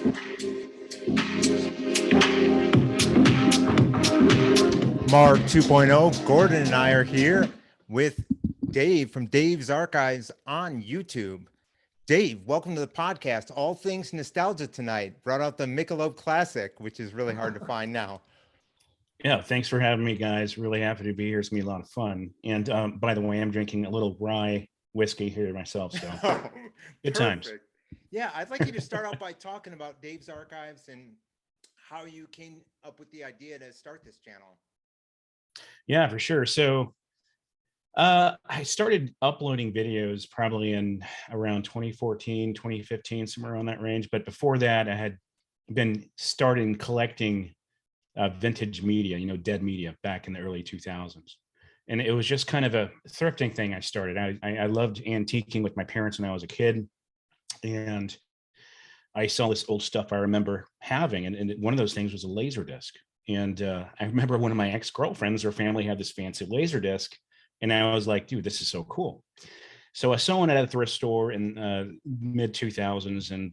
Mark 2.0, Gordon and I are here with Dave from Dave's Archives on YouTube. Dave, welcome to the podcast. All things nostalgia tonight. Brought out the Michelob Classic, which is really hard to find now. Yeah, thanks for having me, guys. Really happy to be here. It's gonna be a lot of fun. And by the way, I'm drinking a little rye whiskey here myself, so good times. Yeah, I'd like you to start out by talking about Dave's Archives and how you came up with the idea to start this channel. Yeah, for sure. So I started uploading videos probably in around 2014, 2015, somewhere around that range. But before that, I had been starting collecting vintage media, dead media back in the early 2000s. And it was just kind of a thrifting thing I started. I loved antiquing with my parents when I was a kid. And I saw this old stuff I remember having. And one of those things was a laser disc. And I remember one of my ex-girlfriends, her family had this fancy laser disc. And I was like, dude, this is so cool. So I saw it at a thrift store in mid 2000s and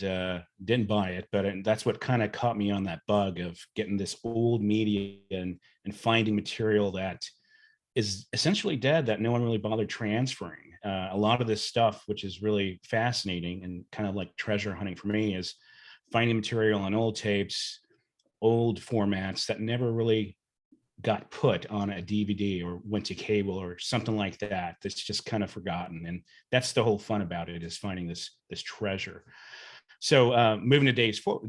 didn't buy it. But that's what kind of caught me on that bug of getting this old media and finding material that is essentially dead that no one really bothered transferring. A lot of this stuff, which is really fascinating and kind of like treasure hunting for me, is finding material on old tapes, old formats that never really got put on a DVD or went to cable or something like that. That's just kind of forgotten. And that's the whole fun about it, is finding this treasure. So moving to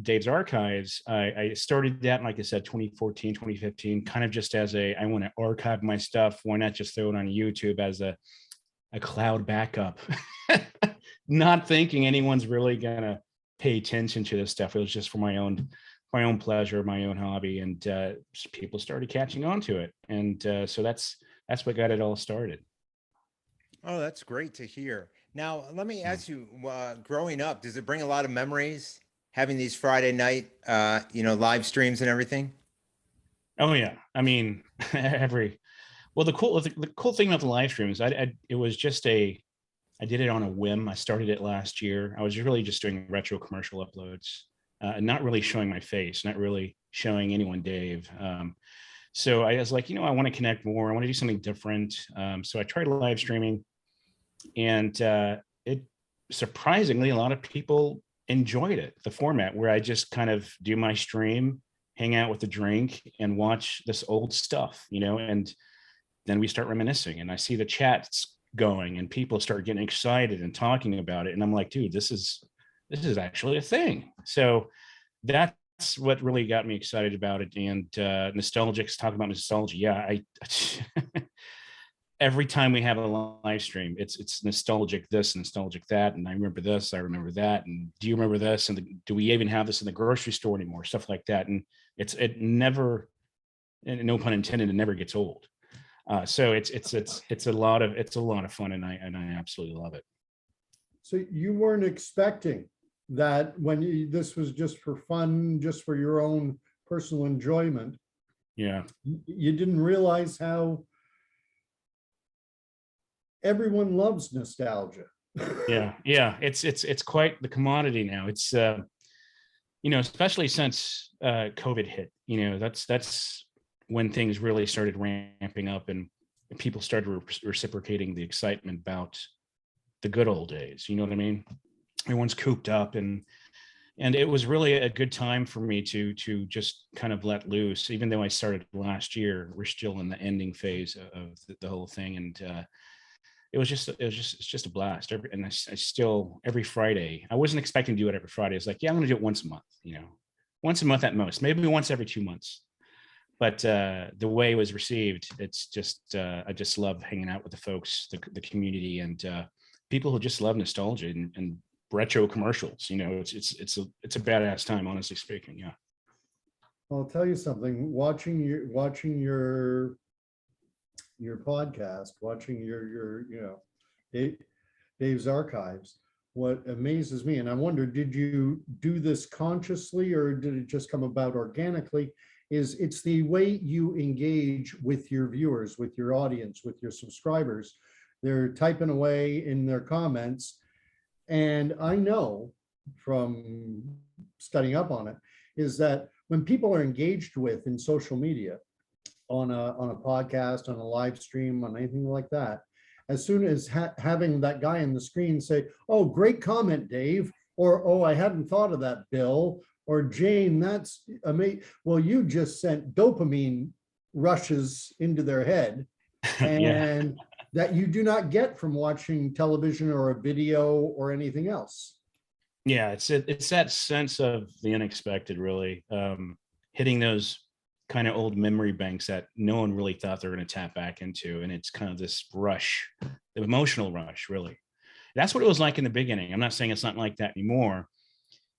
Dave's Archives, I started that, like I said, 2014, 2015, kind of just as I want to archive my stuff. Why not just throw it on YouTube as a cloud backup? Not thinking anyone's really gonna pay attention to this stuff. It was just for my own pleasure, my own hobby, and people started catching on to it. And so that's what got it all started. Oh, that's great to hear. Now, let me ask you, growing up, does it bring a lot of memories having these Friday night, live streams and everything? Oh yeah. I mean, the cool thing about the live stream is it was just I did it on a whim. I started it last year. I was really just doing retro commercial uploads. Not really showing my face, not really showing anyone Dave. So I was like, I want to connect more. I want to do something different. So I tried live streaming, and it surprisingly, a lot of people enjoyed it. The format where I just kind of do my stream, hang out with a drink, and watch this old stuff, and then we start reminiscing, and I see the chats going, and people start getting excited and talking about it, and I'm like, dude, this is actually a thing. So that's what really got me excited about it. And nostalgics, talking about nostalgia. Yeah, I every time we have a live stream, it's nostalgic this, nostalgic that, and I remember this, I remember that, and do you remember this? And do we even have this in the grocery store anymore? Stuff like that. And it never, and no pun intended, it never gets old. So it's a lot of fun, and I absolutely love it. So you weren't expecting that when this was just for fun, just for your own personal enjoyment. Yeah. You didn't realize how everyone loves nostalgia. Yeah. It's quite the commodity now. It's especially since COVID hit. That's when things really started ramping up, and people started reciprocating the excitement about the good old days. You know what I mean? Everyone's cooped up, and it was really a good time for me to just kind of let loose. Even though I started last year, we're still in the ending phase of the whole thing, and it's just a blast. And I still, every Friday, I wasn't expecting to do it every Friday. It's like, yeah, I'm going to do it once a month. Once a month at most, maybe once every 2 months. But the way it was received, it's just I just love hanging out with the folks, the community, and people who just love nostalgia and retro commercials. It's a badass time, honestly speaking. Yeah. I'll tell you something. Watching your podcast, watching your Dave's Archives. What amazes me, and I wonder, did you do this consciously or did it just come about organically? It's the way you engage with your viewers, with your audience, with your subscribers. They're typing away in their comments. And I know from studying up on it, is that when people are engaged with in social media, on a podcast, on a live stream, on anything like that, as soon as having that guy on the screen say, "Oh, great comment, Dave," or "Oh, I hadn't thought of that, Bill," or "Jane, that's amazing." Well, you just sent dopamine rushes into their head, Yeah. and that you do not get from watching television or a video or anything else. Yeah, it's that sense of the unexpected, really, hitting those kind of old memory banks that no one really thought they were going to tap back into, and it's kind of this rush, the emotional rush, really. That's what it was like in the beginning. I'm not saying it's not like that anymore,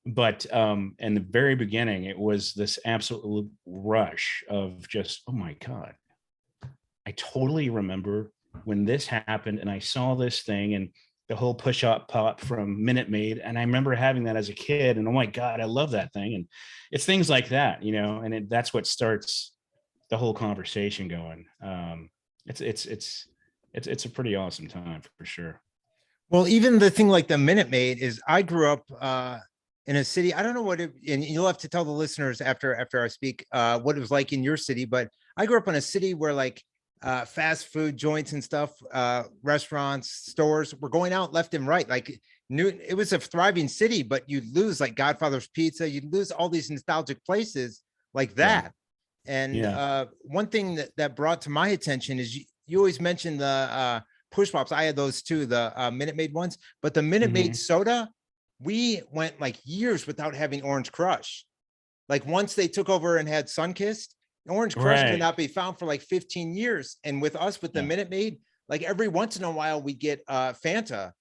but in the very beginning, it was this absolute rush of just, oh my God, I totally remember when this happened and I saw this thing and the whole push up pop from Minute Maid. And I remember having that as a kid, and oh my God, I love that thing. And it's things like that, and that's what starts the whole conversation going. It's a pretty awesome time for sure. Well, even the thing like the Minute Maid is, I grew up in a city. I don't know what it, and you'll have to tell the listeners after I speak what it was like in your city, but I grew up in a city where like fast food joints and stuff, restaurants, stores were going out left and right. Like it was a thriving city, but you'd lose like Godfather's Pizza, you'd lose all these nostalgic places like that. And one thing that brought to my attention is you always mentioned the push pops. I had those too, the Minute Maid ones, but the Minute Maid soda, we went like years without having Orange Crush. Like once they took over and had Sunkissed, Orange Crush could not be found for like 15 years. And with us, with the Minute Maid, like every once in a while we get Fanta.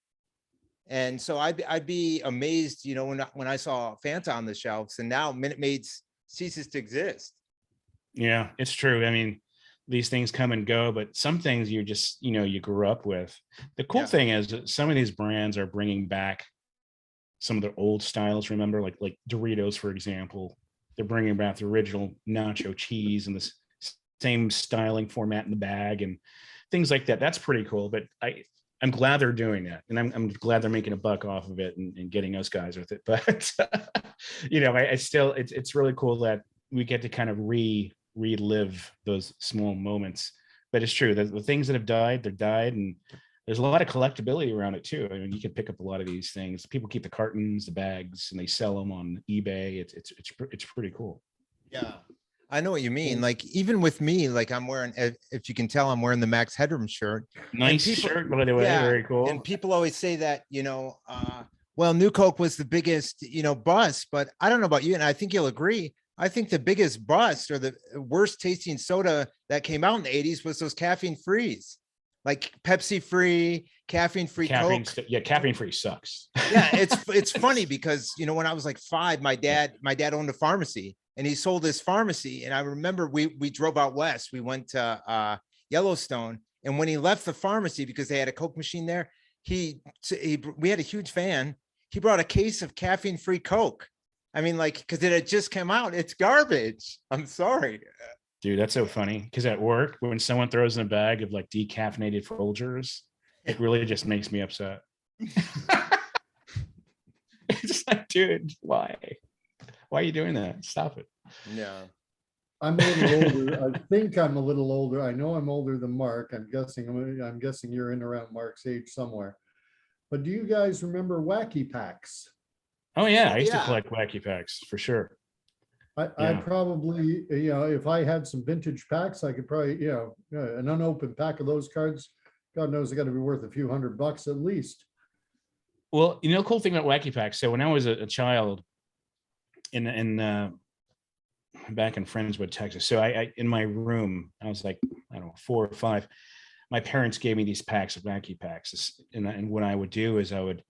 And so I'd be amazed, when I saw Fanta on the shelves, and now Minute Maid's ceases to exist. Yeah, it's true. I mean, these things come and go, but some things you just, you grew up with. The cool thing is that some of these brands are bringing back some of their old styles. Remember, like Doritos, for example. They're bringing back the original nacho cheese and the same styling format in the bag and things like that. That's pretty cool. But I'm glad they're doing that, and I'm glad they're making a buck off of it and getting us guys with it. But I still, it's really cool that we get to kind of relive those small moments. But it's true that the things that have died, they're died, and there's a lot of collectability around it too. I mean, you can pick up a lot of these things. People keep the cartons, the bags, and they sell them on eBay. It's pretty cool. Yeah, I know what you mean. Like even with me, like I'm wearing, if you can tell, I'm wearing the Max Headroom shirt. Nice shirt, by the way. Very cool. And people always say that, well, New Coke was the biggest, bust, but I don't know about you, and I think you'll agree. I think the biggest bust or the worst tasting soda that came out in the 80s was those caffeine frees. Like Pepsi free, caffeine free Coke. Yeah, caffeine free sucks. Yeah, it's funny because when I was like 5, my dad owned a pharmacy and he sold his pharmacy. And I remember we drove out west. We went to Yellowstone, and when he left the pharmacy because they had a Coke machine there, we had a huge fan. He brought a case of caffeine free Coke. I mean, like, because it had just come out. It's garbage. I'm sorry. Dude, that's so funny. Because at work, when someone throws in a bag of like decaffeinated Folgers, it really just makes me upset. It's like, dude, why? Why are you doing that? Stop it. Yeah. I'm a little older. I think I'm a little older. I know I'm older than Mark. I'm guessing you're in around Mark's age somewhere. But do you guys remember Wacky Packs? Oh yeah, I used to collect Wacky Packs for sure. I probably, if I had some vintage packs, I could probably, an unopened pack of those cards, God knows they got to be worth a few $100 at least. Well, the cool thing about Wacky Packs. So when I was a child in back in Friendswood, Texas. So I in my room, I was like, I don't know, 4 or 5. My parents gave me these packs of Wacky Packs. And what I would do is I would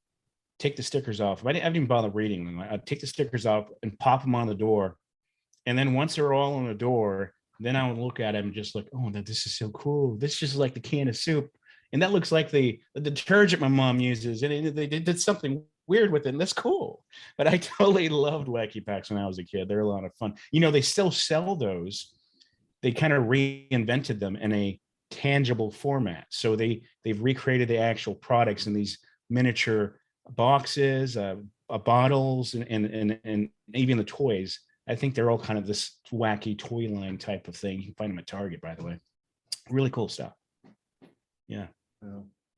take the stickers off. I didn't even bother reading them. I'd take the stickers off and pop them on the door. And then once they're all on the door, then I would look at them and just like, oh, this is so cool. This is just like the can of soup. And that looks like the detergent my mom uses. And they did something weird with it. And that's cool. But I totally loved Wacky Packs when I was a kid. They're a lot of fun. They still sell those. They kind of reinvented them in a tangible format. So they've recreated the actual products in these miniature boxes, bottles and even the toys. I think they're all kind of this wacky toy line type of thing. You can find them at Target, by the way. Really cool stuff. Yeah.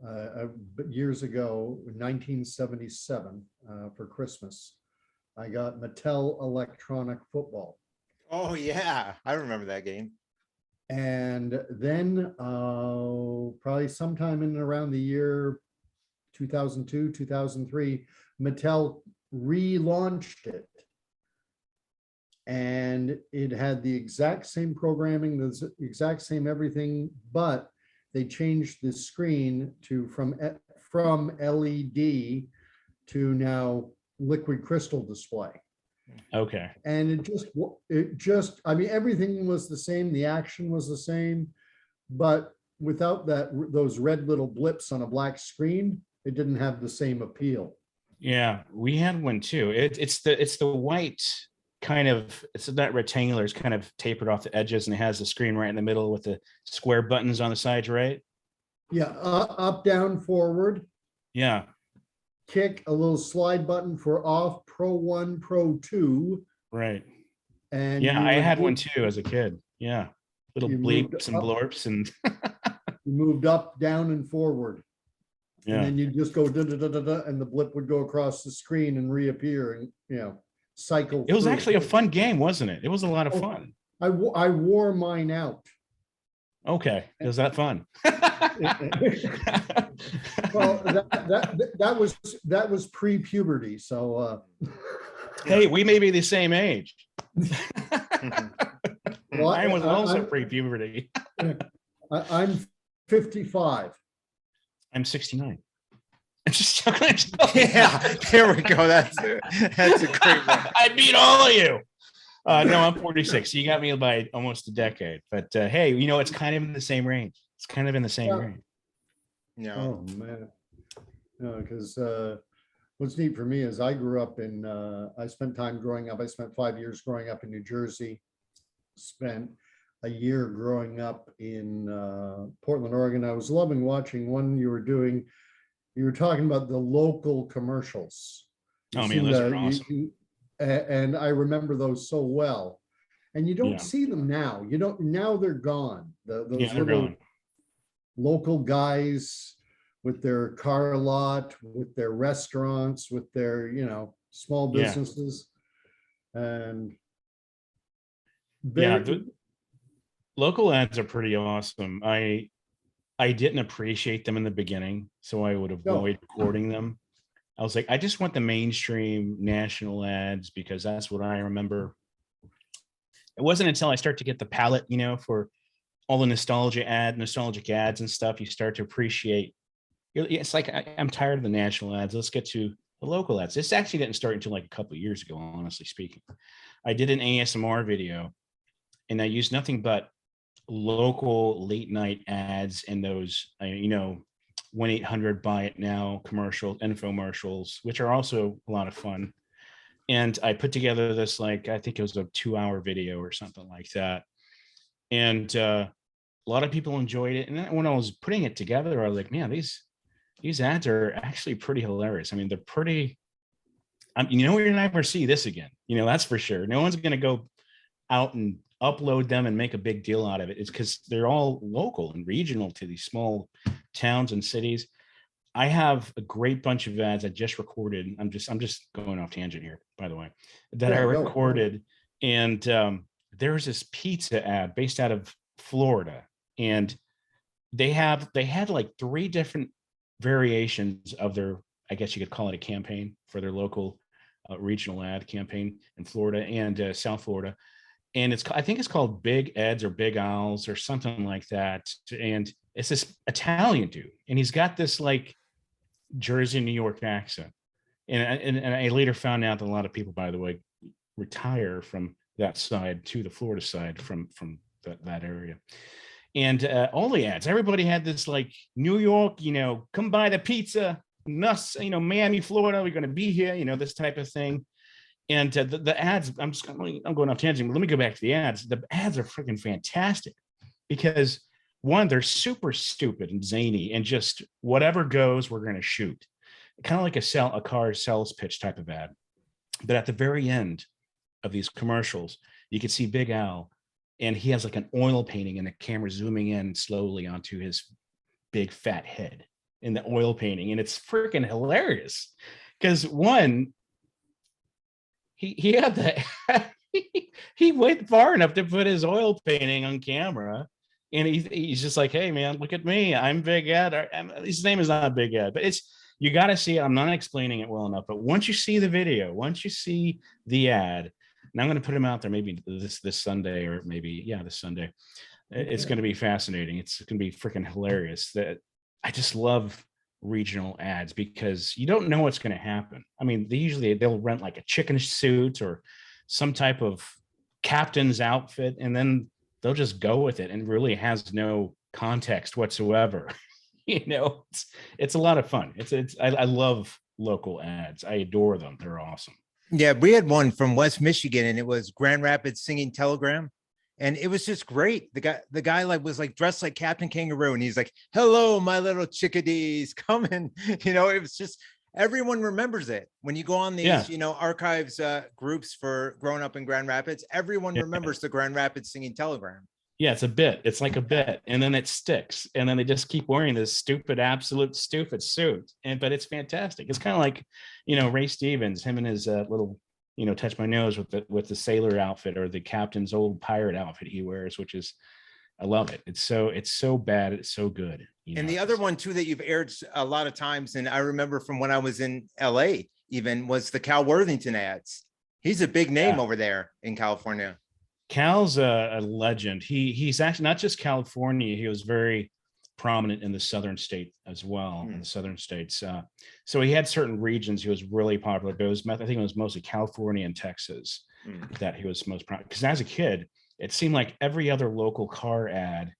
But years ago, 1977, for Christmas, I got Mattel electronic football. Oh yeah, I remember that game. And then probably sometime in and around the year 2002, 2003, Mattel relaunched it. And it had the exact same programming, the exact same everything, but they changed the screen to from LED to now liquid crystal display. Okay. And it just, I mean, everything was the same. The action was the same, but without those red little blips on a black screen, it didn't have the same appeal. Yeah, we had one too. It's the white kind of, it's not rectangular, it's kind of tapered off the edges, and it has the screen right in the middle with the square buttons on the sides, right? Yeah, up, down, forward. Yeah. Kick, a little slide button for off, Pro 1, Pro 2. Right. And yeah, I had one too as a kid. Yeah. Little bleeps and blorps and you moved up, down, and forward. yeah. And then you just go da da da da da, and the blip would go across the screen and reappear, and cycle. It was through. actually a fun game, wasn't it? It was a lot of fun. I wore mine out. Okay, was that fun? Well, that was pre-puberty, so hey, we may be the same age. well, Mine was also pre-puberty. I'm 55. I'm 69. Yeah, there we go. That's a great one. I beat all of you. No, I'm 46. You got me by almost a decade. But hey, it's kind of in the same range. It's kind of in the same range. Yeah. Oh man. No, because what's neat for me is I grew up in. I spent time growing up. I spent 5 years growing up in New Jersey. Spent a year growing up in Portland, Oregon. I was loving watching one you were doing. You were talking about the local commercials. Oh man, those are awesome. And I remember those so well. And you don't see them now. You don't. Now they're gone. Those they're gone. Local guys with their car lot, with their restaurants, with their small businesses, and the local ads are pretty awesome. I didn't appreciate them in the beginning, so I would avoid recording them. I was like, I just want the mainstream national ads because that's what I remember. It wasn't until I start to get the palette, for all the nostalgic ads and stuff, you start to appreciate. It's like, I'm tired of the national ads. Let's get to the local ads. This actually didn't start until like a couple of years ago, honestly speaking. I did an ASMR video and I used nothing but local late night ads and those, 1-800 buy it now infomercials, which are also a lot of fun. And I put together this, I think it was a 2-hour video or something like that. And a lot of people enjoyed it. And then when I was putting it together, I was like, man, these ads are actually pretty hilarious. I mean, they're pretty, we're gonna never see this again. That's for sure. No one's going to go out and upload them and make a big deal out of it. It's because they're all local and regional to these small towns and cities. I have a great bunch of ads I just recorded. I'm just going off tangent here, by the way, that I recorded. And there's this pizza ad based out of Florida, and they had like 3 different variations of their, I guess you could call it a campaign for their local regional ad campaign in Florida and South Florida. And I think it's called Big Eds or Big Owls or something like that. And it's this Italian dude, and he's got this like Jersey, New York accent. And I later found out that a lot of people, by the way, retire from that side to the Florida side from that area. And all the ads, everybody had this like New York, come buy the pizza, Miami, Florida, we're going to be here, this type of thing. And the ads, I'm going off tangent, but let me go back to the ads. The ads are freaking fantastic because one, they're super stupid and zany and just whatever goes, we're going to shoot. kind of like a car sales pitch type of ad. But at the very end of these commercials, you can see Big Al, and he has like an oil painting, and the camera zooming in slowly onto his big fat head in the oil painting, and it's freaking hilarious because one, he had the he went far enough to put his oil painting on camera, and he's just like, hey man, look at me, I'm Big Ed. His name is not Big Ed, but you got to see it. I'm not explaining it well enough, but once you see the video, once you see the ad, and I'm going to put him out there maybe this Sunday, or maybe this Sunday. It's going to be fascinating. It's going to be freaking hilarious. That I just love regional ads because you don't know what's going to happen. I mean, they'll rent like a chicken suit or some type of captain's outfit, and then they'll just go with it, and really has no context whatsoever. It's a lot of fun. I love local ads. I adore them. They're awesome. Yeah, we had one from West Michigan, and it was Grand Rapids Singing Telegram. And it was just great. The guy was dressed like Captain Kangaroo, and he's like, hello, my little chickadees, come in. It was just, everyone remembers it. When you go on these, archives groups for growing up in Grand Rapids, everyone remembers the Grand Rapids Singing Telegram. Yeah, it's a bit. It's like a bit, and then it sticks, and then they just keep wearing this absolute stupid suit. But it's fantastic. It's kind of like, Ray Stevens, him and his little, touch my nose with the sailor outfit, or the captain's old pirate outfit he wears, which is, I love it. It's so bad, it's so good. And the other one too that you've aired a lot of times, and I remember from when I was in LA, even, was the Cal Worthington ads. He's a big name over there in California. Cal's a legend. He's actually not just California. He was very prominent in the southern state as well, in the southern states. So he had certain regions he was really popular, but I think it was mostly California and Texas that he was most prominent. Because as a kid, it seemed like every other local car ad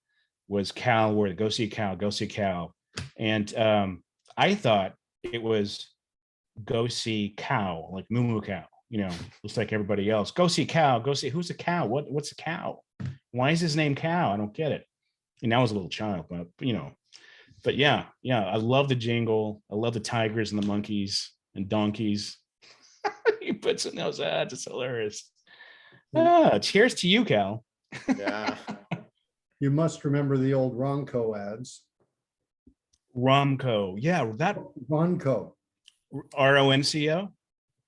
was Cal, where go see Cal, go see Cal. And I thought it was go see cow, like Moo Moo Cow. Looks like everybody else. Go see Cow. Go see, who's a cow? What's a cow? Why is his name Cow? I don't get it. And I was a little child, but yeah. I love the jingle. I love the tigers and the monkeys and donkeys. He puts in those ads. It's hilarious. Cheers to you, Cal. Yeah. You must remember the old Ronco ads. Romco. Yeah, that Ronco. RONCO.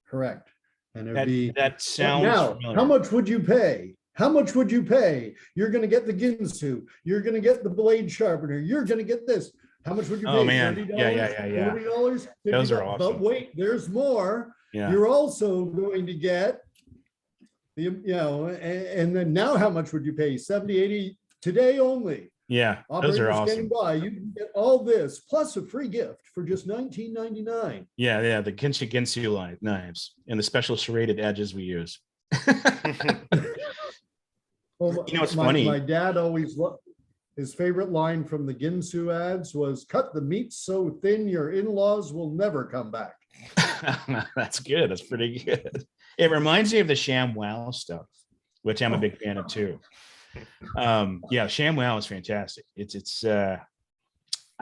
Correct. And it'd be that sounds familiar. How much would you pay? How much would you pay? You're going to get the Ginsu. You're going to get the blade sharpener. You're going to get this. How much would you pay? Oh man, $30, yeah. $40, those are awesome. But wait, there's more. Yeah. You're also going to get the, and then now how much would you pay? 70, 80 today only. Yeah, those are awesome. By. You can get all this plus a free gift for just $19.99. Yeah, the Ginsu knives and the special serrated edges we use. Well, it's funny. My dad always loved, his favorite line from the Ginsu ads was, cut the meat so thin your in-laws will never come back. That's good. That's pretty good. It reminds me of the ShamWow stuff, which I'm a big fan of too. ShamWow is fantastic. It's I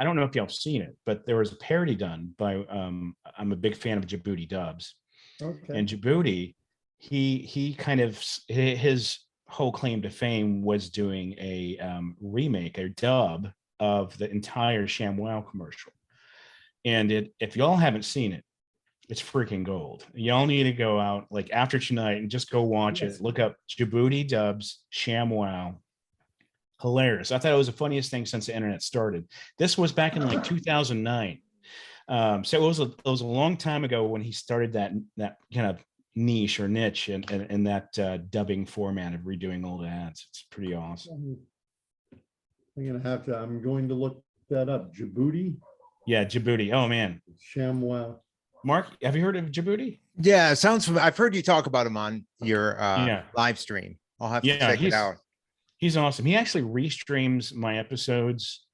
don't know if y'all have seen it, but there was a parody done by I'm a big fan of Djibouti Dubs. Okay. And Djibouti, he kind of, his whole claim to fame was doing a remake, a dub of the entire ShamWow commercial. And if y'all haven't seen it, it's freaking gold. Y'all need to go out like after tonight and just go watch it. Look up Djibouti Dubs ShamWow. Hilarious. I thought it was the funniest thing since the internet started. This was back in like 2009. So it was a long time ago when he started that kind of niche or niche in that dubbing format of redoing old ads. It's pretty awesome. I'm going to look that up. Djibouti. Yeah, Djibouti. Oh man. ShamWow. Mark, have you heard of Djibouti? Yeah, it sounds familiar. I've heard you talk about him on your live stream. I'll have to check it out. He's awesome. He actually restreams my episodes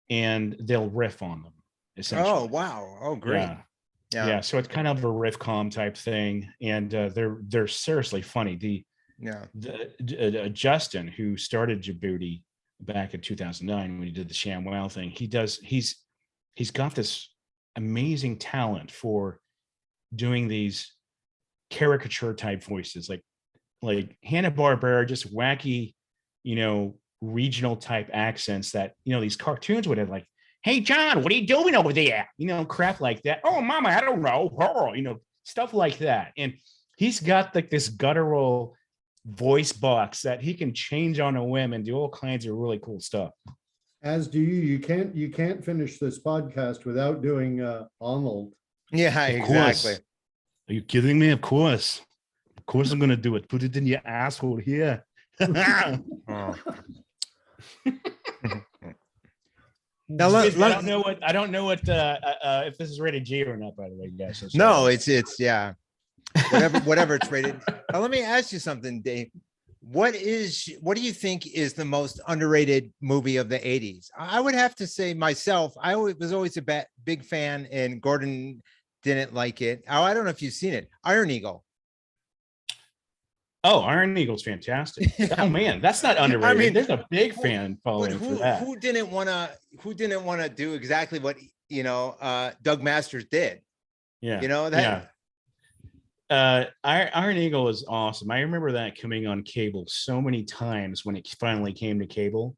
and they'll riff on them, essentially. Oh, wow. Oh, great. Yeah. So it's kind of a riff com type thing. And they're seriously funny. Justin, who started Djibouti back in 2009 when he did the ShamWow thing, he's got this amazing talent for doing these caricature type voices, like Hanna-Barbera, just wacky, regional type accents that, these cartoons would have, like, hey, John, what are you doing over there? Crap like that. Oh, Mama, I don't know. Oh, stuff like that. And he's got like this guttural voice box that he can change on a whim and do all kinds of really cool stuff. As do you. You can't finish this podcast without doing Arnold. Yeah, Of exactly. course. Are you kidding me? Of course. Of course I'm gonna do it. Put it in your asshole here. Oh. Now, I don't know what if this is rated G or not, by the way, guys. So no, it's yeah. Whatever it's rated. Now, let me ask you something, Dave. What do you think is the most underrated movie of the 80s? I would have to say myself, was always a big fan, and Gordon didn't like it. Oh, I don't know if you've seen it. Iron Eagle. Oh, Iron Eagle's fantastic. Oh man, that's not underrated. I mean, there's a big fan following for that. Who didn't want to do exactly what Doug Masters did? Yeah. Yeah. Iron Eagle is awesome. I remember that coming on cable so many times when it finally came to cable,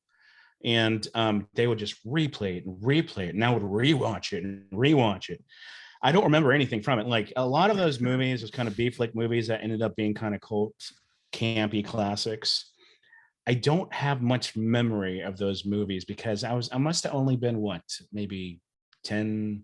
and they would just replay it, and I would rewatch it. I don't remember anything from it. Like a lot of those movies was kind of B-flick movies that ended up being kind of cult, campy classics. I don't have much memory of those movies because I must have only been maybe 10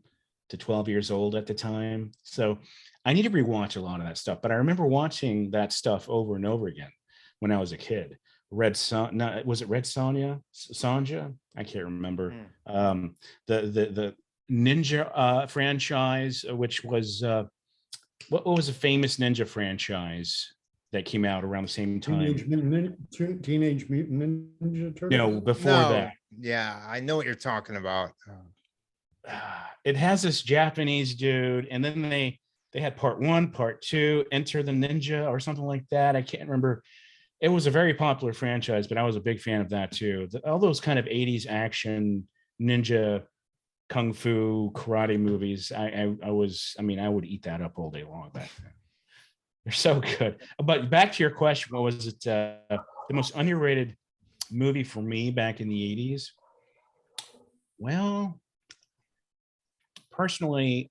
to 12 years old at the time. So I need to rewatch a lot of that stuff. But I remember watching that stuff over and over again when I was a kid. Was it Red Sonja? Sonja? I can't remember. The Ninja franchise, which was what was a famous Ninja franchise that came out around the same time? Teenage Mutant Ninja Turtles. Before that. Yeah, I know what you're talking about. It has this Japanese dude, and then they had part 1, part 2, Enter the Ninja or something like that. I can't remember. It was a very popular franchise, but I was a big fan of that too. All those kind of 80s action ninja kung fu karate movies. I would eat that up all day long back then. They're so good. But back to your question, what was it? The most underrated movie for me back in the 80s? Well, personally,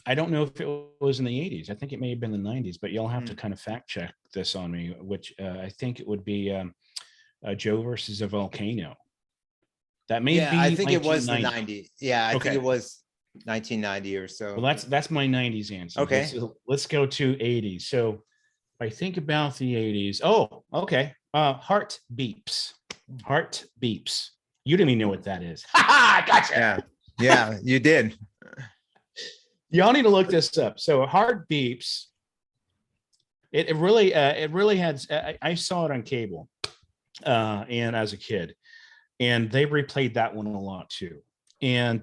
I don't know if it was in the 80s. I think it may have been the 90s, but you'll have to kind of fact check this on me, which I think it would be Joe versus a Volcano. That may be. I think it was the 90s. Yeah, I think it was 1990 or so. Well, that's my 90s answer. Okay. Let's go to 80s. So if I think about the 80s. Oh, okay. Heart beeps. Heart beeps. You didn't even know what that is. Ha! Gotcha. Yeah, you did. Y'all need to look this up. So heart beeps. It really had. I saw it on cable, and as a kid. And they replayed that one a lot too. And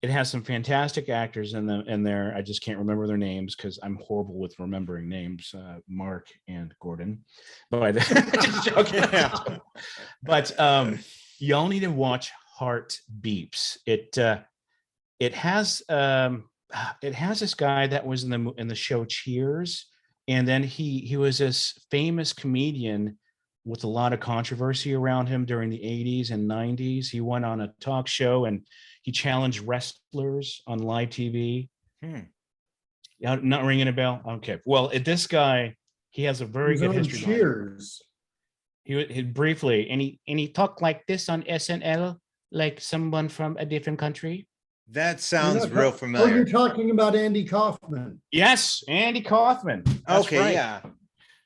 it has some fantastic actors in there. I just can't remember their names because I'm horrible with remembering names, Mark and Gordon. But just joking. But y'all need to watch Heart Beeps. It has this guy that was in the show Cheers, and then he was this famous comedian with a lot of controversy around him during the 80s and 90s. He went on a talk show and he challenged wrestlers on live TV. Not ringing a bell? Okay. Well, this guy, he has a very good history. Cheers. He briefly, and he talked like this on SNL, like someone from a different country. That sounds real familiar. Oh, you're talking about Andy Kaufman. Yes, Andy Kaufman. That's okay, right. Yeah.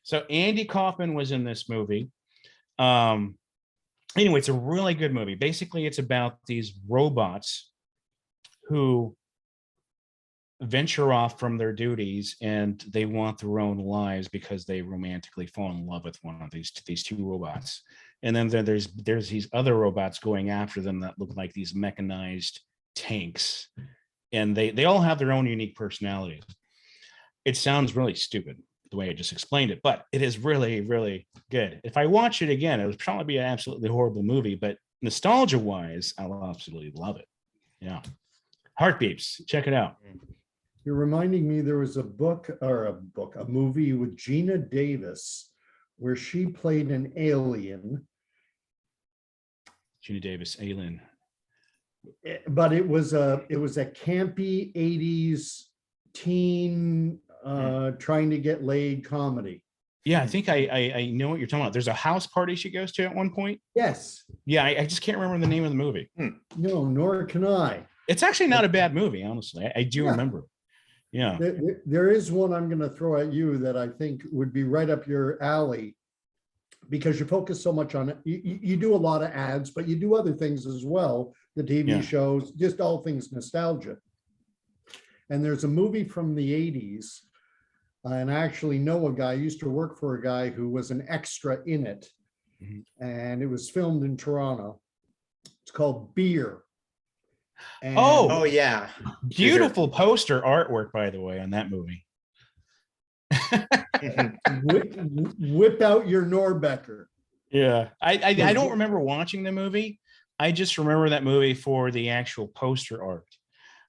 So Andy Kaufman was in this movie. Anyway, it's a really good movie. Basically, it's about these robots who venture off from their duties and they want their own lives because they romantically fall in love with one of these two robots. And then there's these other robots going after them that look like these mechanized tanks. And they all have their own unique personalities. It sounds really stupid the way I just explained it, but it is really, really good. If I watch it again, it would probably be an absolutely horrible movie, but nostalgia wise, I'll absolutely love it. Yeah. Heartbeeps. Check it out. You're reminding me there was a movie with Gina Davis where she played an alien. Gina Davis, Alien. But it was a campy 80s teen trying to get laid comedy. Yeah, I think I know what you're talking about. There's a house party she goes to at one point. Yes. Yeah, I just can't remember the name of the movie. No, nor can I. It's actually not a bad movie, honestly. I do remember. Yeah. There is one I'm going to throw at you that I think would be right up your alley, because you focus so much on it. You do a lot of ads, but you do other things as well. The TV shows, just all things nostalgia. And there's a movie from the 80s. And I actually know a guy, I used to work for a guy who was an extra in it. And it was filmed in Toronto. It's called Beer. And Oh yeah. Beautiful poster artwork, by the way, on that movie. whip out your Norbecker. Yeah. I don't remember watching the movie. I just remember that movie for the actual poster art.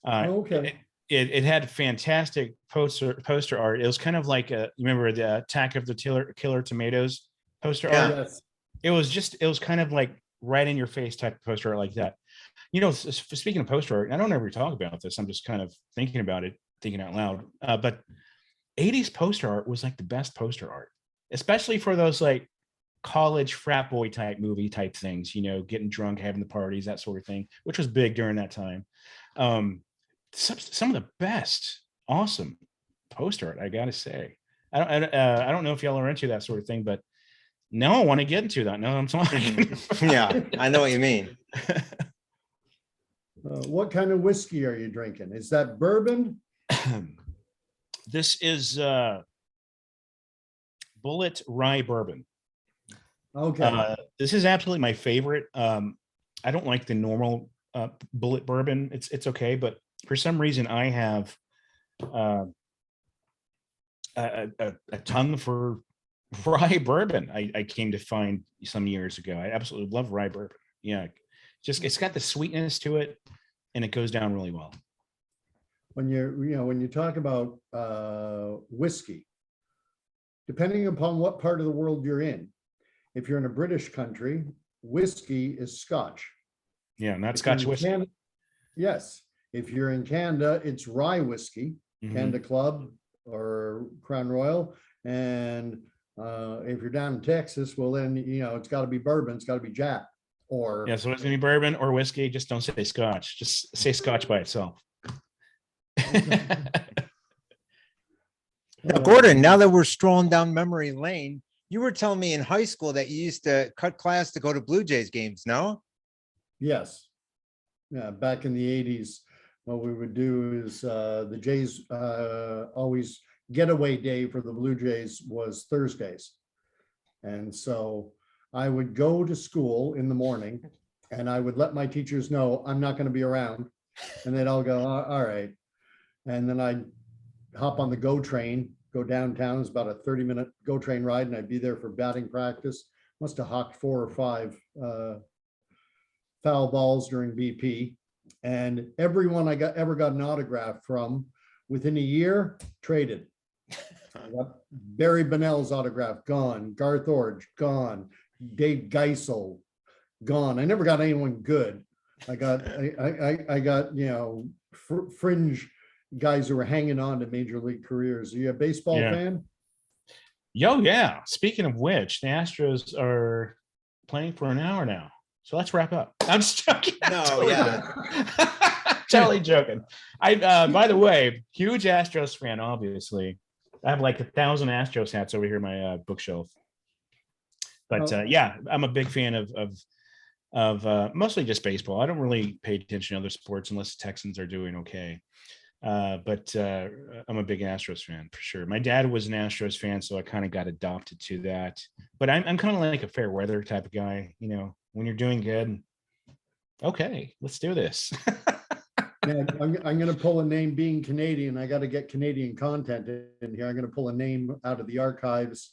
Okay. It had fantastic poster art. It was kind of like you remember the Attack of the Killer Tomatoes poster art? Yes. It was kind of like right in your face type of poster art like that. You know, speaking of poster art, I don't ever talk about this. I'm just kind of thinking about it, thinking out loud. But 80s poster art was like the best poster art, especially for those like college frat boy type movie type things, you know, getting drunk, having the parties, that sort of thing, which was big during that time. Some of the best awesome poster art, I gotta say. I don't know if y'all are into that sort of thing, but now I want to get into that. Now I'm talking. Yeah, I know what you mean. What kind of whiskey are you drinking? Is that bourbon? This is Bullet Rye Bourbon. Okay. This is absolutely my favorite. I don't like the normal Bullet Bourbon. It's okay, but for some reason I have a tongue for Rye Bourbon. I came to find some years ago. I absolutely love Rye Bourbon. Yeah, just it's got the sweetness to it, and it goes down really well. When you talk about whiskey, depending upon what part of the world you're in, if you're in a British country, whiskey is Scotch. Yeah, not Scotch whiskey. Yes. If you're in Canada, it's rye whiskey, Canada Club or Crown Royal. And if you're down in Texas, well, then, it's got to be bourbon. It's got to be Jack. Or yeah, so it's going to be bourbon or whiskey. Just don't say Scotch. Just say Scotch by itself. Now, Gordon, now that we're strolling down memory lane, you were telling me in high school that you used to cut class to go to Blue Jays games, no? Yes. Yeah, back in the 80s, what we would do is the Jays always getaway day for the Blue Jays was Thursdays. And so I would go to school in the morning and I would let my teachers know I'm not going to be around. And they'd all go, all right. And then I'd hop on the GO train, go downtown. It's about a 30-minute GO train ride, and I'd be there for batting practice. Must have hawked 4 or 5 foul balls during BP. And everyone I ever got an autograph from, within a year, traded. I got Barry Bonnell's autograph, gone. Garth Orge, gone. Dave Geisel, gone. I never got anyone good. I got fringe guys who were hanging on to major league careers. Are you a baseball fan? Yo, yeah. Speaking of which, the Astros are playing for an hour now. So let's wrap up. I'm just joking. No, yeah. Totally joking. By the way, huge Astros fan, obviously. I have like 1,000 Astros hats over here in my bookshelf. But yeah, I'm a big fan of mostly just baseball. I don't really pay attention to other sports unless the Texans are doing okay. But I'm a big Astros fan for sure. My dad was an Astros fan, so I kind of got adopted to that. But I'm kind of like a fair weather type of guy. When you're doing good, okay, let's do this. Yeah, I'm going to pull a name. Being Canadian, I got to get Canadian content in here. I'm going to pull a name out of the archives.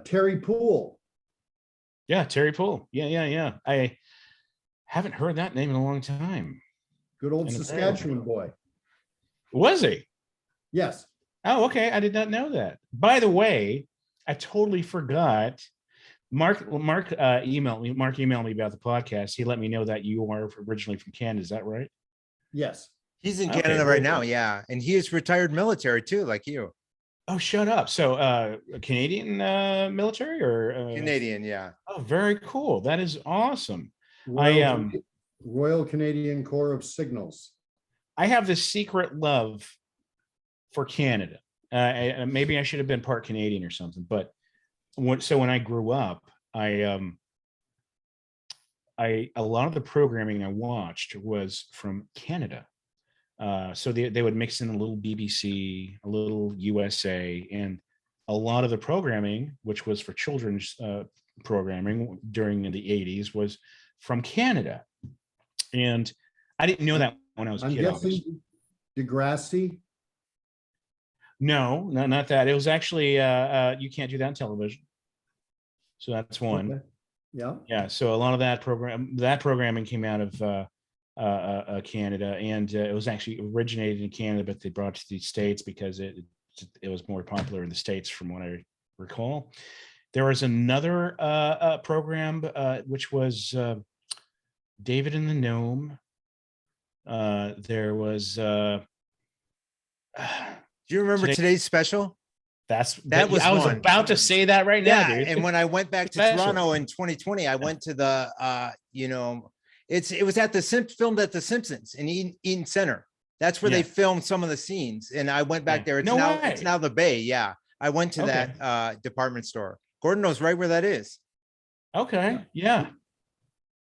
Terry Poole. Yeah, Terry Poole. Yeah. I haven't heard that name in a long time. Good old In the Saskatchewan boy. Was he? Yes. Oh, okay. I did not know that. By the way, I totally forgot. Mark emailed me. Mark emailed me about the podcast. He let me know that you are originally from Canada. Is that right? Yes. He's in Okay, Canada very right now, cool. yeah, and he is retired military too, like you. Oh, shut up. So, Canadian military or Canadian, yeah. Oh, very cool. That is awesome. Royal, Royal Canadian Corps of Signals. I have this secret love for Canada. Maybe I should have been part Canadian or something, but when I grew up, a lot of the programming I watched was from Canada. So they would mix in a little BBC, a little USA, and a lot of the programming, which was for children's programming during the 80s, was from Canada. And I didn't know that when I was a I'm kid. Obviously. guessing Degrassi. No, not that. It was actually you can't do that on television. So that's one. Okay. Yeah. Yeah. So a lot of that programming came out of Canada, and it was actually originated in Canada, but they brought it to the States because it was more popular in the States, from what I recall. There was another program which was David and the Gnome. There was. Do you remember today's special? That was. I was about to say that right now, dude. And when I went back to Toronto in 2020, I went to the it was at filmed at the Simpsons in Eaton Center. That's where they filmed some of the scenes, and I went back there. It's now the Bay. Yeah, I went to that department store. Gordon knows right where that is. Okay, yeah.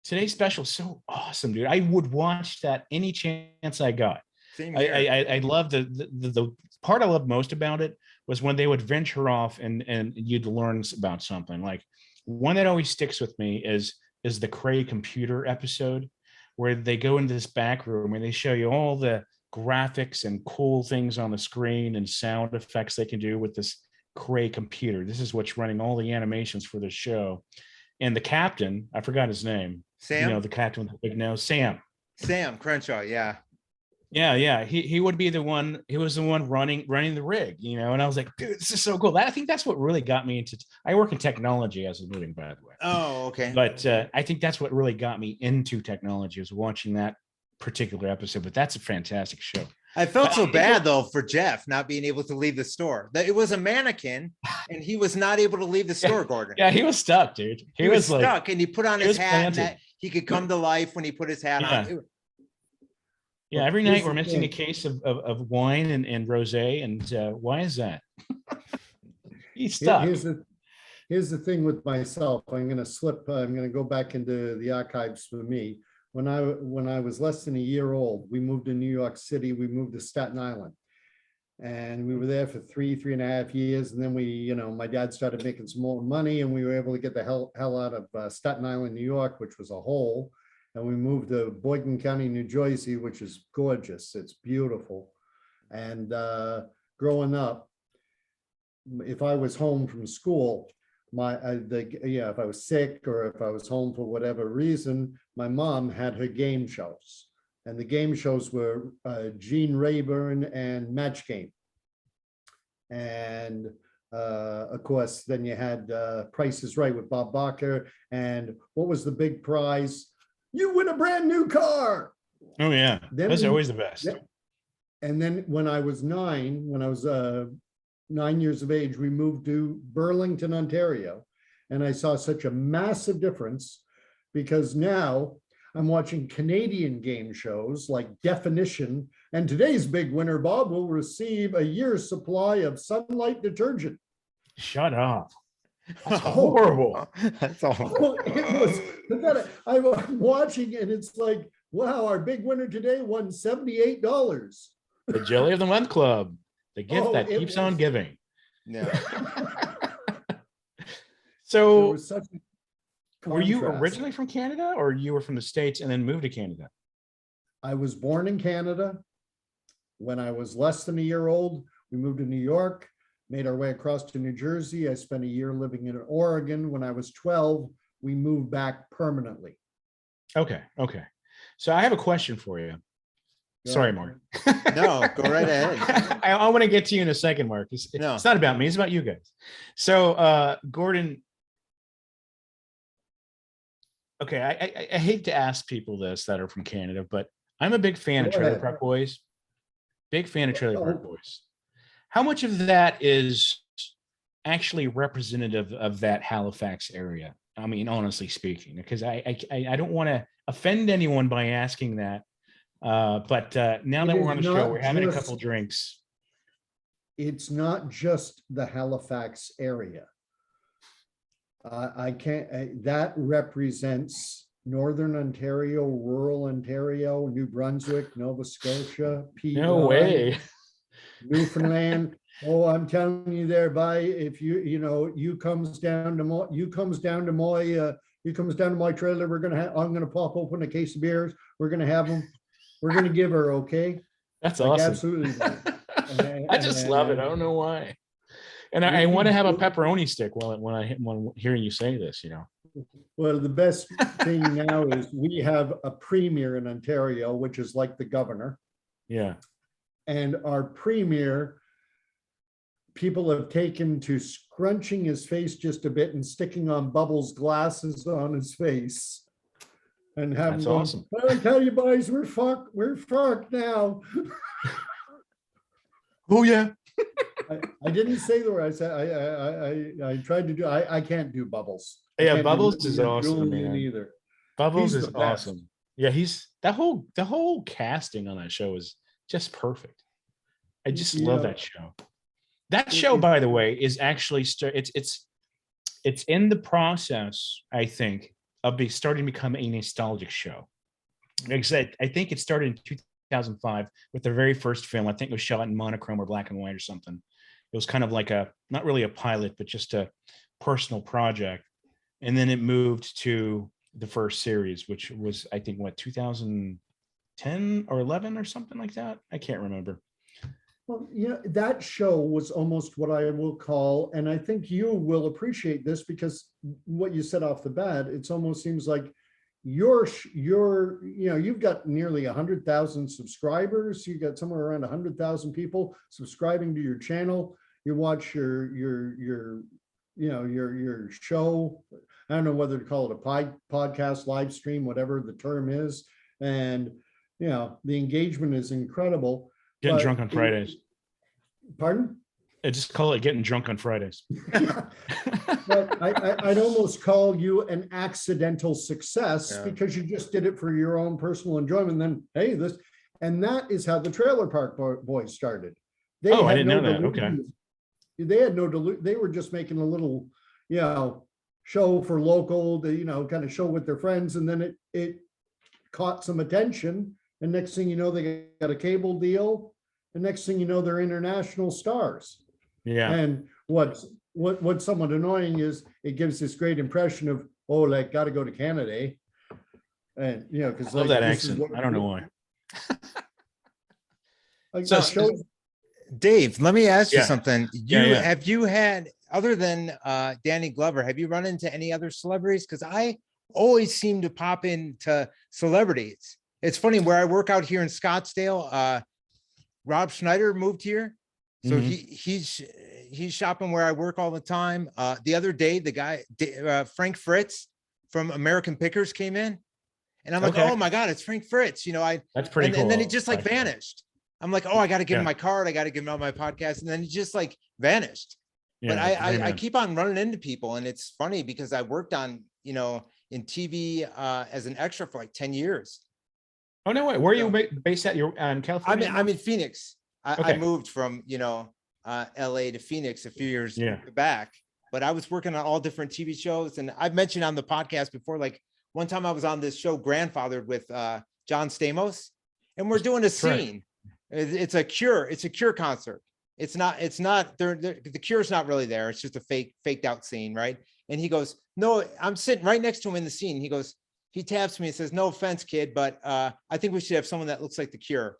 Today's special is so awesome, dude. I would watch that any chance I got. Same here. I love the part I love most about it was when they would venture off and you'd learn about something. Like one that always sticks with me is the Cray computer episode, where they go into this back room and they show you all the graphics and cool things on the screen and sound effects they can do with this Cray computer. This is what's running all the animations for the show. And the captain, I forgot his name. Sam? The captain with the big nose, Sam. Sam Crenshaw, yeah. Yeah. He would be the one. He was the one running the rig, and I was like, dude, this is so cool. I think that's what really got me into. I work in technology as a moving, by the way. Oh, okay. But I think that's what really got me into technology, was watching that particular episode. But that's a fantastic show. I felt so bad though for Jeff not being able to leave the store. That it was a mannequin, and he was not able to leave the store, Gordon. Yeah, he was stuck, dude. He was stuck, like, and he put on his hat, and that he could come to life when he put his hat on. Yeah, every night we're mixing a case of wine and rosé, and why is that? He's stuck. Here's the thing with myself. I'm going to go back into the archives for me. When I was less than a year old, we moved to New York City. We moved to Staten Island, and we were there for 3.5 years. And then my dad started making some more money, and we were able to get the hell out of Staten Island, New York, which was a hole. And we moved to Boyden County, New Jersey, which is gorgeous. It's beautiful. And growing up, if I was home from school, if I was sick or if I was home for whatever reason, my mom had her game shows. And the game shows were Gene Rayburn and Match Game. And of course, then you had Price is Right with Bob Barker. And what was the big prize? You win a brand new car. Oh yeah, those are always the best. And then when I was 9 years of age, we moved to Burlington, Ontario, and I saw such a massive difference, because now I'm watching Canadian game shows like Definition, and today's big winner, Bob, will receive a year's supply of Sunlight detergent. Shut up. That's horrible. That's awful. It was pathetic. I'm watching, and it's like, wow, our big winner today won $78. The Jelly of the Month Club, the gift that keeps on giving. Yeah. So, were you originally from Canada, or you were from the States and then moved to Canada? I was born in Canada. When I was less than a year old, we moved to New York. Made our way across to New Jersey. I spent a year living in Oregon. When I was 12, we moved back permanently. Okay. So I have a question for you. Sorry, Mark. No, go right ahead. I want to get to you in a second, Mark. It's not about me. It's about you guys. So, Gordon. Okay, I hate to ask people this that are from Canada, but I'm a big fan of Trailer Park Boys. Big fan of Trailer Park Boys. How much of that is actually representative of that Halifax area? I mean, honestly speaking, because I don't want to offend anyone by asking that. But now that we're on the show, we're having a couple drinks. It's not just the Halifax area. I can't, that represents Northern Ontario, rural Ontario, New Brunswick, Nova Scotia, PEI, No way. Newfoundland. Oh, I'm telling you there, if you comes down to my trailer, I'm gonna pop open a case of beers. We're gonna have them. We're gonna give her, okay? That's awesome. Absolutely. I just love it. I don't know why. And I want to have a pepperoni stick when hearing you say this, Well, the best thing now is we have a premier in Ontario, which is like the governor. Yeah. And our premier, people have taken to scrunching his face just a bit and sticking on Bubbles glasses on his face. And having awesome. I tell you boys, we're fucked now. Oh yeah. I didn't say the word. I said I tried to do. I can't do Bubbles. Yeah, Bubbles is awesome, man. Either. Bubbles is awesome. Yeah, the whole casting on that show is just perfect. I just love that show. That show, by the way, is actually it's in the process, I think, of starting to become a nostalgic show. Like I said, I think it started in 2005 with the very first film. I think it was shot in monochrome or black and white or something. It was kind of like not really a pilot, but just a personal project. And then it moved to the first series, which was, I think, 2010 or 11 or something like that. I can't remember. Well, that show was almost what I will call, and I think you will appreciate this because what you said off the bat, it almost seems like you've got nearly 100,000 subscribers. You got somewhere around 100,000 people subscribing to your channel. You watch your show. I don't know whether to call it a podcast, live stream, whatever the term is. And, the engagement is incredible. Getting drunk on Fridays. Pardon? I just call it getting drunk on Fridays. But I'd almost call you an accidental success because you just did it for your own personal enjoyment. And then, and that is how the Trailer Park Boys started. I didn't know that. Okay. They had they were just making a little, show for local, kind of show with their friends. And then it caught some attention. And next thing you know, they got a cable deal. And next thing you know, they're international stars. Yeah. And what's somewhat annoying is it gives this great impression of, got to go to Canada, eh? And because love that accent. I don't know why. So, Dave, let me ask you something. Have you had, other than Danny Glover, have you run into any other celebrities? Because I always seem to pop into celebrities. It's funny, where I work out here in Scottsdale, Rob Schneider moved here. So he's shopping where I work all the time. The other day, the guy, Frank Fritz from American Pickers came in, and I'm like, oh my God, it's Frank Fritz. That's pretty cool. And then it just vanished. I'm like, I got to give him my card. I got to give him all my podcast. And then it just vanished. Yeah, but I keep on running into people, and it's funny because I worked on, in TV as an extra for 10 years. Oh, no way. Where are you based at? You're in California? I'm in Phoenix. I moved from, LA to Phoenix a few years back, but I was working on all different TV shows. And I've mentioned on the podcast before, one time I was on this show, Grandfathered, with John Stamos, and we're doing a scene. It's a Cure concert. It's not the Cure's not really there. It's just a faked out scene. Right. And he goes, no, I'm sitting right next to him in the scene. He taps me and says, no offense, kid, but I think we should have someone that looks like the Cure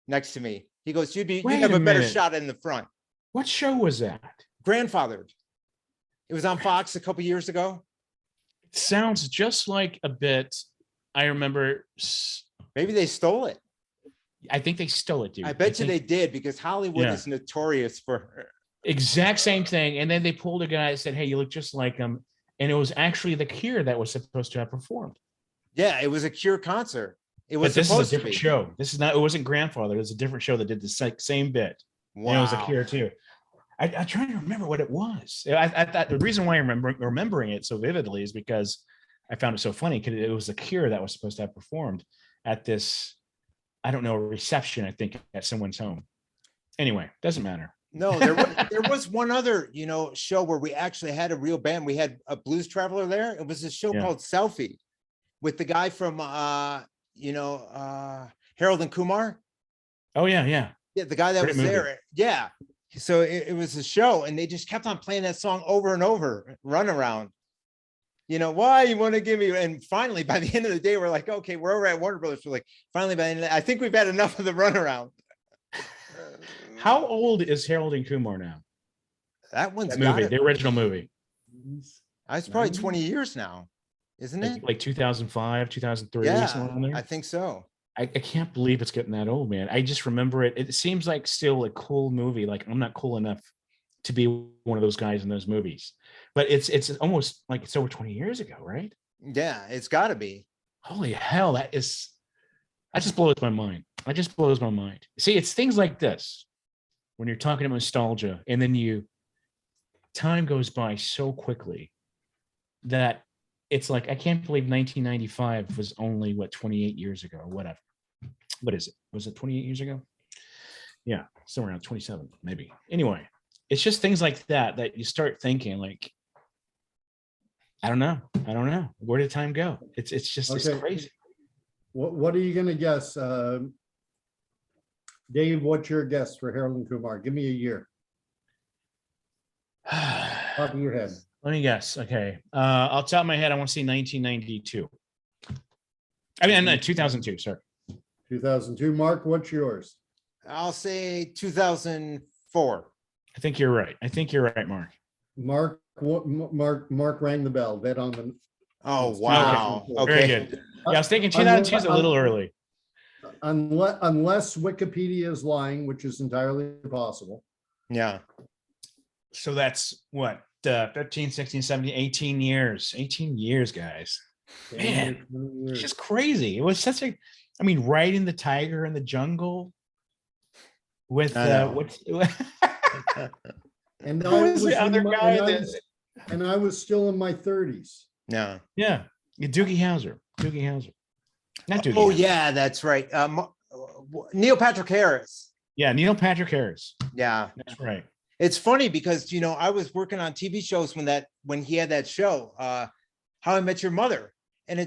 next to me. He goes, you'd have a better shot in the front. What show was that? Grandfathered. It was on Fox a couple years ago. It sounds just like a bit. I remember. Maybe they stole it. I think they stole it, dude. I bet you they did, because Hollywood is notorious for exact same thing. And then they pulled a guy and said, hey, you look just like him. And it was actually The Cure that was supposed to have performed. Yeah, it was a Cure concert. It was But this is a supposed to different be. show. This is not, it wasn't Grandfather. It was a different show that did the same bit. Wow. And it was a Cure too. I try to remember what it was. I thought the reason why I'm remembering it so vividly is because I found it so funny, because it was a Cure that was supposed to have performed at this, I don't know, a reception, I think, at someone's home. Anyway, doesn't matter. No, there was one other, show where we actually had a real band. We had a Blues Traveler there. It was a show called Selfie with the guy from Harold and Kumar. Oh yeah. Yeah, the guy that Great was movie. there. Yeah. So it was a show, and they just kept on playing that song over and over, Run Around. Why you want to give me? And finally, by the end of the day, we're like, okay, we're over at Warner Brothers. We're like, finally, by the end of the day, I think we've had enough of the Runaround. How old is Harold and Kumar now? That one's That movie, the original movie. It's probably 20 years now, isn't it? Like 2005, 2003. Yeah, somewhere in there. I think so. I can't believe it's getting that old, man. I just remember it. It seems like still a cool movie. Like I'm not cool enough to be one of those guys in those movies, but it's almost like it's over 20 years ago, right? Yeah, it's got to be. Holy hell, that just blows my mind. That just blows my mind. See, it's things like this when you're talking about nostalgia, and then time goes by so quickly that it's like, I can't believe 1995 was only 28 years ago or whatever. What is it? Was it 28 years ago? Yeah, somewhere around 27, maybe. Anyway, it's just things like that you start thinking like, I don't know. Where did time go? It's just it's crazy. What are you going to guess? Dave, what's your guess for Harold and Kumar? Give me a year. Top of your head. Let me guess. Okay. Off the top of my head, I want to say 1992. I mean, no, 2002, sorry. 2002. Mark, what's yours? I'll say 2004. I think you're right. Mark. Mark rang the bell. Bet on the. Oh, wow. Okay. Very good. Yeah, I was thinking 2002 is a little early. Unless Wikipedia is lying, which is entirely possible. Yeah. So that's what? 15, 16, 17, 18 years. 18 years, guys. Man, it's just crazy. It was such a, riding the tiger in the jungle with and who was the other guy and I was still in my 30s. Yeah. Yeah. Doogie Howser. Not Doogie. Oh, yeah, that's right. Neil Patrick Harris. Yeah, Neil Patrick Harris. Yeah. That's right. It's funny because, I was working on TV shows when he had that show, How I Met Your Mother. And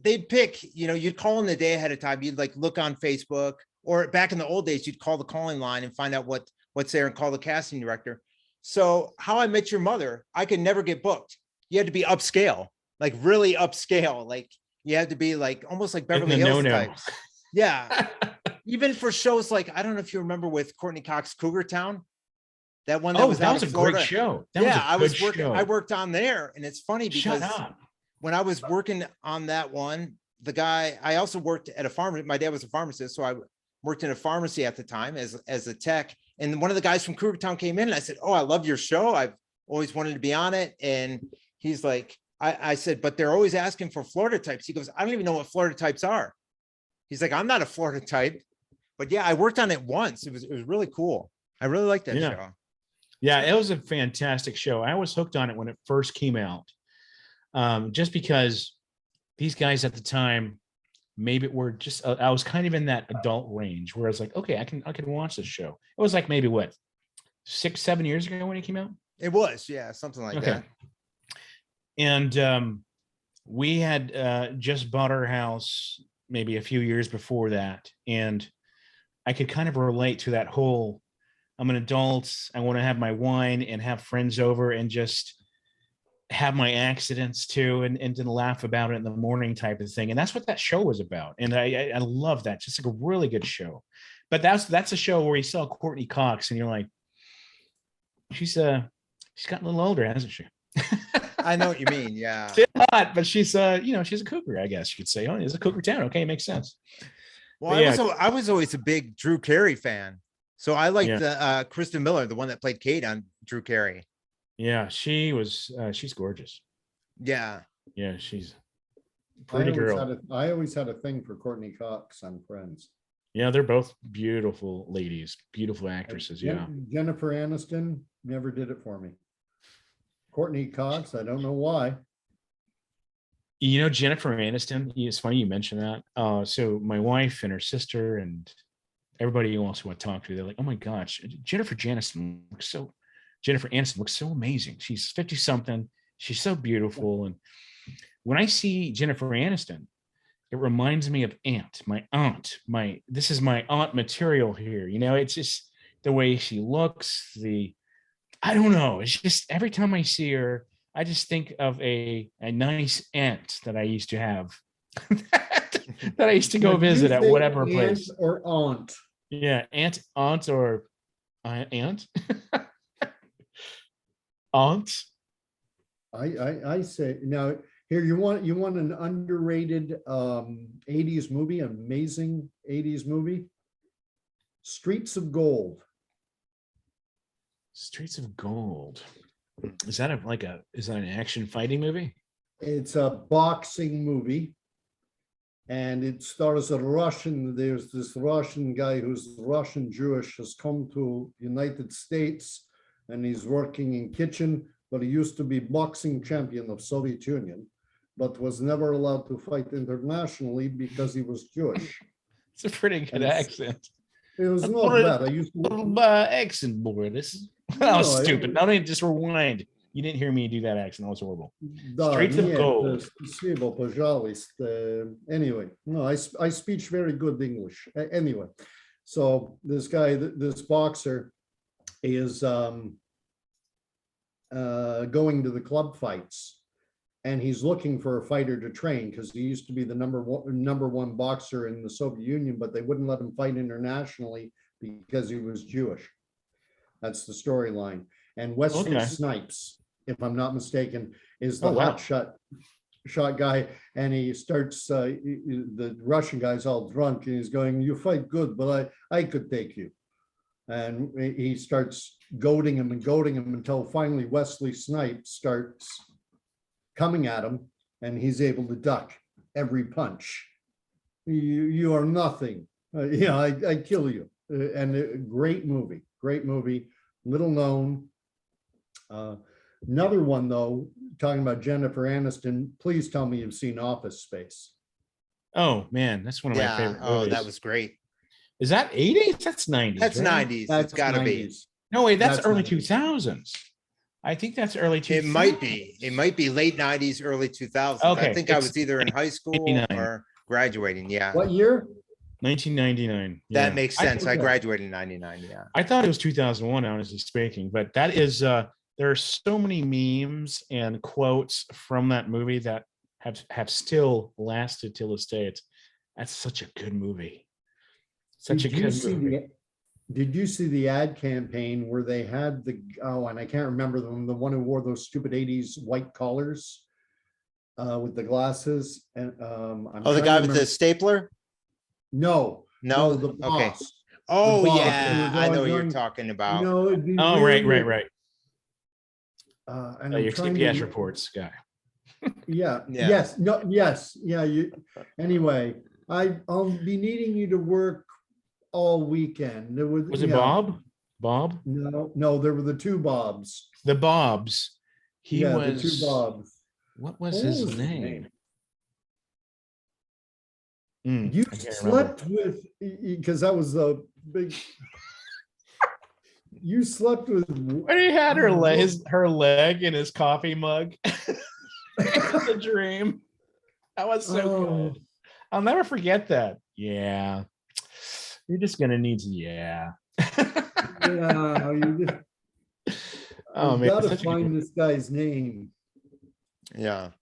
they'd pick, you'd call in the day ahead of time. You'd look on Facebook, or back in the old days, you'd call the calling line and find out what's there and call the casting director. So How I Met Your Mother, I could never get booked. You had to be upscale, really upscale. You had to be almost like Beverly Hills types. Yeah. Even for shows I don't know if you remember with Courtney Cox, Cougar Town. That one that was a great show. I worked on there, and it's funny because Shut up. when I was working on that one, the guy, I also worked at a pharmacy. My dad was a pharmacist, so I worked in a pharmacy at the time as a tech. And one of the guys from Cougar Town came in, and I said, "Oh, I love your show. I've always wanted to be on it." And he's like, I said, "But they're always asking for Florida types." He goes, "I don't even know what Florida types are." He's like, "I'm not a Florida type." But yeah, I worked on it once. It was really cool. I really liked that show. Yeah, it was a fantastic show. I was hooked on it when it first came out, just because these guys at the time, maybe were just, I was kind of in that adult range where I was like, okay, I can watch this show. It was maybe 6-7 years ago when it came out. It was, yeah, something like that. And we had just bought our house maybe a few years before that, and I could kind of relate to that whole, I'm an adult, I want to have my wine and have friends over and just have my accidents too, and to laugh about it in the morning type of thing. And that's what that show was about. And I love that. Just a really good show. But that's a show where you saw Courtney Cox and you're like, she's gotten a little older, hasn't she? I know what you mean. Yeah. Still hot, but she's she's a cougar, I guess you could say. Oh, it's a Cougar Town. Okay, it makes sense. Well, But yeah. I was always a big Drew Carey fan. So I like Yeah. the Kristen Miller, the one that played Kate on Drew Carey. Yeah, she's gorgeous. Yeah. Yeah, she's a pretty girl. I always had a thing for Courtney Cox on Friends. Yeah, they're both beautiful ladies, beautiful actresses. Yeah. Jennifer Aniston never did it for me. Courtney Cox, I don't know why. You know, Jennifer Aniston, it's funny you mentioned that. So my wife and her sister and everybody else who I talk to, they're like, oh my gosh, Jennifer Aniston looks so amazing. She's 50 something. She's so beautiful. And when I see Jennifer Aniston, it reminds me of my aunt. This is my aunt material here. You know, it's just the way she looks, I don't know. It's just every time I see her, I just think of a nice aunt that I used to have that I used to go visit at whatever place. Or aunt. Yeah, aunt or aunt. Aunt. I say now here you want an underrated 80s movie, amazing 80s movie. Streets of Gold. Streets of Gold. Is that an action fighting movie? It's a boxing movie. And it stars a Russian. There's this Russian guy who's Russian Jewish, has come to United States and he's working in kitchen, but he used to be boxing champion of Soviet Union, but was never allowed to fight internationally because he was Jewish. It's a pretty good accent. It was not bad. I used to accent boy. That was stupid. Now they just rewind. You didn't hear me do that accent. That was horrible. Streets of Gold. Anyway, no, I speak very good English. Anyway, so this guy, this boxer, is going to the club fights, and he's looking for a fighter to train because he used to be the number one boxer in the Soviet Union, but they wouldn't let him fight internationally because he was Jewish. That's the storyline. And Wesley Snipes, if I'm not mistaken, is the hot shot guy. And he starts, the Russian guy's all drunk and he's going, you fight good, but I could take you. And he starts goading him until finally Wesley Snipes starts coming at him and he's able to duck every punch. You are nothing. I kill you. And great movie, little known. Another one though, talking about Jennifer Aniston, please tell me you've seen Office Space. Oh man, that's one of my favorite movies. Oh, that was great. Is that 80s? That's 90s. That's right? 90s. That's It's gotta 90s. be. No way, that's early 90s. 2000s. I think that's early 2000s. It might be late 90s, early 2000s. Okay, I think I was either in high school 89. or graduating. Yeah. What year? 1999. That makes sense. I okay. graduated in 99. Yeah. I thought it was 2001, honestly speaking, but that is there are so many memes and quotes from that movie that have still lasted till this day. That's such a good movie. Such a good movie. Did you see the ad campaign where they had and I can't remember the one who wore those stupid 80s white collars with the glasses and the guy with the stapler? No, the boss. Okay. Oh, boss. yeah, I know what you're talking about. Right. And Your TPS reports guy. Yeah. Yeah. Yes. No. Yes. Yeah. Anyway, I'll be needing you to work all weekend. Was it Bob? Bob? No. There were the two Bobs. The Bobs. The two Bobs. What was his name? You slept with, because that was a big. You slept with. When he had her leg in his coffee mug. It's a dream. That was so good. I'll never forget that. Yeah. You're just gonna need to. Yeah. Yeah. Oh man. You gotta find this guy's name. Yeah.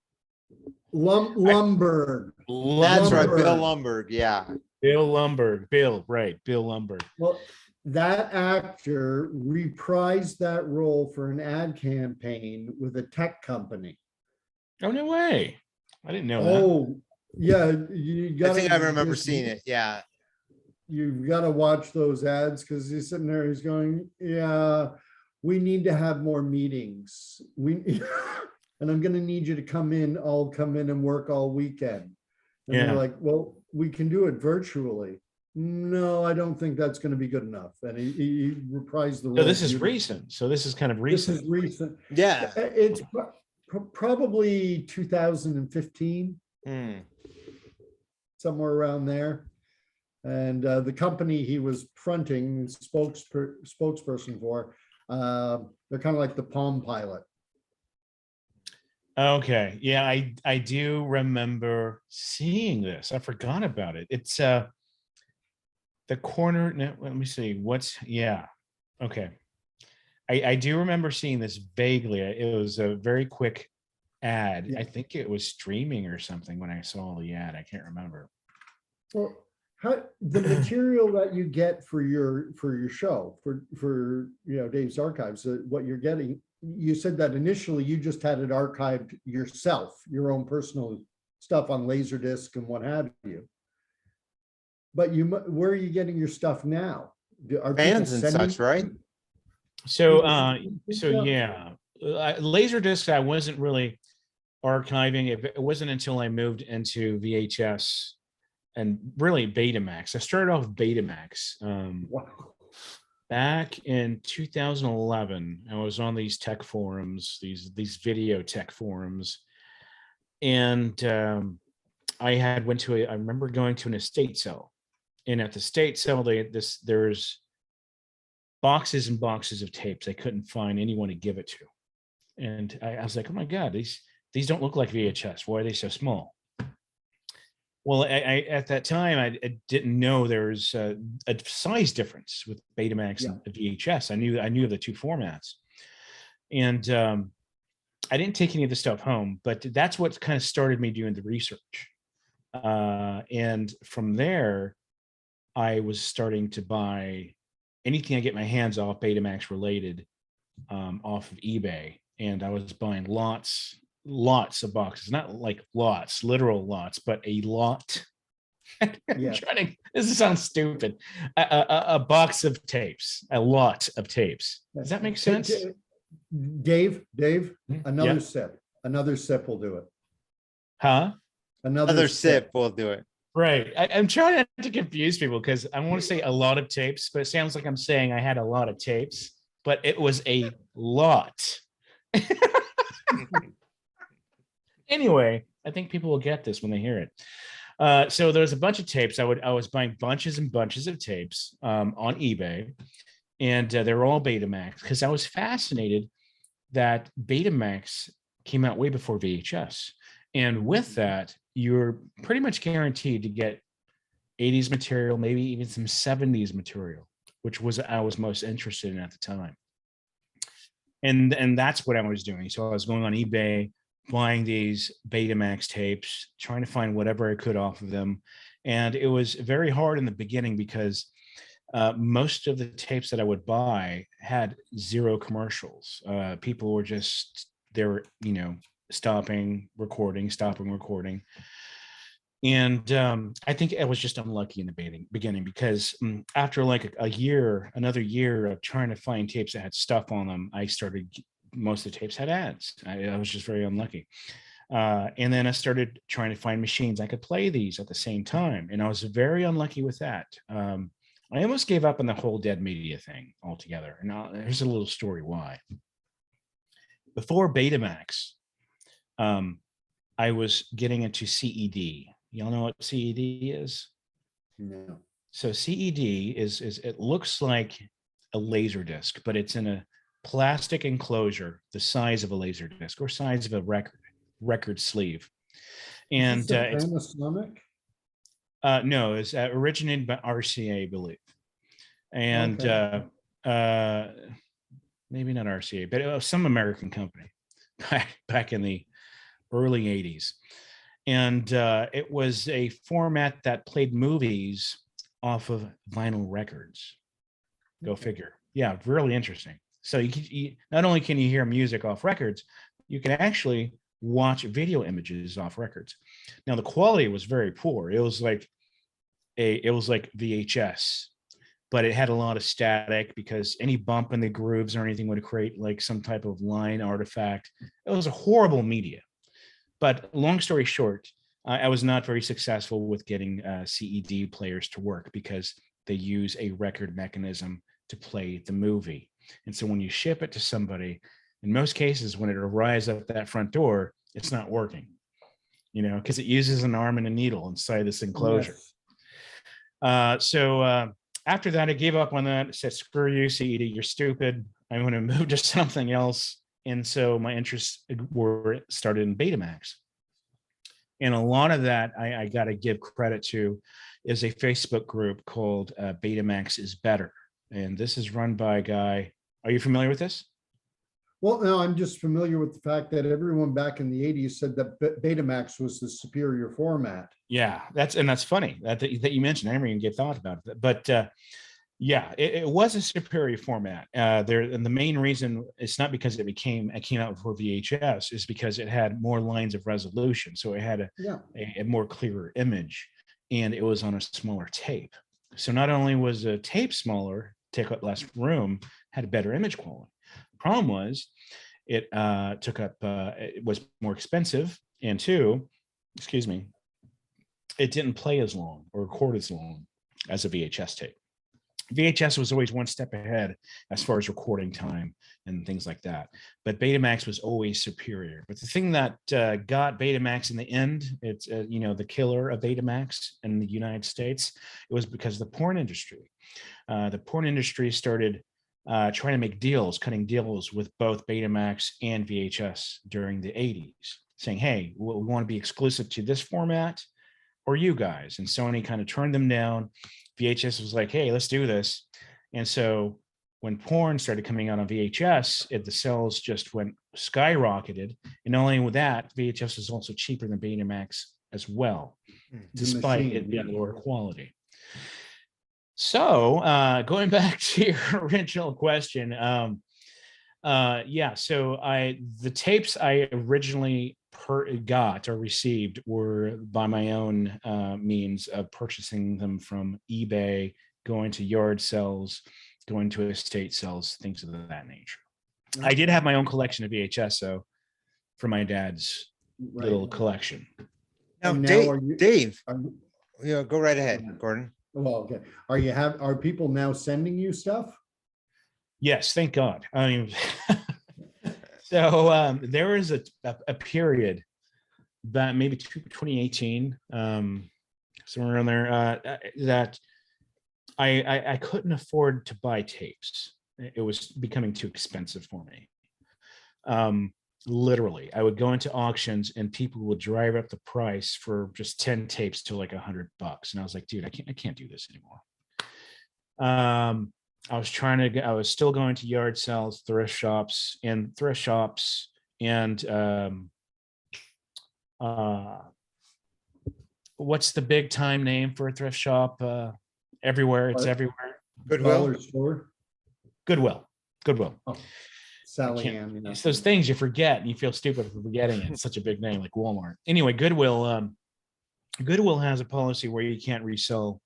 Lumberg. That's right. Bill Lumberg. Yeah. Bill Lumberg. Bill Lumberg. Well, that actor reprised that role for an ad campaign with a tech company. Oh, no way. I didn't know that. Oh, yeah. You got. I think I remember seeing it. Yeah. you've got to watch those ads because he's sitting there, he's going, yeah, we need to have more meetings. And I'm going to need you to come in. I'll come in and work all weekend. And they're Yeah. like, well, we can do it virtually. No, I don't think that's going to be good enough. And he reprised the role. So this is beautifully. recent. So this is kind of This recent. is recent. Yeah. It's probably 2015, somewhere around there. And the company he was fronting, spokesperson for, they're kind of like the Palm Pilot. Okay. Yeah, I do remember seeing this. I forgot about it. It's the corner. No, let me see. Okay. I do remember seeing this vaguely. It was a very quick ad. Yeah. I think it was streaming or something when I saw the ad. I can't remember. Well, the material that you get for your show for Dave's Archives, what you're getting. You said that initially you just had it archived yourself, your own personal stuff on Laserdisc and what have you. But where are you getting your stuff now? Are Fans and such, right? So yeah, Laserdisc I wasn't really archiving. It wasn't until I moved into VHS and really Betamax. I started off with Betamax. Wow. Back in 2011, I was on these tech forums, these video tech forums, and I remember going to an estate sale, and at the estate sale, there's boxes and boxes of tapes. I couldn't find anyone to give it to, and I was like, oh my god, these don't look like VHS. Why are they so small? Well, I at that time I didn't know there was a size difference with Betamax and VHS. I knew the two formats, and I didn't take any of the stuff home. But that's what kind of started me doing the research, and from there, I was starting to buy anything I get my hands off Betamax related off of eBay, and I was buying lots of boxes, not like lots, literal lots, but a lot. This sounds stupid. A box of tapes, a lot of tapes. Does that make sense? Dave, another sip will do it. Huh? Another sip will do it. Right. I'm trying not to confuse people because I want to say a lot of tapes, but it sounds like I'm saying I had a lot of tapes, but it was a lot. Anyway, I think people will get this when they hear it. So there's a bunch of tapes. I was buying bunches and bunches of tapes on eBay, and they were all Betamax because I was fascinated that Betamax came out way before VHS. And with that, you're pretty much guaranteed to get 80s material, maybe even some 70s material, which I was most interested in at the time. And that's what I was doing. So I was going on eBay, buying these Betamax tapes, trying to find whatever I could off of them. And it was very hard in the beginning because most of the tapes that I would buy had zero commercials. People were stopping recording. And I think I was just unlucky in the beginning because after like another year of trying to find tapes that had stuff on them, most of the tapes had ads. I was just very unlucky. And then I started trying to find machines I could play these at the same time. And I was very unlucky with that. I almost gave up on the whole dead media thing altogether. And here's a little story why. Before Betamax, I was getting into CED. Y'all know what CED is? No. So CED is it looks like a laser disc, but it's in a plastic enclosure the size of a laser disc or size of a record sleeve. And is this Panasonic? No, it's originated by RCA, I believe. And maybe not RCA, but some American company back in the early 80s. And it was a format that played movies off of vinyl records. Go figure. Yeah, really interesting. So you not only can you hear music off records, you can actually watch video images off records. Now the quality was very poor. It was like it was like VHS, but it had a lot of static because any bump in the grooves or anything would create like some type of line artifact. It was a horrible media. But long story short, I was not very successful with getting CED players to work because they use a record mechanism to play the movie. And so when you ship it to somebody, in most cases, when it arrives at that front door, it's not working, because it uses an arm and a needle inside this enclosure. Yes. So after that, I gave up on that. I said, screw you, CED, you're stupid. I'm going to move to something else. And so my interests were started in Betamax. And a lot of that I got to give credit to is a Facebook group called Betamax is Better. And this is run by a guy. Are you familiar with this? Well, no, I'm just familiar with the fact that everyone back in the 80s said that Betamax was the superior format. Yeah, that's funny that you mentioned. I never even get thought about it. But yeah, it was a superior format. And the main reason it's not because it came out before VHS is because it had more lines of resolution. So it had a more clearer image, and it was on a smaller tape. So not only was the tape smaller, take up less room, had a better image quality. The problem was it it was more expensive, and two, it didn't play as long or record as long as a VHS tape. VHS was always one step ahead as far as recording time and things like that. But Betamax was always superior. But the thing that got Betamax in the end, it's, the killer of Betamax in the United States, it was because of the porn industry. The porn industry started trying to make deals, cutting deals with both Betamax and VHS during the 80s, saying, hey, we want to be exclusive to this format or you guys. And Sony kind of turned them down. VHS was like, hey, let's do this. And so when porn started coming out on VHS, the sales just went skyrocketed. And not only with that, VHS was also cheaper than Betamax as well, despite it being lower quality. So going back to your original question, so the tapes I originally got or received were by my own means of purchasing them from eBay, going to yard sales, going to estate sales, things of that nature. I did have my own collection of VHS, though, for my dad's little collection. Now, Dave, go right ahead, Gordon. Well, okay. Are people now sending you stuff? Yes, thank God. I mean, so there was a period that maybe 2018, somewhere around there, that I couldn't afford to buy tapes. It was becoming too expensive for me. Literally, I would go into auctions and people would drive up the price for just 10 tapes to like $100. And I was like, dude, I can't do this anymore. I was still going to yard sales, thrift shops, and what's the big time name for a thrift shop? Everywhere. It's everywhere. Goodwill. Oh, Sally Ann. It's those things you forget and you feel stupid for forgetting it. It's such a big name like Walmart. Anyway, Goodwill has a policy where you can't resell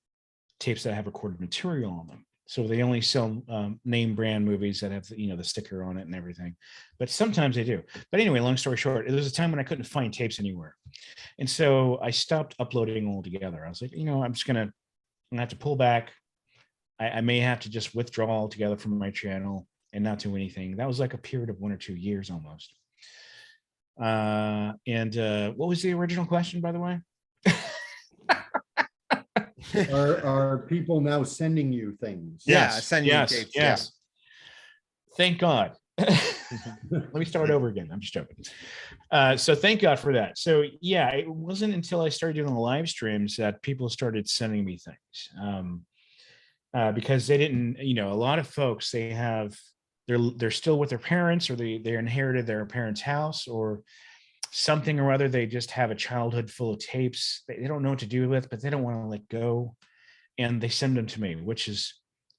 tapes that have recorded material on them. So they only sell name brand movies that have the sticker on it and everything. But sometimes they do. But anyway, long story short, there was a time when I couldn't find tapes anywhere. And so I stopped uploading altogether. I was like, I'm just gonna have to pull back. I may have to just withdraw altogether from my channel and not do anything. That was like a period of 1 or 2 years almost. And what was the original question, by the way? Are people now sending you things? Yes, sending you tapes. Yes. Thank God. Let me start over again. I'm just joking. So thank God for that. So yeah, it wasn't until I started doing the live streams that people started sending me things. Because they didn't, a lot of folks, they're still with their parents, or they inherited their parents' house or something or other. They just have a childhood full of tapes they don't know what to do with, but they don't want to let go. And they send them to me,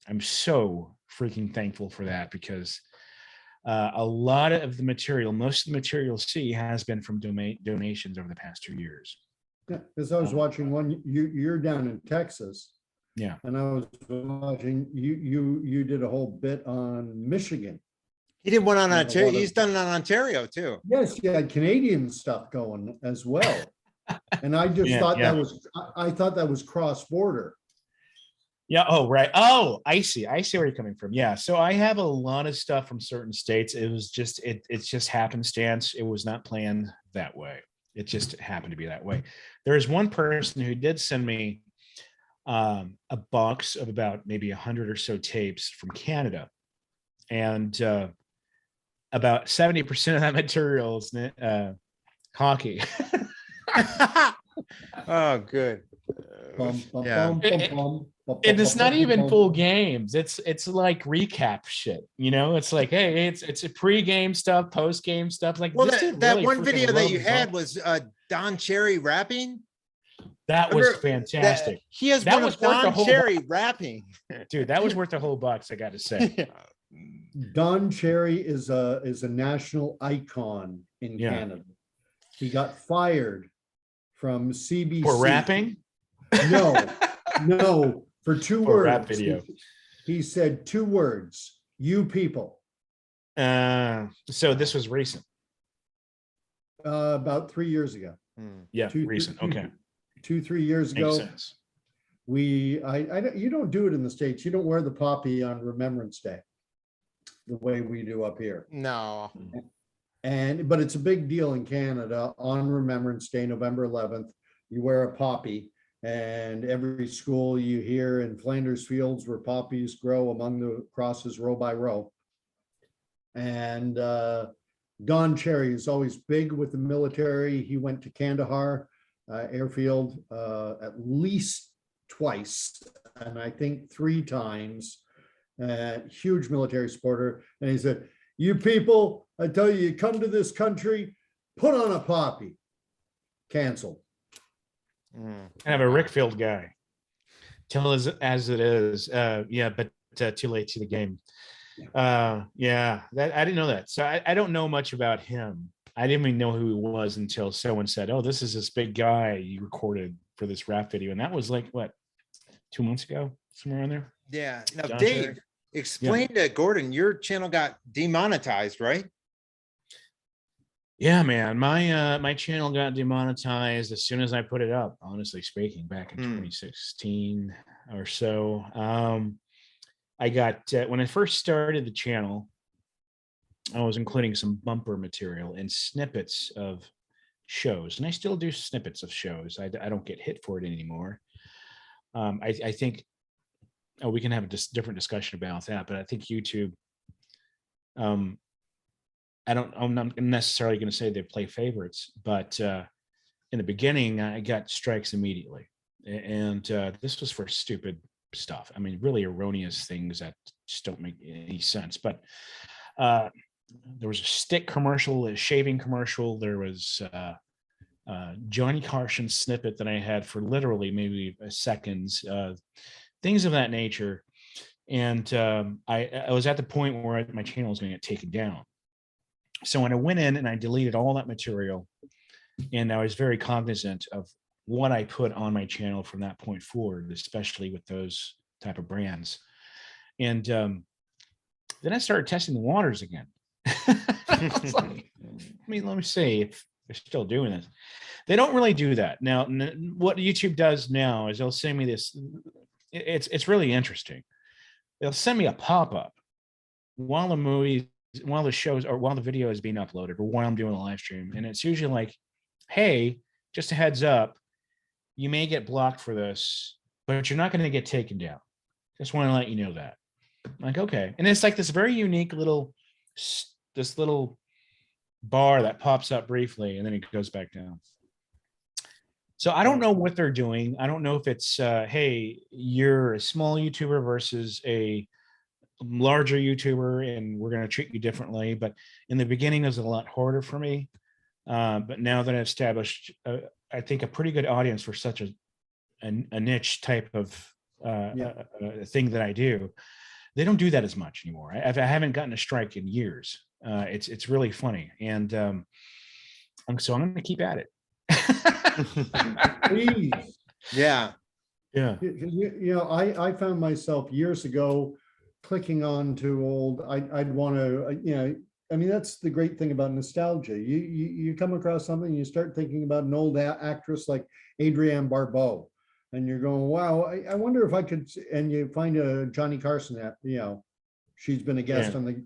I'm so freaking thankful for that, because a lot of the material, most of the material you'll see has been from donations over the past 2 years. Because I was watching one, you're down in Texas. Yeah. And I was watching, you did a whole bit on Michigan. He did one on Yeah, a Ontario. lot of- He's done it on Ontario too. Yes, you had Canadian stuff going as well. And I just Yeah, thought yeah. that was, I thought that was cross-border. Yeah. Oh, right. Oh, I see. I see where you're coming from. Yeah. So I have a lot of stuff from certain states. It was just, it's just happenstance. It was not planned that way. It just happened to be that way. There's one person who did send me a box of about maybe 100 or so tapes from Canada. And about 70% of that material is hockey. Oh, good. Yeah. And it's not even full games. It's like recap shit. You know, it's like, hey, it's a pre-game stuff, post-game stuff. Like, Well, this dude that really one freaking video that you loves had hockey. was Don Cherry rapping. That was Remember fantastic. he has That one was of worth the Don whole Cherry rapping. Dude, that was worth a whole box, I got to say. Don Cherry is a national icon in Yeah. Canada. He got fired from CBC. For rapping? No, for two For a words. rap video. He said 2 words, you people. So this was recent. About 3 years ago. Yeah, Two- recent. two- Okay. 2-3 years Makes ago. sense. You don't do it in the States. You don't wear the poppy on Remembrance Day the way we do up here. No. But it's a big deal in Canada on Remembrance Day, November 11th. You wear a poppy, and every school you hear in Flanders Fields where poppies grow among the crosses row by row. And Don Cherry is always big with the military. He went to Kandahar airfield at least twice, and I think 3 times. Huge military supporter. And he said, you people, I tell you, you come to this country, put on a poppy. Canceled. Kind of a Rickfield guy. Tell us as it is. Yeah, but too late to the game. Yeah, that I didn't know that. So I don't know much about him. I didn't even know who he was until someone said, oh, this is this big guy you recorded for this rap video. And that was like, what, 2 months ago? Somewhere around there? Yeah. Now, Don Dave, Cherry? explain to Gordon, your channel got demonetized, right? Yeah, man. My channel got demonetized as soon as I put it up, honestly speaking, back in 2016 or so. I got when I first started the channel, I was including some bumper material and snippets of shows, and I still do snippets of shows. I don't get hit for it anymore. I think we can have a different discussion about that, but I think YouTube, I'm not necessarily going to say they play favorites, but in the beginning, I got strikes immediately. And this was for stupid stuff. I mean, really erroneous things that just don't make any sense. But there was a stick commercial, a shaving commercial. There was Johnny Carson snippet that I had for literally maybe seconds, things of that nature. And I was at the point where my channel was going to get taken down. So when I went in and I deleted all that material, and I was very cognizant of what I put on my channel from that point forward, especially with those type of brands. And then I started testing the waters again. I was like, let me see if they're still doing this. They don't really do that. Now, what YouTube does now is they'll send me this. It's really interesting. They'll send me a pop-up while the shows or while the video is being uploaded or while I'm doing a live stream. And it's usually like, hey, just a heads up, you may get blocked for this, but you're not going to get taken down. Just want to let you know that. I'm like, okay. And it's like this very unique little bar that pops up briefly and then it goes back down. So I don't know what they're doing. I don't know if it's, hey, you're a small YouTuber versus a larger YouTuber and we're going to treat you differently. But in the beginning, it was a lot harder for me. But now that I've established, I think, a pretty good audience for such a niche type of thing that I do, they don't do that as much anymore. I haven't gotten a strike in years. It's really funny. And so I'm going to keep at it. Please. Yeah. Yeah. I found myself years ago clicking on to old, I'd want to, I mean, that's the great thing about nostalgia. You come across something, you start thinking about an old actress like Adrienne Barbeau, and you're going, wow, I wonder if I could, and you find a Johnny Carson app, she's been a guest on the,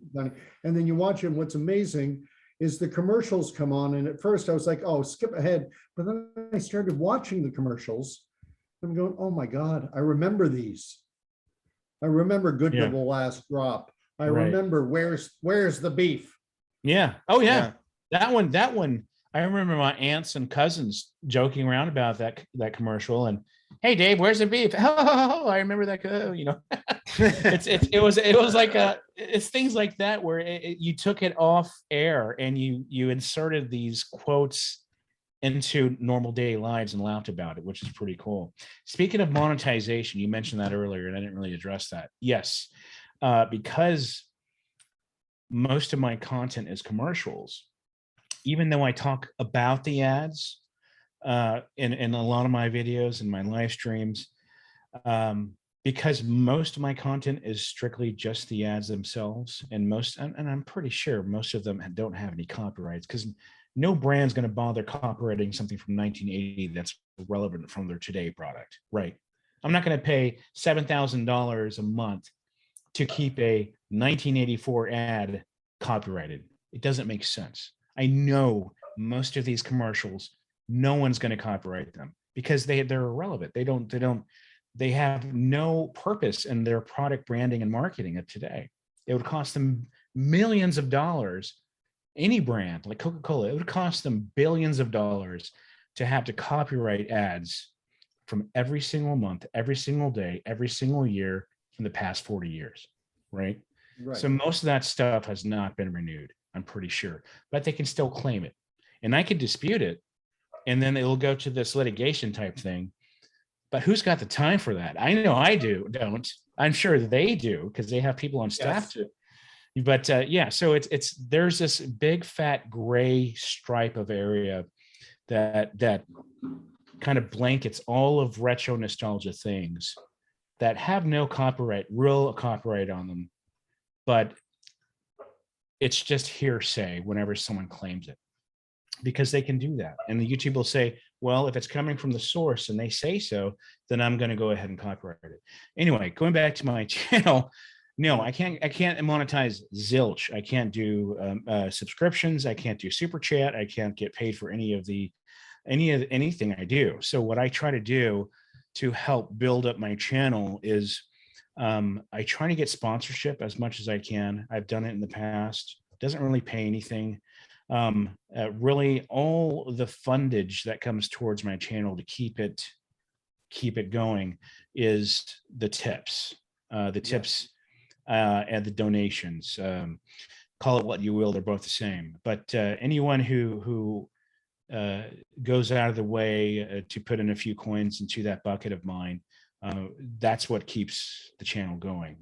and then you watch it. And what's amazing is the commercials come on. And at first I was like, oh, skip ahead. But then I started watching the commercials. I'm going, oh my God, I remember these. I remember Good to the Last Drop. I remember Where's the Beef? Yeah. Oh yeah. That one. I remember my aunts and cousins joking around about that commercial. And hey, Dave, where's the beef? Oh, I remember that. It was like it's things like that where you took it off air and you inserted these quotes into normal daily lives and laughed about it, which is pretty cool. Speaking of monetization, you mentioned that earlier, and I didn't really address that. Yes, because most of my content is commercials, even though I talk about the ads in a lot of my videos and my live streams, because most of my content is strictly just the ads themselves, and I'm pretty sure most of them don't have any copyrights, because no brand's going to bother copyrighting something from 1980 that's relevant from their today product, right? I'm not going to pay $7,000 a month to keep a 1984 ad copyrighted. It doesn't make sense. I know most of these commercials, no one's going to copyright them because they're irrelevant. They have no purpose in their product branding and marketing of today. It would cost them millions of dollars. Any brand like Coca-Cola, it would cost them billions of dollars to have to copyright ads from every single month, every single day, every single year from the past 40 years, right? So most of that stuff has not been renewed, I'm pretty sure, but they can still claim it. And I could dispute it, and then it'll go to this litigation type thing. But who's got the time for that? I know I don't. I'm sure they do, because they have people on staff to. But so it's there's this big fat gray stripe of area that kind of blankets all of retro nostalgia things that have no real copyright on them, but it's just hearsay whenever someone claims it, because they can do that. And the YouTube will say, well, if it's coming from the source and they say so, then I'm going to go ahead and copyright it. Anyway, going back to my channel, no, I can't monetize zilch. I can't do subscriptions. I can't do super chat. I can't get paid for anything I do. So what I try to do to help build up my channel is I try to get sponsorship as much as I can. I've done it in the past. It doesn't really pay anything. Really, all the fundage that comes towards my channel to keep it going is the tips. And the donations. Call it what you will, they're both the same. But anyone who goes out of the way to put in a few coins into that bucket of mine, that's what keeps the channel going.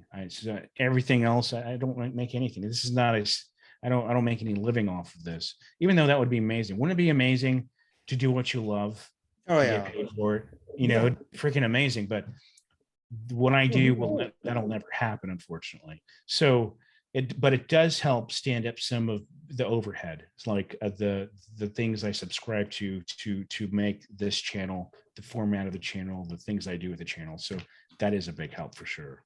Everything else, I don't make anything. This is not I don't make any living off of this, even though that would be amazing. Wouldn't it be amazing to do what you love? Oh yeah, get paid for it. Freaking amazing. But what I do that'll never happen, unfortunately. So it does help stand up some of the overhead. It's like the things I subscribe to make this channel, the format of the channel, the things I do with the channel. So that is a big help for sure.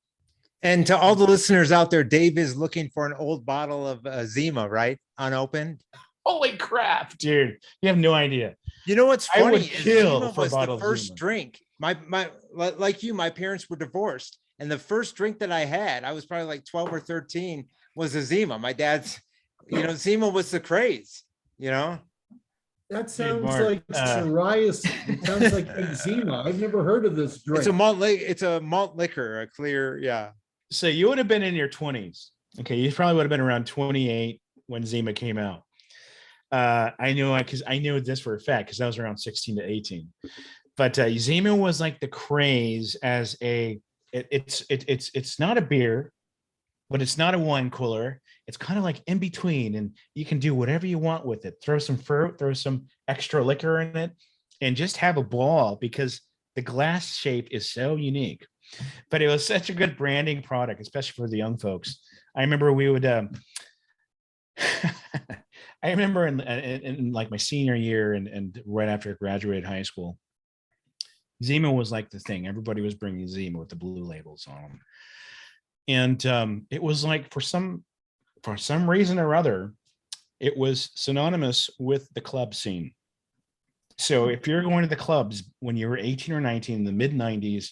And to all the listeners out there, Dave is looking for an old bottle of Zima, right? Unopened. Holy crap, dude! You have no idea. You know what's funny? I would kill Zima for was a bottle the of first Zima. drink. Like you, my parents were divorced, and the first drink that I had, I was probably like 12 or 13, was a Zima. My dad's, Zima was the craze. That sounds Mark, like psoriasis. It sounds like eczema. I've never heard of this drink. It's a malt liquor, a clear, yeah. So you would have been in your 20s. Okay, you probably would have been around 28 when Zima came out. I know because I knew this for a fact because I was around 16 to 18. But Zima was like the craze as it's not a beer, but it's not a wine cooler. It's kind of like in between, and you can do whatever you want with it. Throw some fruit, throw some extra liquor in it, and just have a ball because the glass shape is so unique. But it was such a good branding product, especially for the young folks. I remember we would I remember in like my senior year and right after I graduated high school, Zima was like the thing. Everybody was bringing Zima with the blue labels on them. And it was like for some reason or other, it was synonymous with the club scene. So if you're going to the clubs when you were 18 or 19 in the mid 90s,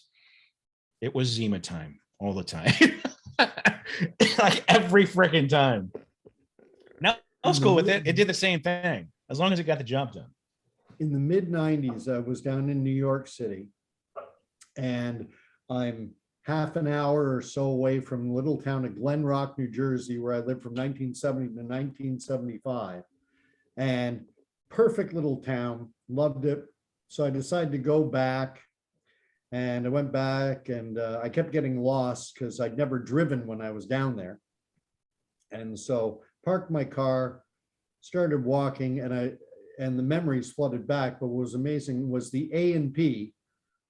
it was Zima time all the time. Like every freaking time. No, I was cool with it. It did the same thing as long as it got the job done. In the mid 90s, I was down in New York City, and I'm half an hour or so away from little town of Glen Rock, New Jersey, where I lived from 1970 to 1975. And perfect little town, loved it. So I decided to go back, and I went back, and I kept getting lost because I'd never driven when I was down there. And so parked my car, started walking, and the memories flooded back. But what was amazing was the A&P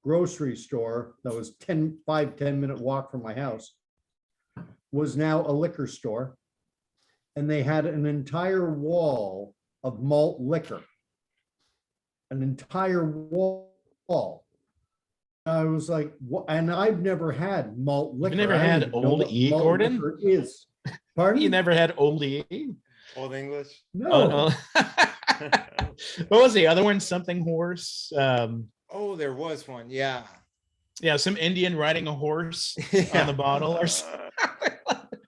grocery store that was 10-minute walk from my house was now a liquor store. And they had an entire wall of malt liquor, an entire wall. I was like, what? And I've never had malt liquor. You've never I don't had even know Old what E, malt Gordon? liquor is. Pardon? You never had Old E? Old English. No. What was the other one? Something horse. Oh, there was one. Yeah. Yeah, some Indian riding a horse on the bottle, or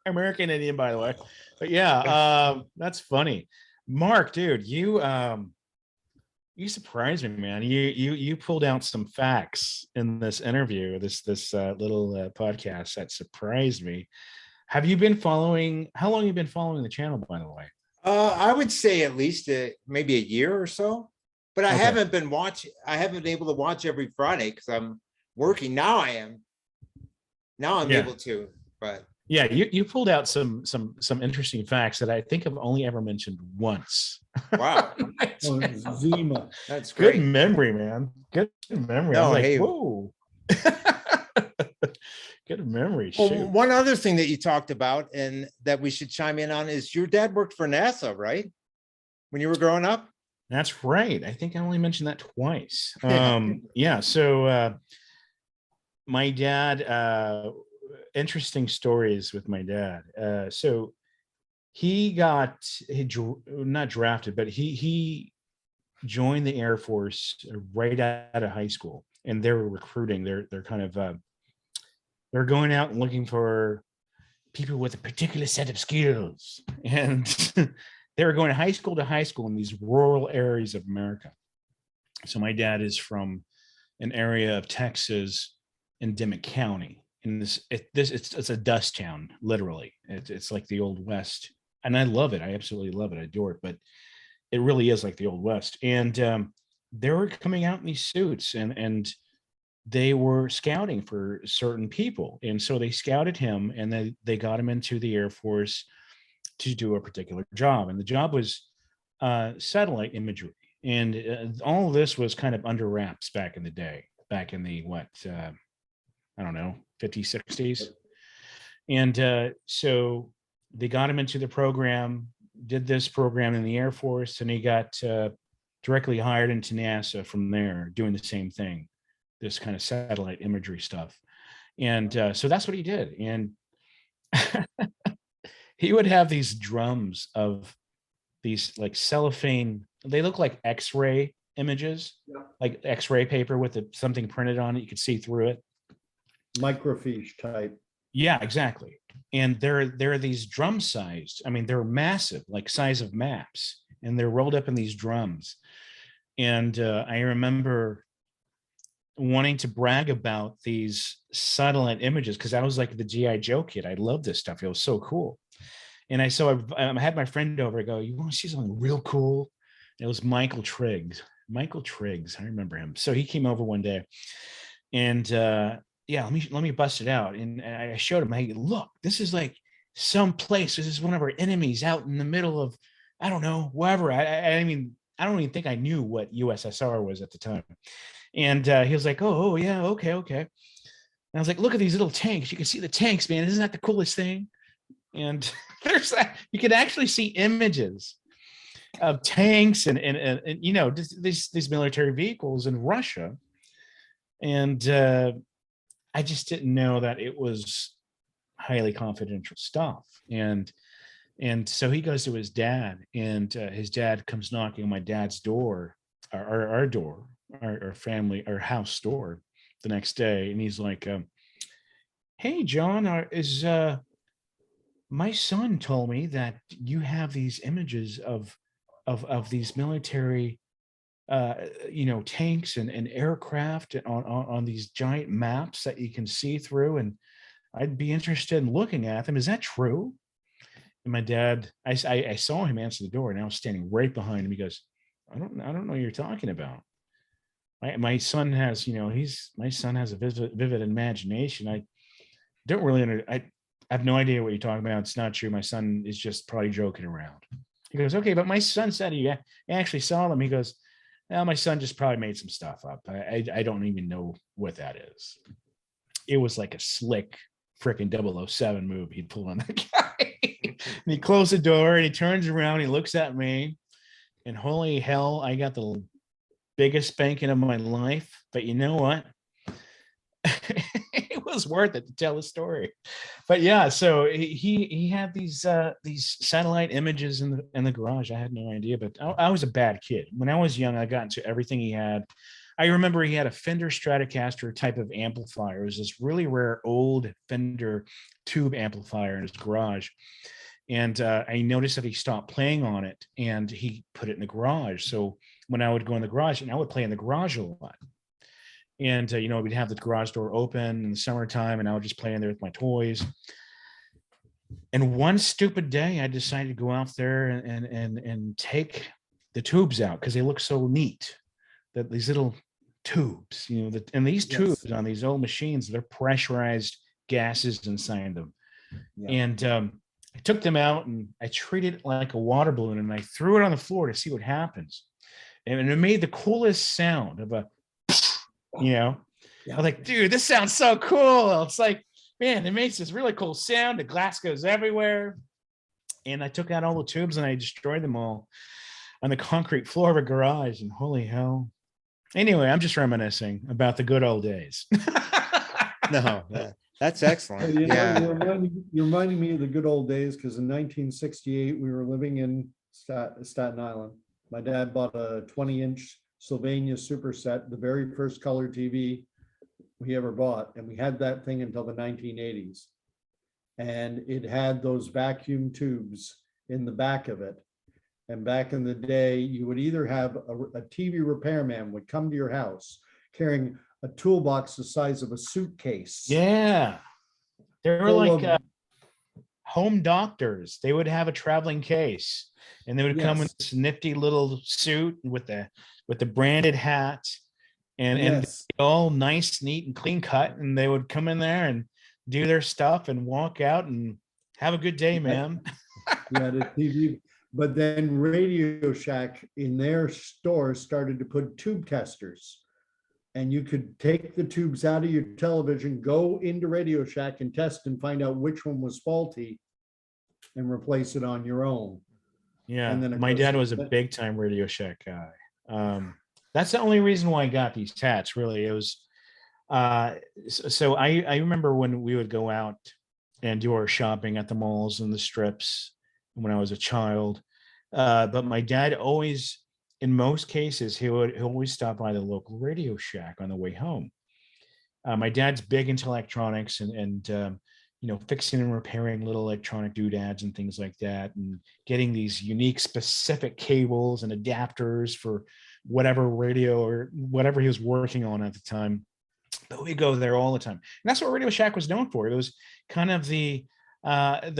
American Indian, by the way. But yeah, that's funny. Mark, dude, you surprised me, man. You pulled out some facts in this interview, this little podcast that surprised me. Have you been following? How long have you been following the channel, by the way? I would say at least maybe a year or so, but I haven't been watching. I haven't been able to watch every Friday because I'm working. Now I am. Now I'm able to, but yeah, you pulled out some interesting facts that I think I've only ever mentioned once. Wow. Zima. That's great. Good memory, man. Good memory. No, I'm like, hey. whoa. Good memory. Well, Shoot. one other thing that you talked about and that we should chime in on is your dad worked for NASA, right? When you were growing up? That's right. I think I only mentioned that twice. Yeah. So my dad, interesting stories with my dad. So he not drafted, but he joined the Air Force right out of high school, and they were recruiting. They're kind of they're going out and looking for people with a particular set of skills, and they were going high school to high school in these rural areas of America. So my dad is from an area of Texas in Dimmitt County. And it's a dust town, literally. It's like the Old West, and I love it. I absolutely love it. I adore it, but it really is like the Old West. And they were coming out in these suits, and they were scouting for certain people, and so they scouted him, and they got him into the Air Force to do a particular job, and the job was satellite imagery, and all of this was kind of under wraps back in the day, back in the I don't know, 50s, 60s. And so they got him into the program, did this program in the Air Force, and he got directly hired into NASA from there, doing the same thing, this kind of satellite imagery stuff. And so that's what he did. And he would have these drums of these like cellophane, they look like X-ray images, like X-ray paper with something printed on it. You could see through it. Microfiche type. Yeah, exactly. And they're these drum sized. I mean, they're massive, like size of maps, and they're rolled up in these drums. And I remember wanting to brag about these satellite images because I was like the G.I. Joe kid. I love this stuff. It was so cool. And I had my friend over. I go, you want to see something real cool? And it was Michael Triggs. I remember him. So he came over one day, and yeah, let me bust it out. And I showed him, hey, look, this is like some place. This is one of our enemies out in the middle of, I don't know, wherever. I mean, I don't even think I knew what USSR was at the time. And he was like, oh yeah, okay. And I was like, look at these little tanks. You can see the tanks, man. Isn't that the coolest thing? And there's that. You can actually see images of tanks and you know, these military vehicles in Russia. And I just didn't know that it was highly confidential stuff. And so he goes to his dad, and his dad comes knocking on my dad's door, our door, our family, our house door the next day. And he's like, hey, John, my son told me that you have these images of these military, you know, tanks and aircraft on these giant maps that you can see through. And I'd be interested in looking at them. Is that true? And my dad, I saw him answer the door, and I was standing right behind him. He goes, I don't know what you're talking about. My son has, you know, my son has a vivid imagination. I don't really I have no idea what you're talking about. It's not true. My son is just probably joking around. He goes, okay, but my son said he actually saw them. He goes, well, my son just probably made some stuff up. I don't even know what that is. It was like a slick freaking 007 move he'd pull on that guy. And he closed the door and he turns around, he looks at me, and holy hell, I got the biggest spanking of my life. But you know what? It was worth it to tell the story. But yeah, so he had these satellite images in the garage. I had no idea, but I was a bad kid. When I was young, I got into everything he had. I remember he had a Fender Stratocaster type of amplifier. It was this really rare old Fender tube amplifier in his garage. And I noticed that he stopped playing on it, and he put it in the garage. So when I would go in the garage, and I would play in the garage a lot. And, you know, we'd have the garage door open in the summertime, and I would just play in there with my toys. And one stupid day, I decided to go out there and take the tubes out because they look so neat. That these little tubes, you know, and these tubes on these old machines, they're pressurized gases inside them. Yeah. And I took them out and I treated it like a water balloon, and I threw it on the floor to see what happens. And it made the coolest sound of a, you know, I was like, dude, this sounds so cool. It's like, man, it makes this really cool sound. The glass goes everywhere. And I took out all the tubes and I destroyed them all on the concrete floor of a garage. And holy hell. Anyway, I'm just reminiscing about the good old days. No, that's excellent. You know, you're reminding me of the good old days, because in 1968, we were living in Staten Island. My dad bought a 20-inch Sylvania Superset, the very first color TV we ever bought. And we had that thing until the 1980s. And it had those vacuum tubes in the back of it. And back in the day, you would either have a TV repairman would come to your house carrying a toolbox the size of a suitcase. Yeah. They were like home doctors. They would have a traveling case, and they would come in this nifty little suit with the branded hat and all nice, neat, and clean cut. And they would come in there and do their stuff and walk out and have a good day, man. Yeah, the TV. But then Radio Shack in their store started to put tube testers, and you could take the tubes out of your television, go into Radio Shack and test and find out which one was faulty and replace it on your own. Yeah. And then my dad was a big time Radio Shack guy. That's the only reason why I got these hats, really. It was, so I remember when we would go out and do our shopping at the malls and the strips when I was a child. But my dad always, in most cases, he always stop by the local Radio Shack on the way home. My dad's big into electronics and you know, fixing and repairing little electronic doodads and things like that, and getting these unique specific cables and adapters for whatever radio or whatever he was working on at the time. But we go there all the time. And that's what Radio Shack was known for. It was kind of the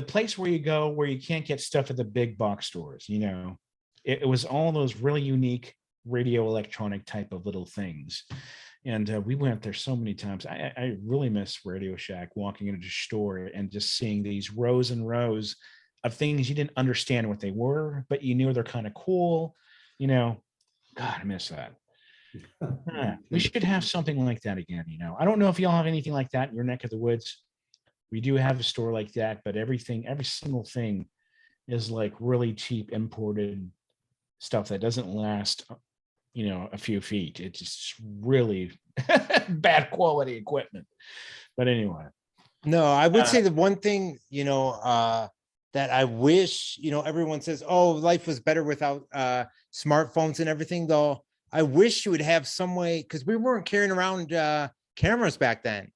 place where you go where you can't get stuff at the big box stores. You know, it was all those really unique radio electronic type of little things. And we went there so many times. I really miss Radio Shack, walking into the store and just seeing these rows and rows of things you didn't understand what they were, but you knew they're kind of cool. You know, God, I miss that. We should have something like that again. I don't know if y'all have anything like that in your neck of the woods. We do have a store like that, but every single thing is like really cheap imported stuff that doesn't last, a few feet. It's just really bad quality equipment. But anyway. No, I would say the one thing, that I wish, everyone says, oh, life was better without smartphones and everything, though. I wish you would have some way, because we weren't carrying around cameras back then,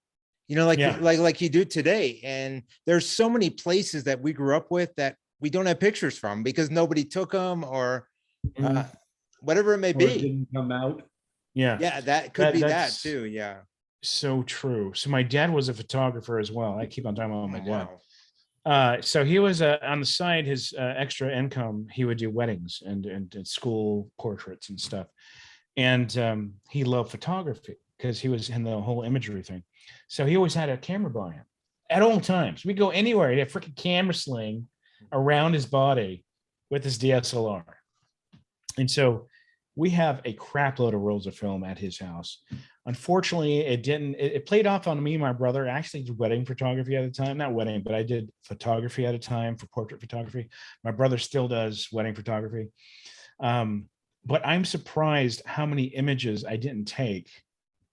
like you do today. And there's so many places that we grew up with that we don't have pictures from because nobody took them or whatever it may Or be. it didn't come out. Yeah, that could be that too. Yeah. So true. So my dad was a photographer as well. I keep on talking about my dad. Wow. So he was on the side, his extra income, he would do weddings and school portraits and stuff. And he loved photography because he was in the whole imagery thing. So he always had a camera by him at all times. We'd go anywhere. He had a freaking camera sling around his body with his DSLR. And so we have a crap load of rolls of film at his house. Unfortunately, it played off on me and my brother. I actually did wedding photography at the time, not wedding, but I did photography at a time for portrait photography. My brother still does wedding photography. But I'm surprised how many images I didn't take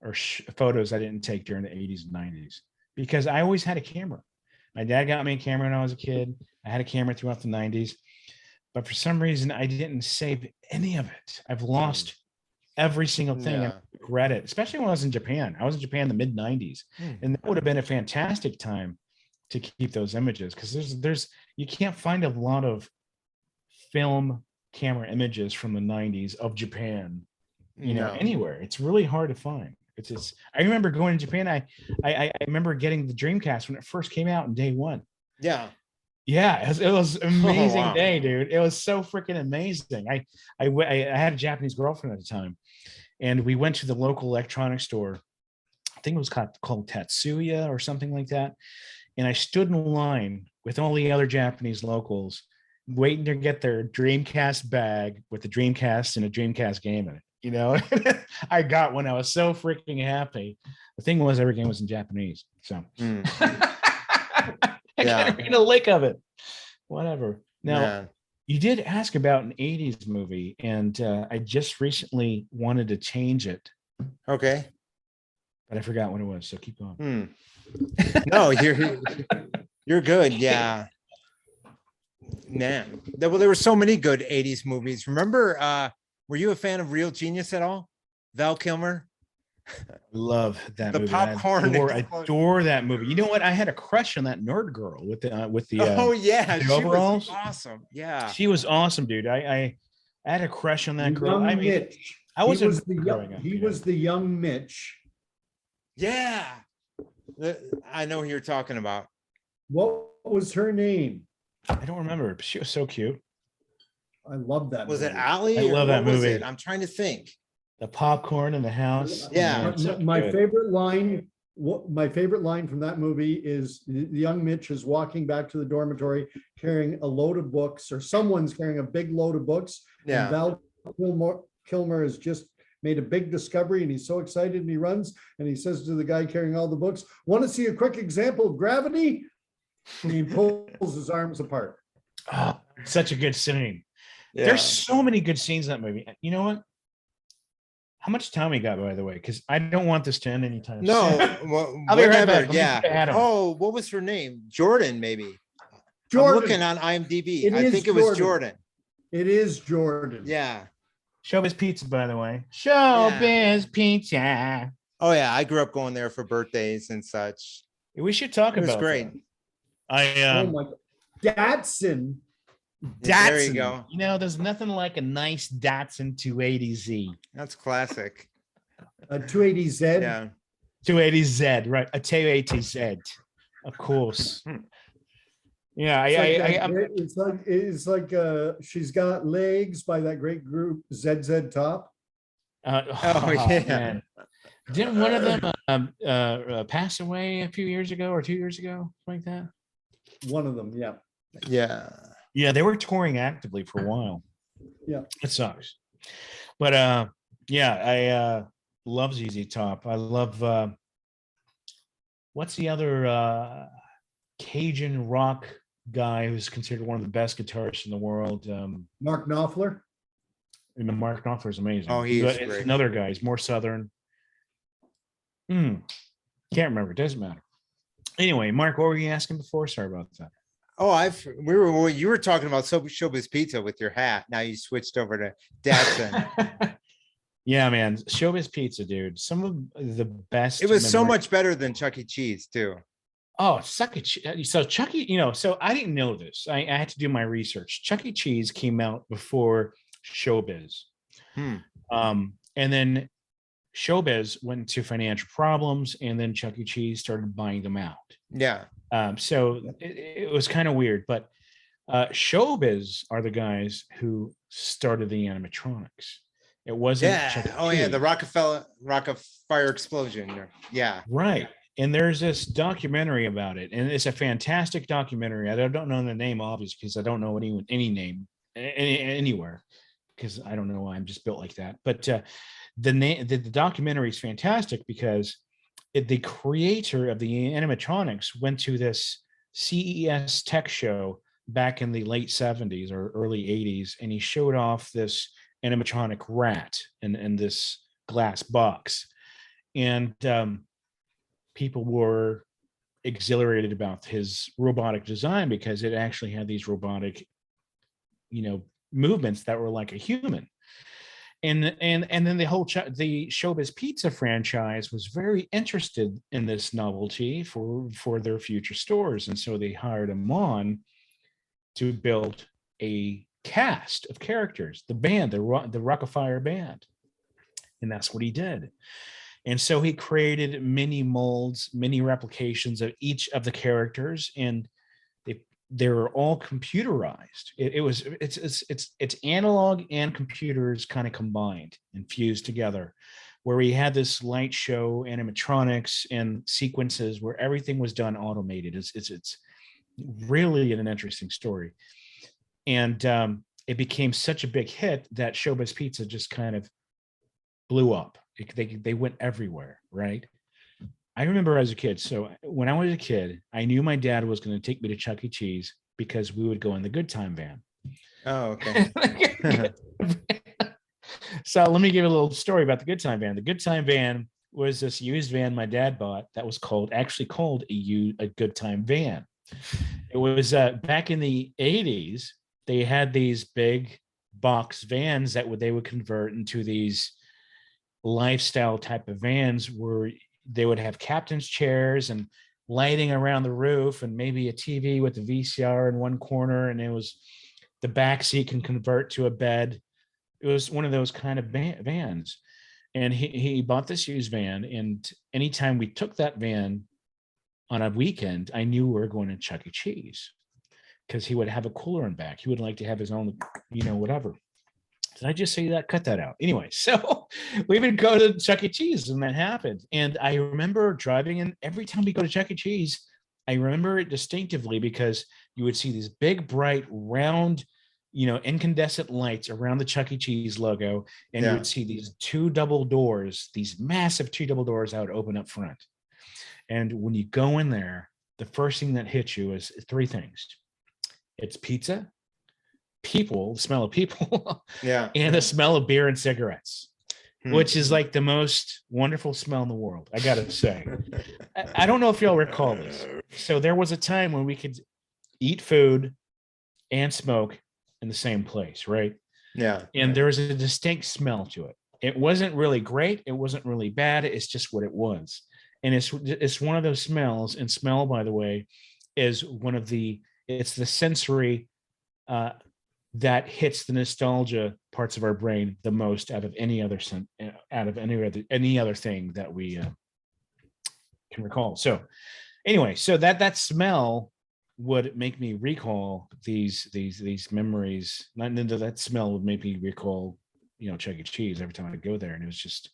or photos I didn't take during the 80s and 90s, because I always had a camera. My dad got me a camera when I was a kid. I had a camera throughout the 90s, but for some reason I didn't save any of it. I've lost every single thing. I regret it, especially when I was in Japan. I was in Japan in the mid 90s, and that would have been a fantastic time to keep those images, because there's you can't find a lot of film camera images from the 90s of Japan, anywhere. It's really hard to find. It's I remember going to Japan. I remember getting the Dreamcast when it first came out in day one. Yeah. It was amazing wow. day, dude. It was so freaking amazing. I had a Japanese girlfriend at the time, and we went to the local electronics store. I think it was called Tatsuya or something like that. And I stood in line with all the other Japanese locals, waiting to get their Dreamcast bag with the Dreamcast and a Dreamcast game in it. I got one. I was so freaking happy. The thing was, every game was in Japanese. So I can't read a lick of it. Whatever. Now, you did ask about an 80s movie, and I just recently wanted to change it. Okay. But I forgot what it was. So keep going. No, you're good. Yeah. Man, there were so many good 80s movies. Remember, were you a fan of Real Genius at all? Val Kilmer? Love that movie. Popcorn. I adore that movie. You know what? I had a crush on that nerd girl with the oh yeah, the she overalls. was awesome. Yeah, she was awesome, dude. I had a crush on that girl. I mean, Mitch. I was He was the young Mitch. Yeah, I know who you're talking about. What was her name? I don't remember, but she was so cute. I love that. Was movie. it Allie? I love that movie. I'm trying to think. The popcorn in the house. Yeah. My favorite line. My favorite line from that movie is the young Mitch is walking back to the dormitory carrying a load of books, or someone's carrying a big load of books. Yeah. And Val Kilmer has just made a big discovery, and he's so excited, and he runs and he says to the guy carrying all the books, "Want to see a quick example of gravity?" And he pulls his arms apart. Oh, such a good scene. Yeah. There's so many good scenes in that movie. You know what? How much time we got, by the way? Because I don't want this to end anytime No, soon. well, I'll be right back. Yeah. Oh, what was her name? Jordan, maybe. Jordan. I'm looking on IMDb. I think it was Jordan. It is Jordan. Yeah. Showbiz Pizza, by the way. Showbiz Pizza. Oh yeah, I grew up going there for birthdays and such. We should talk about. It was great. That. Oh my God. Datsun. There you go. You know, there's nothing like a nice Datsun 280Z. That's classic. A 280Z. Yeah. 280Z, right? A 280Z, of course. Yeah, it's like She's Got Legs by that great group ZZ Top. Oh yeah. Man. Didn't one of them pass away a few years ago or 2 years ago, like that? One of them, yeah. Yeah. Yeah, they were touring actively for a while. Yeah. It sucks. But yeah, I love ZZ Top. I love what's the other Cajun rock guy who's considered one of the best guitarists in the world. Mark Knopfler. And Mark Knopfler is amazing. Oh, he is But it's great. another guy. He's more southern. Can't remember. It doesn't matter. Anyway, Mark, what were you asking before? Sorry about that. Oh, you were talking about Showbiz Pizza with your hat. Now you switched over to Datsun. Yeah, man. Showbiz Pizza, dude. Some of the best. It was so much better than Chuck E. Cheese, too. Oh, so Chuck E. So I didn't know this. I had to do my research. Chuck E. Cheese came out before Showbiz. And then Showbiz went into financial problems, and then Chuck E. Cheese started buying them out. Yeah. So it was kind of weird, but Showbiz are the guys who started the animatronics. It wasn't. Chuck E. Oh, yeah. The Rock-afire explosion. Yeah. Right. And there's this documentary about it, and it's a fantastic documentary. I don't know the name, obviously, because I don't know any name anywhere, because I don't know why I'm just built like that. But the documentary is fantastic because the creator of the animatronics went to this CES tech show back in the late 70s or early 80s, and he showed off this animatronic rat in this glass box. And people were exhilarated about his robotic design because it actually had these robotic, movements that were like a human. And then the Showbiz Pizza franchise was very interested in this novelty for their future stores, and so they hired him on to build a cast of characters, the band, the Rock-afire band, and that's what he did. And so he created mini molds, mini replications of each of the characters, and they were all computerized. It's analog and computers kind of combined and fused together, where we had this light show animatronics and sequences where everything was done automated. It's really an interesting story, and it became such a big hit that Showbiz Pizza just kind of blew up. They went everywhere, right? I remember as a kid. So when I was a kid, I knew my dad was going to take me to Chuck E. Cheese because we would go in the Good Time van. Oh, okay. So let me give you a little story about the Good Time van. The Good Time van was this used van my dad bought that was actually called a Good Time van. It was back in the 80s. They had these big box vans that they would convert into these lifestyle type of vans where they would have captain's chairs and lighting around the roof and maybe a TV with the VCR in one corner, and it was the back seat can convert to a bed. It was one of those kind of vans. And he bought this used van, and anytime we took that van on a weekend, I knew we were going to Chuck E. Cheese because he would have a cooler in back. He would like to have his own, whatever. Did I just say that? Cut that out. Anyway, so we would go to Chuck E. Cheese, and that happened. And I remember driving in every time we go to Chuck E. Cheese, I remember it distinctively because you would see these big, bright, round, incandescent lights around the Chuck E. Cheese logo. And you would see these these massive two double doors that would open up front. And when you go in there, the first thing that hits you is three things. It's pizza, people, the smell of people, and the smell of beer and cigarettes, which is like the most wonderful smell in the world, I gotta say. I don't know if y'all recall this. So there was a time when we could eat food and smoke in the same place, right? Yeah. And there was a distinct smell to it. It wasn't really great. It wasn't really bad. It's just what it was. And it's one of those smells, and smell, by the way, is it's the sensory that hits the nostalgia parts of our brain the most out of any other thing that we can recall. So anyway, so that smell would make me recall these memories. Not into that smell would make me recall, Chuck E. Cheese every time I go there, and it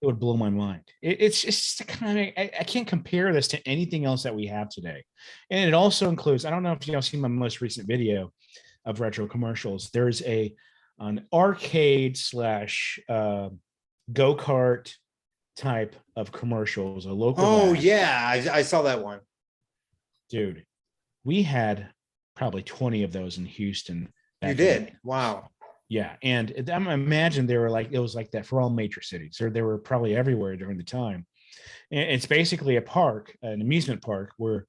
would blow my mind. It's just kind of, I can't compare this to anything else that we have today. And it also includes, I don't know if y'all seen my most recent video of retro commercials. There's a an arcade slash go-kart type of commercials, a local Oh ad. yeah, I saw that one. Dude, we had probably 20 of those in Houston. You back did? then. Wow. Yeah. And I imagine they were like, it was like that for all major cities, or they were probably everywhere during the time. And it's basically a park, an amusement park, where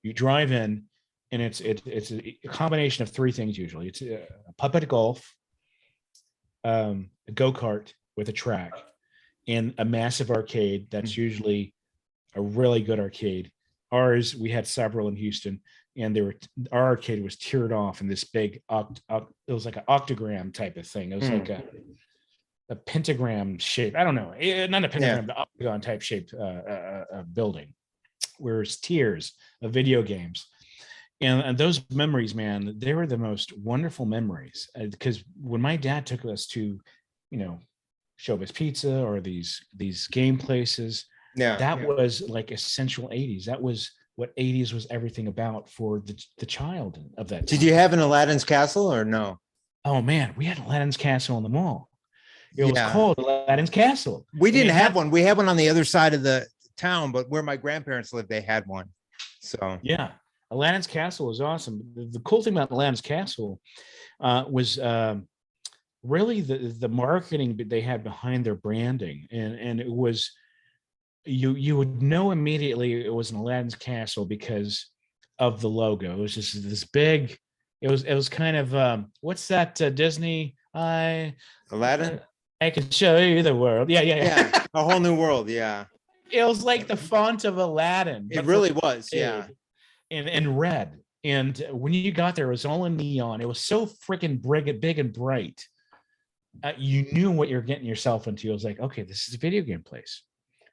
you drive in, and it's a combination of three things usually. It's a puppet golf, a go-kart with a track, and a massive arcade that's usually a really good arcade. Ours, we had several in Houston, and our arcade was tiered off in this big it was like an octagram type of thing. It was like a pentagram shape. I don't know, not a pentagram, the octagon type shaped building, where it's tiers of video games. And those memories, man, they were the most wonderful memories. Because when my dad took us to, Showbiz Pizza or these game places, that was like essential 80s. That was what 80s was everything about for the child of that time. Did you have an Aladdin's Castle or no? Oh man, we had Aladdin's Castle in the mall. It was called Aladdin's Castle. We didn't have one. We had one on the other side of the town, but where my grandparents lived, they had one. So yeah, Aladdin's Castle was awesome. The cool thing about Aladdin's Castle was really the marketing they had behind their branding, and it was you would know immediately it was an Aladdin's Castle because of the logo. It was just this big. It was kind of what's that Disney? Aladdin. I can show you the world. Yeah. A whole new world. Yeah. It was like the font of Aladdin. It really was. Yeah. And red. And when you got there, it was all in neon. It was so freaking big and bright. You knew what you're getting yourself into. It was like, okay, this is a video game place.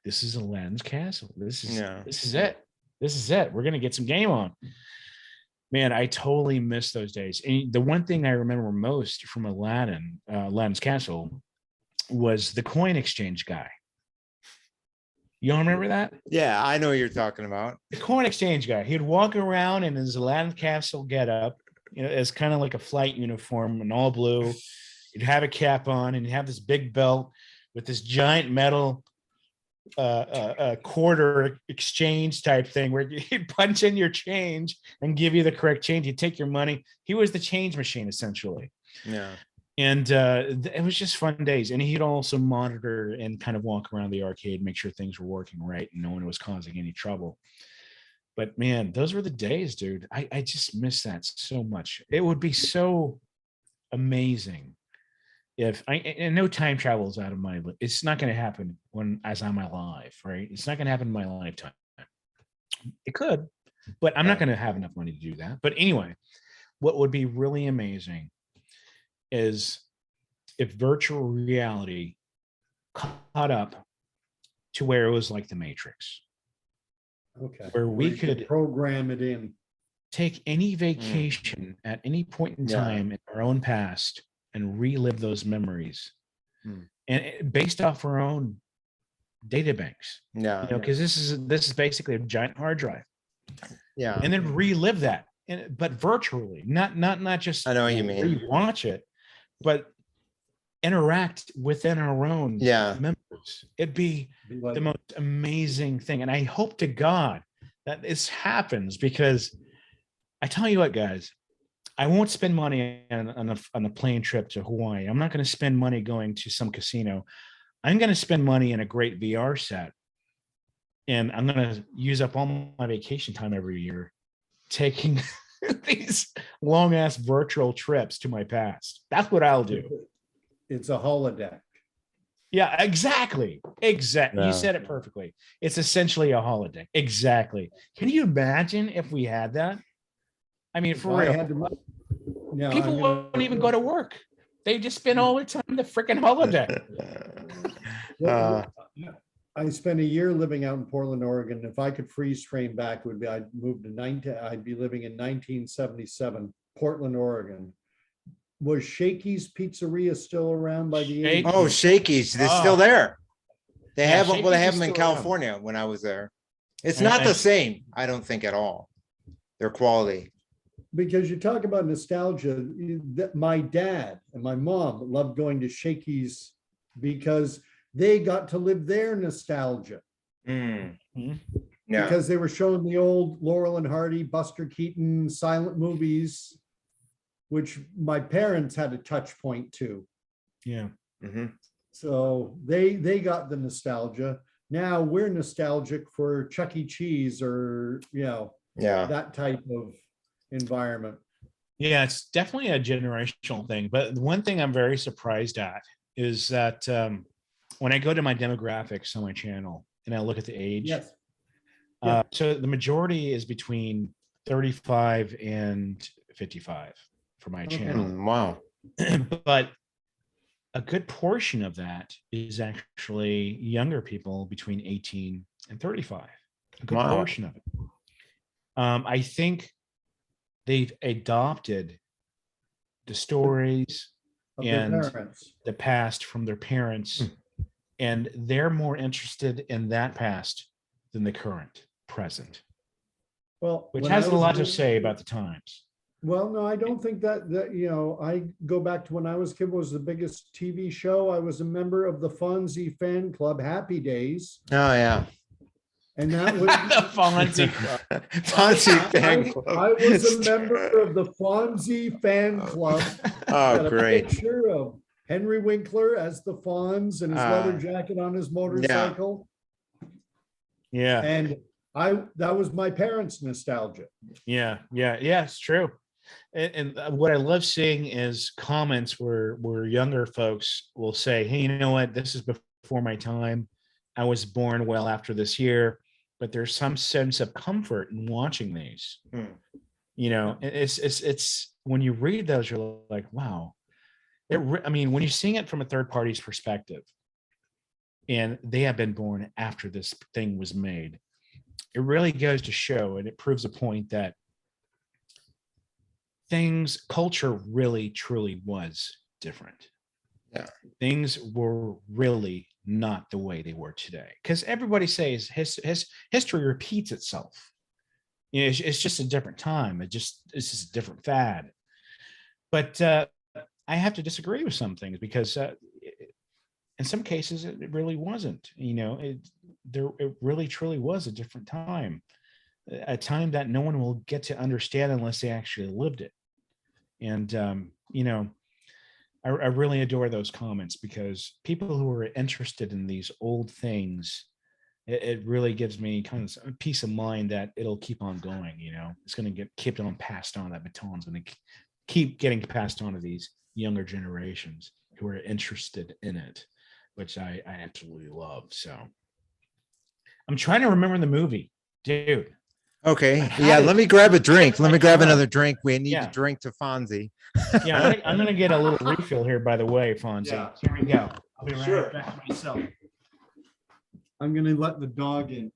This is Aladdin's Castle. This is it. This is it. We're gonna get some game on. Man, I totally miss those days. And the one thing I remember most from Aladdin's Castle, was the coin exchange guy. You all remember that? Yeah, I know what you're talking about. The coin exchange guy. He'd walk around in his Aladdin Castle getup, as kind of like a flight uniform and all blue. He'd have a cap on, and he'd have this big belt with this giant metal quarter exchange type thing where he'd punch in your change and give you the correct change. He'd take your money. He was the change machine, essentially. Yeah. And it was just fun days. And he'd also monitor and kind of walk around the arcade, make sure things were working right and no one was causing any trouble. But man, those were the days, dude. I just miss that so much. It would be so amazing if and no time travel is out of my, it's not going to happen as I'm alive, right? It's not going to happen in my lifetime. It could, but I'm not going to have enough money to do that. But anyway, what would be really amazing is if virtual reality caught up to where it was like the Matrix. Okay. Where we could program it in. Take any vacation at any point in time in our own past and relive those memories. And based off our own data banks. Yeah. Because this is basically a giant hard drive. Yeah. And then relive that. But virtually, not just I know what you mean. Rewatch it, but interact within our own members. It'd be the most amazing thing. And I hope to God that this happens, because I tell you what, guys, I won't spend money on a plane trip to Hawaii. I'm not going to spend money going to some casino. I'm going to spend money in a great VR set. And I'm going to use up all my vacation time every year taking these long ass virtual trips to my past. That's what I'll do. It's a holodeck. Yeah, exactly. Yeah. You said it perfectly. It's essentially a holodeck. Exactly. Can you imagine if we had that? I mean, for real. People wouldn't even go to work. They just spend all their time in the freaking holodeck. I spent a year living out in Portland, Oregon. If I could freeze frame back, I'd be living in 1977, Portland, Oregon. Was Shakey's Pizzeria still around by the 80s? Oh, Shakey's. They're still there. They have them. Well, they have them in still around. California when I was there. It's not the same, I don't think, at all. Their quality. because you talk about nostalgia, my dad and my mom loved going to Shakey's because they got to live their nostalgia. Yeah. Because they were showing the old Laurel and Hardy, Buster Keaton silent movies, which my parents had a touch point to. Yeah. So they got the nostalgia. Now we're nostalgic for Chuck E. Cheese or, that type of environment. Yeah, it's definitely a generational thing. But the one thing I'm very surprised at is that when I go to my demographics on my channel and I look at the age, Yes. so the majority is between 35 and 55 for my channel. Wow. But a good portion of that is actually younger people between 18 and 35. A good portion of it. I think they've adopted the stories Of and their parents. the past from their parents, and they're more interested in that past than the current present, Well, which when has I a was lot to little- say about the times. Well, no, I don't think that I go back to when I was a kid, was the biggest TV show. I was a member of the Fonzie fan club, Happy Days. Oh yeah. And that was The Fonzie Club. Fonzie fan club. I was a member of the Fonzie fan club. Oh, Got a great. picture of Henry Winkler as the Fonz and his leather jacket on his motorcycle. Yeah. And that was my parents' nostalgia. Yeah, it's true. And what I love seeing is comments where younger folks will say, hey, you know what, this is before my time. I was born well after this year, but there's some sense of comfort in watching these. It's when you read those, you're like, wow. When you're seeing it from a third party's perspective, and they have been born after this thing was made, it really goes to show, and it proves a point that culture really, truly was different. Yeah. Things were really not the way they were today. Because everybody says history repeats itself. It's just a different time. It's just a different fad. But I have to disagree with some things because in some cases it really wasn't. It really, truly was a different time. A time that no one will get to understand unless they actually lived it. And, I really adore those comments because people who are interested in these old things, it really gives me kind of a peace of mind that it'll keep on going. It's going to get kept on passed on. That baton's going to keep getting passed on to these younger generations who are interested in it, which I absolutely love. So I'm trying to remember the movie, dude. Okay. Yeah. Let me grab a drink. Let me grab another drink. We need to drink to Fonzie. Yeah. I'm going to get a little refill here, by the way, Fonzie. Yeah. Here we go. I'll be Sure. right back to myself. I'm going to let the dog in.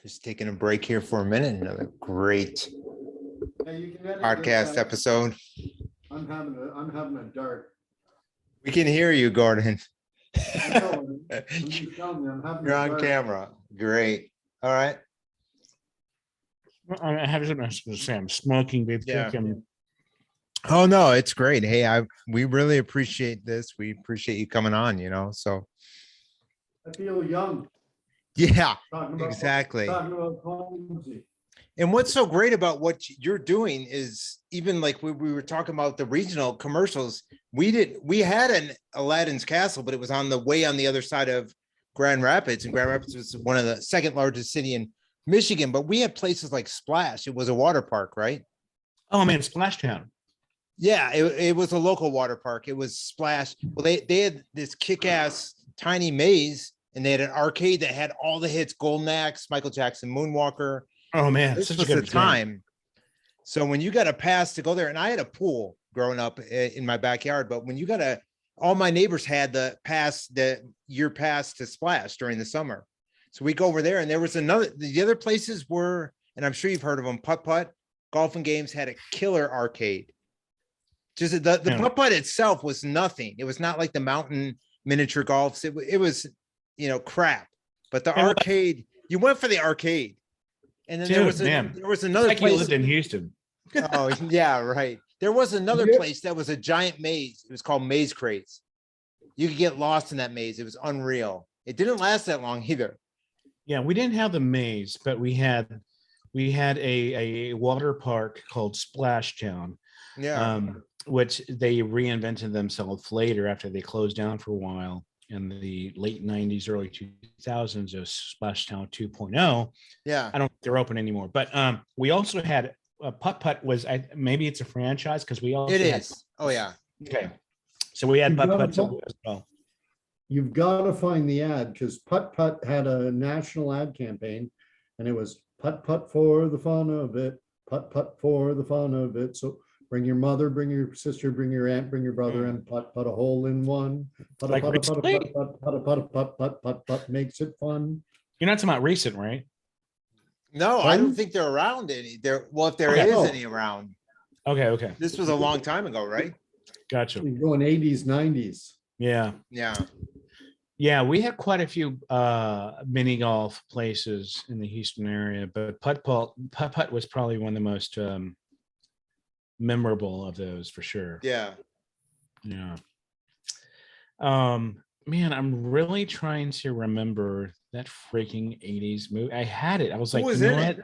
Just taking a break here for a minute. Another great Hey, you can edit podcast this out. episode. I'm having a dart. We can hear you, Gordon. I know, I'm just telling you, I'm having a You're on dart. camera. Great. All right. I have something to say. I'm smoking. They've Yeah. taken Oh no, it's great. Hey, we really appreciate this. We appreciate you coming on, So I feel young yeah, talking about exactly. clumsy. And what's so great about what you're doing is even like we were talking about the regional commercials. We had an Aladdin's Castle, but it was on the way on the other side of Grand Rapids, and Grand Rapids was one of the second largest city in Michigan. But we had places like Splash. It was a water park, right? Oh man, Splashtown. Yeah, it was a local water park. It was Splash. Well, they had this kick-ass tiny maze, and they had an arcade that had all the hits: Golden Axe, Michael Jackson, Moonwalker. Oh man, This such a was the good game. time. So when you got a pass to go there, and I had a pool growing up in my backyard, but when you got all my neighbors had the year pass to Splash during the summer. So we go over there, and there was the other places were, and I'm sure you've heard of them, Putt Putt, Golf and Games had a killer arcade. Just the Putt Putt itself was nothing. It was not like the mountain miniature golfs. It was, crap. But the arcade, you went for the arcade. And then there was another like place. You lived in Houston. Oh yeah, right. There was another place that was a giant maze. It was called Maze Crates. You could get lost in that maze. It was unreal. It didn't last that long either. Yeah, we didn't have the maze, but we had a water park called Splashtown. Yeah. Which they reinvented themselves later after they closed down for a while in the late 90s, early 2000s as Splashtown 2.0. Yeah. I don't think they're open anymore. But we also had Putt Putt was maybe it's a franchise because we also had. Oh yeah. Okay. So we had Putt Putt as well. You've got to find the ad because Putt Putt had a national ad campaign, and it was Putt Putt for the fun of it, Putt Putt for the fun of it. So bring your mother, bring your sister, bring your aunt, bring your brother, and putt a hole in one. Putt a putt a putt a putt putt a putt a putt putt putt putt makes it fun. You're not talking about recent, right? No, I don't think they're around any. Well, if there is any around. Okay. This was a long time ago, right? Gotcha. You're going 80s, 90s. Yeah. Yeah, we had quite a few mini golf places in the Houston area, but Putt Putt was probably one of the most memorable of those for sure. Yeah. Man, I'm really trying to remember that freaking 80s movie. I had it. I was like, who was in it?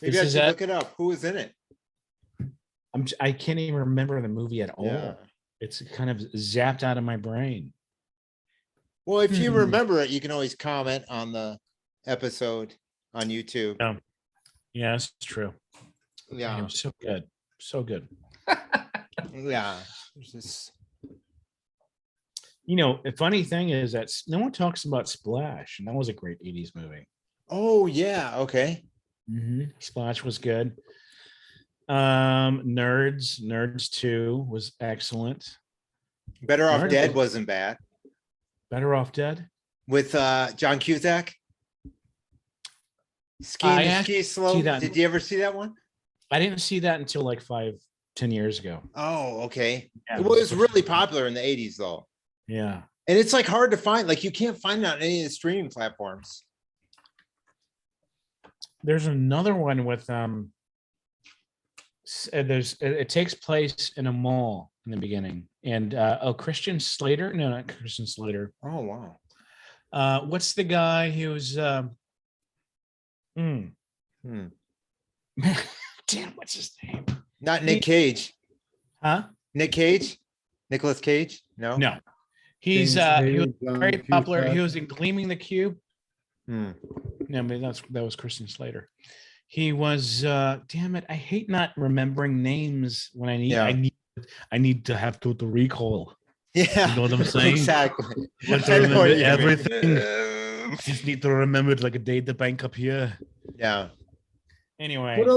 Maybe I should look it up. Who was in it? I can't even remember the movie at all. It's kind of zapped out of my brain. Well, if you remember it, you can always comment on the episode on YouTube. Yeah, that's true. Yeah. Man, so good. So good. Yeah. The funny thing is that no one talks about Splash, and that was a great 80s movie. Oh, yeah. Okay. Splash was good. Nerds 2 was excellent. Better Off Dead wasn't bad. Better Off Dead? With John Cusack? Ski Slope. Did you ever see that one? I didn't see that until like 5-10 years ago. Oh, okay. Yeah, it was really popular in the 80s though. Yeah. And it's like hard to find. Like you can't find it on any of the streaming platforms. There's another one with it takes place in a mall in the beginning. And Christian Slater. No, not Christian Slater. Oh wow. What's the guy who's damn, what's his name? Not Nick Cage. Huh? Nick Cage? Nicolas Cage? No. He was very popular. He was in Gleaming the Cube. No, but that was Christian Slater. He was damn it. I hate not remembering names when I need to have total recall. Yeah. You know what I'm saying? Exactly. I want to remember everything. I just need to remember it like a data bank up here. Yeah. Anyway, what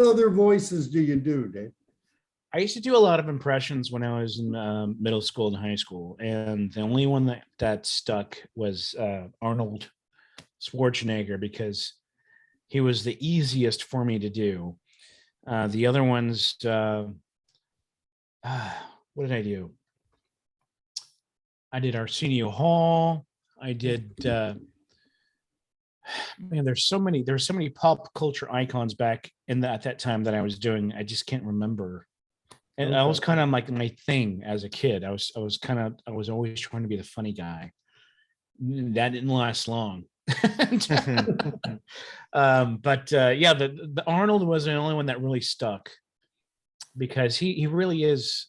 other voices do you do, Dave? I used to do a lot of impressions when I was in middle school and high school, and the only one that stuck was Arnold Schwarzenegger because he was the easiest for me to do. The other ones, what did I do? I did Arsenio Hall. I did Man, there's so many pop culture icons back at that time that I was doing. I just can't remember. And I was Okay. kind of like my thing as a kid. I was always trying to be the funny guy. That didn't last long. Yeah, the Arnold was the only one that really stuck because he really is.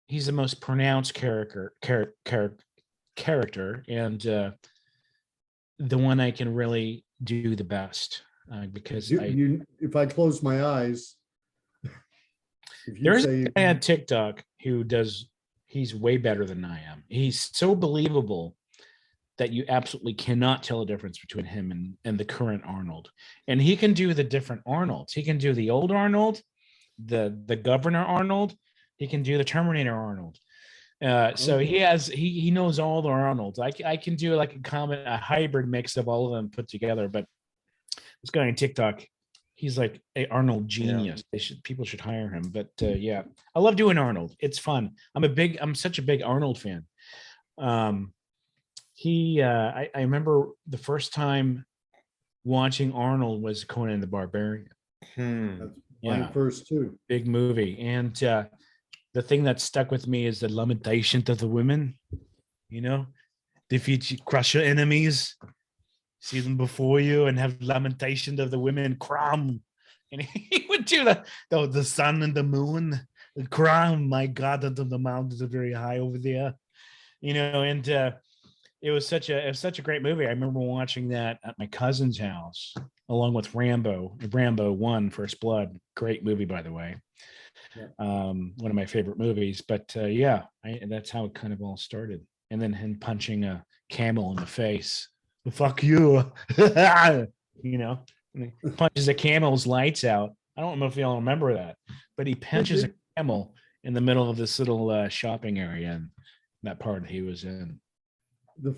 He's the most pronounced character, and the one I can really do the best because If I close my eyes, if you there's say a guy on TikTok he's way better than I am. He's so believable that you absolutely cannot tell a difference between him and the current Arnold. And he can do the different Arnolds. He can do the old Arnold, the Governor Arnold. He can do the Terminator Arnold. So he knows all the Arnolds. I can do like a hybrid mix of all of them put together. But this guy on TikTok, he's like a Arnold genius. People should hire him. But yeah, I love doing Arnold. It's fun. I'm such a big Arnold fan. I remember the first time watching Arnold was Conan the Barbarian. that's Yeah, my first too. big movie. And the thing that stuck with me is the lamentation of the women. Defeat, crush your enemies, see them before you, and have lamentation of the women. Cram, and he would do the sun and the moon. Cram, my God, the mountains are very high over there. And it was such a great movie. I remember watching that at my cousin's house along with Rambo 1 First Blood. Great movie, by the way. Yeah. One of my favorite movies. But yeah, that's how it kind of all started. And then him punching a camel in the face. Fuck you. And he punches a camel's lights out. I don't know if y'all remember that, but he punches a camel in the middle of this little shopping area in that part he was in. The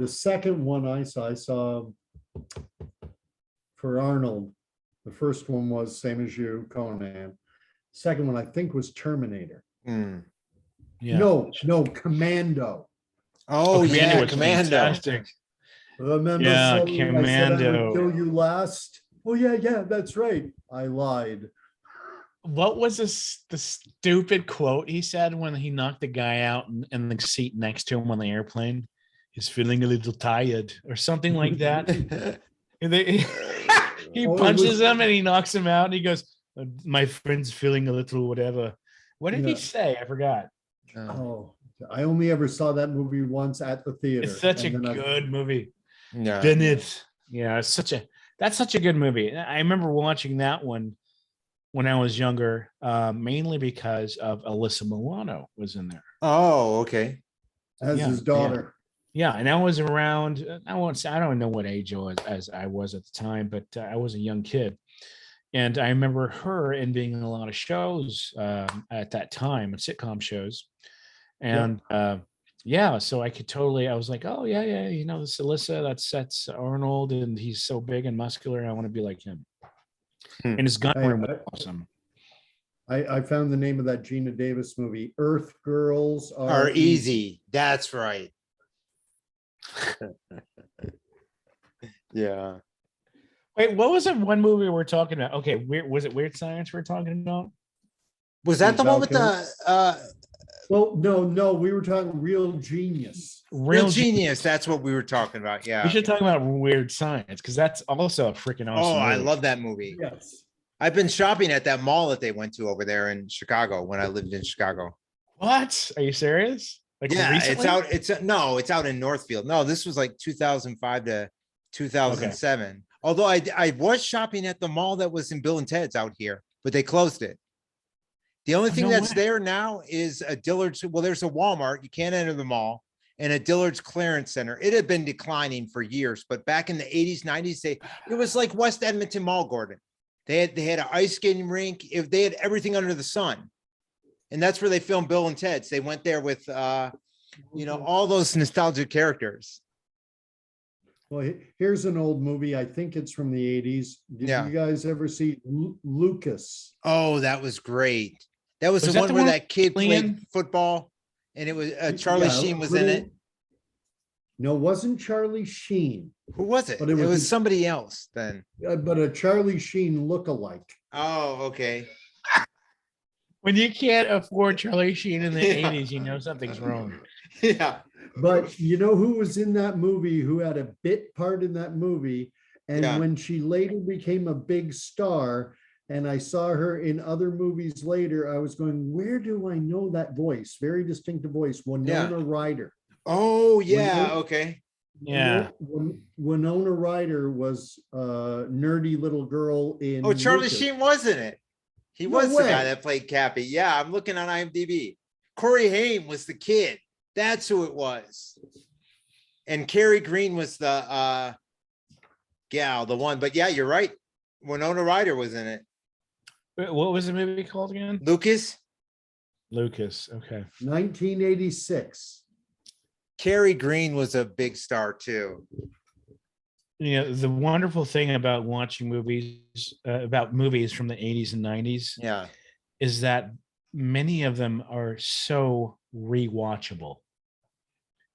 second one I saw for Arnold. The first one was same as you, Conan. Second one I think was Terminator. Yeah. No, Commando. Oh yeah, was Commando. Fantastic. Remember? Yeah, I said I Commando. would kill you last. Oh yeah, that's right. I lied. What was the stupid quote he said when he knocked the guy out in the seat next to him on the airplane? He's feeling a little tired or something like that. He punches him and he knocks him out. And he goes, "My friend's feeling a little whatever." What did he say? I forgot. Oh, I only ever saw that movie once at the theater. It's such a good movie. Yeah. Bennett. Yeah, that's such a good movie. I remember watching that one when I was younger, mainly because of Alyssa Milano was in there. Oh, okay. As his daughter. Yeah, and I was around. I don't know what age I was at the time, but I was a young kid, and I remember her in being in a lot of shows at that time, sitcom shows, and so I could totally. I was like, oh yeah, this Alyssa, that's Arnold, and he's so big and muscular. I want to be like him. And his gun room was awesome. I found the name of that Gina Davis movie. Earth Girls Are Easy. That's right. Yeah. Wait, what was it? One movie we're talking about? Okay, was it Weird Science we're talking about? Was that the one with the well, no, we were talking Real Genius. Real Genius? That's what we were talking about. Yeah. We should talk about Weird Science because that's also a freaking awesome movie. I love that movie. Yes. I've been shopping at that mall that they went to over there in Chicago when I lived in Chicago. What? Are you serious? Like recently? It's out in Northfield. No, this was like 2005 to 2007. Okay. Although I was shopping at the mall that was in Bill and Ted's out here, but they closed it. The only thing that's there now is a Dillard's. Well, there's a Walmart. You can't enter the mall, and a Dillard's clearance center. It had been declining for years, but back in the 80s, 90s, it was like West Edmonton Mall, Gordon. They had an ice skating rink. They had everything under the sun. And that's where they filmed Bill and Ted's. They went there with, all those nostalgic characters. Well, here's an old movie. I think it's from the 80s. Did you guys ever see Lucas? Oh, that was great. That was the one where that kid played football, and it was Charlie Sheen was in it. No, it wasn't Charlie Sheen. Who was it? But It it was was a- somebody else then. but a Charlie Sheen lookalike. Oh, okay. When you can't afford Charlie Sheen in the Yeah. 80s, you know something's wrong. Yeah. But you know who was in that movie, who had a bit part in that movie? And Yeah. when she later became a big star, and I saw her in other movies later, I was going, where do I know that voice? Very distinctive voice, Winona Ryder. Oh, yeah. Winona- Okay. Yeah. Winona Ryder was a nerdy little girl in. Oh, Charlie Wicked. Sheen was in it. He No was the guy way. that played Cappy. Yeah, I'm looking on IMDb. Corey Haim was the kid. That's who it was. And Carrie Green was the gal, the one. But yeah, you're right. Winona Ryder was in it. What was the movie called again? Lucas, Lucas. Okay. 1986. Carrie Green was a big star too. You know, the wonderful thing about watching movies, about movies from the 80s and 90s, Yeah. is that many of them are so rewatchable.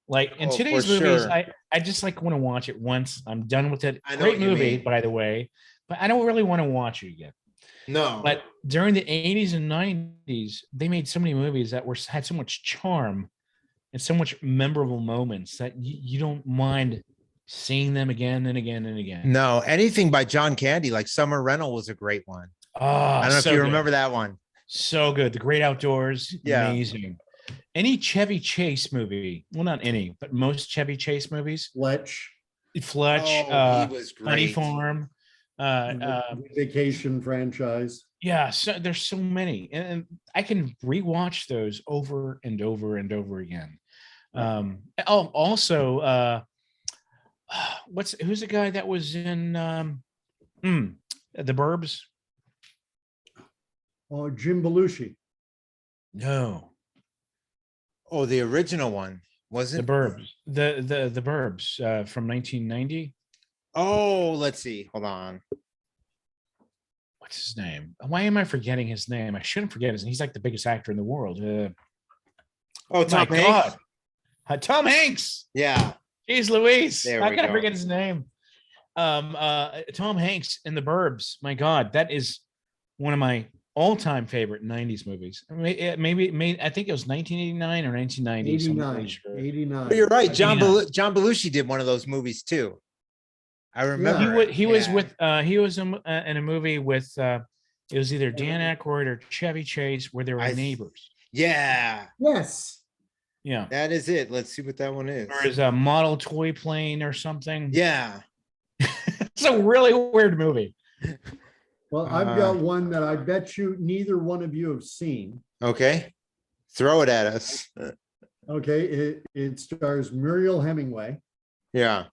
Like in Oh, today's for movies, sure. I just like want to watch it once. I'm done with it. I know Great what you movie, mean. by the way, but I don't really want to watch it again. No. But during the 80s and 90s, they made so many movies that had so much charm and so much memorable moments that you don't mind seeing them again and again and again. No, anything by John Candy, like Summer Rental was a great one. Oh, I don't know if so you good. remember that one. So good. The Great Outdoors. Yeah. Amazing. Any Chevy Chase movie, well, not any, but most Chevy Chase movies, Fletch. Fletch, Oh, he was Honey great. Farm. Vacation franchise. Yeah, so there's so many, and I can rewatch those over and over and over again. Also, who's the guy that was in the Burbs? Oh, Jim Belushi. No, Oh, the original one the wasn't. Burbs, the Burbs from 1990. Oh, let's see. Hold on. What's his name? Why am I forgetting his name? I shouldn't forget his name. He's like the biggest actor in the world. Oh, Tom my Hanks. God. Tom Hanks. Yeah. Jeez Louise. There How we can I go. forget his name? Tom Hanks in The Burbs. My God, that is one of my all-time favorite 90s movies. Maybe I think it was 1989 or 1990. so I'm not really 89. sure. 89. But you're right. John 89. John Belushi did one of those movies too. I remember. He was Yeah. with he was in a movie with it was either Dan Aykroyd or Chevy Chase where they were neighbors. Yeah, Yes. Yeah. that is it. Let's see what that one is. Or is a model toy plane or something. Yeah. It's a really weird movie. Well, I've got one that I bet you neither one of you have seen. Okay. Throw it at us. Okay. It stars Muriel Hemingway. Yeah.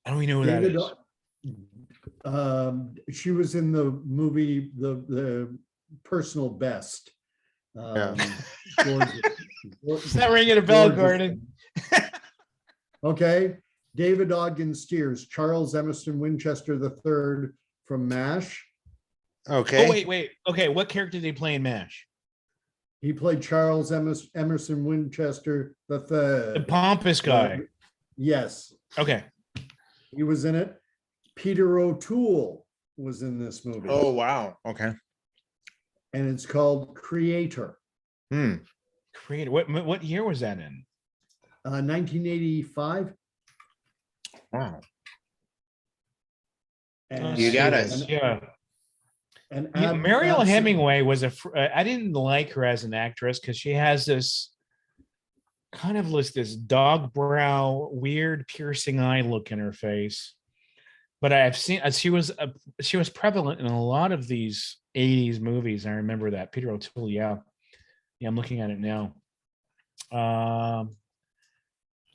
I don't even know who that David, is. she was in the movie the Personal Best. Gorgeous. Is that ringing a bell, Gorgeous. Gordon? Okay. David Ogden Steers, Charles Emerson Winchester III from MASH. Okay. Oh, wait. Okay, what character did he play in MASH? He played Charles Emerson Winchester III. The pompous guy. Yes, Okay. he was in it. Peter O'Toole was in this movie. Oh, wow. Okay. And it's called Creator. Creator. What year was that in? 1985. Wow. And, You got it. it. Yeah. And Mariel Hemingway was I didn't like her as an actress because she has this kind of this dog brow, weird piercing eye look in her face. But I've seen she was prevalent in a lot of these 80s movies. I remember that. Peter O'Toole, yeah. Yeah, I'm looking at it now.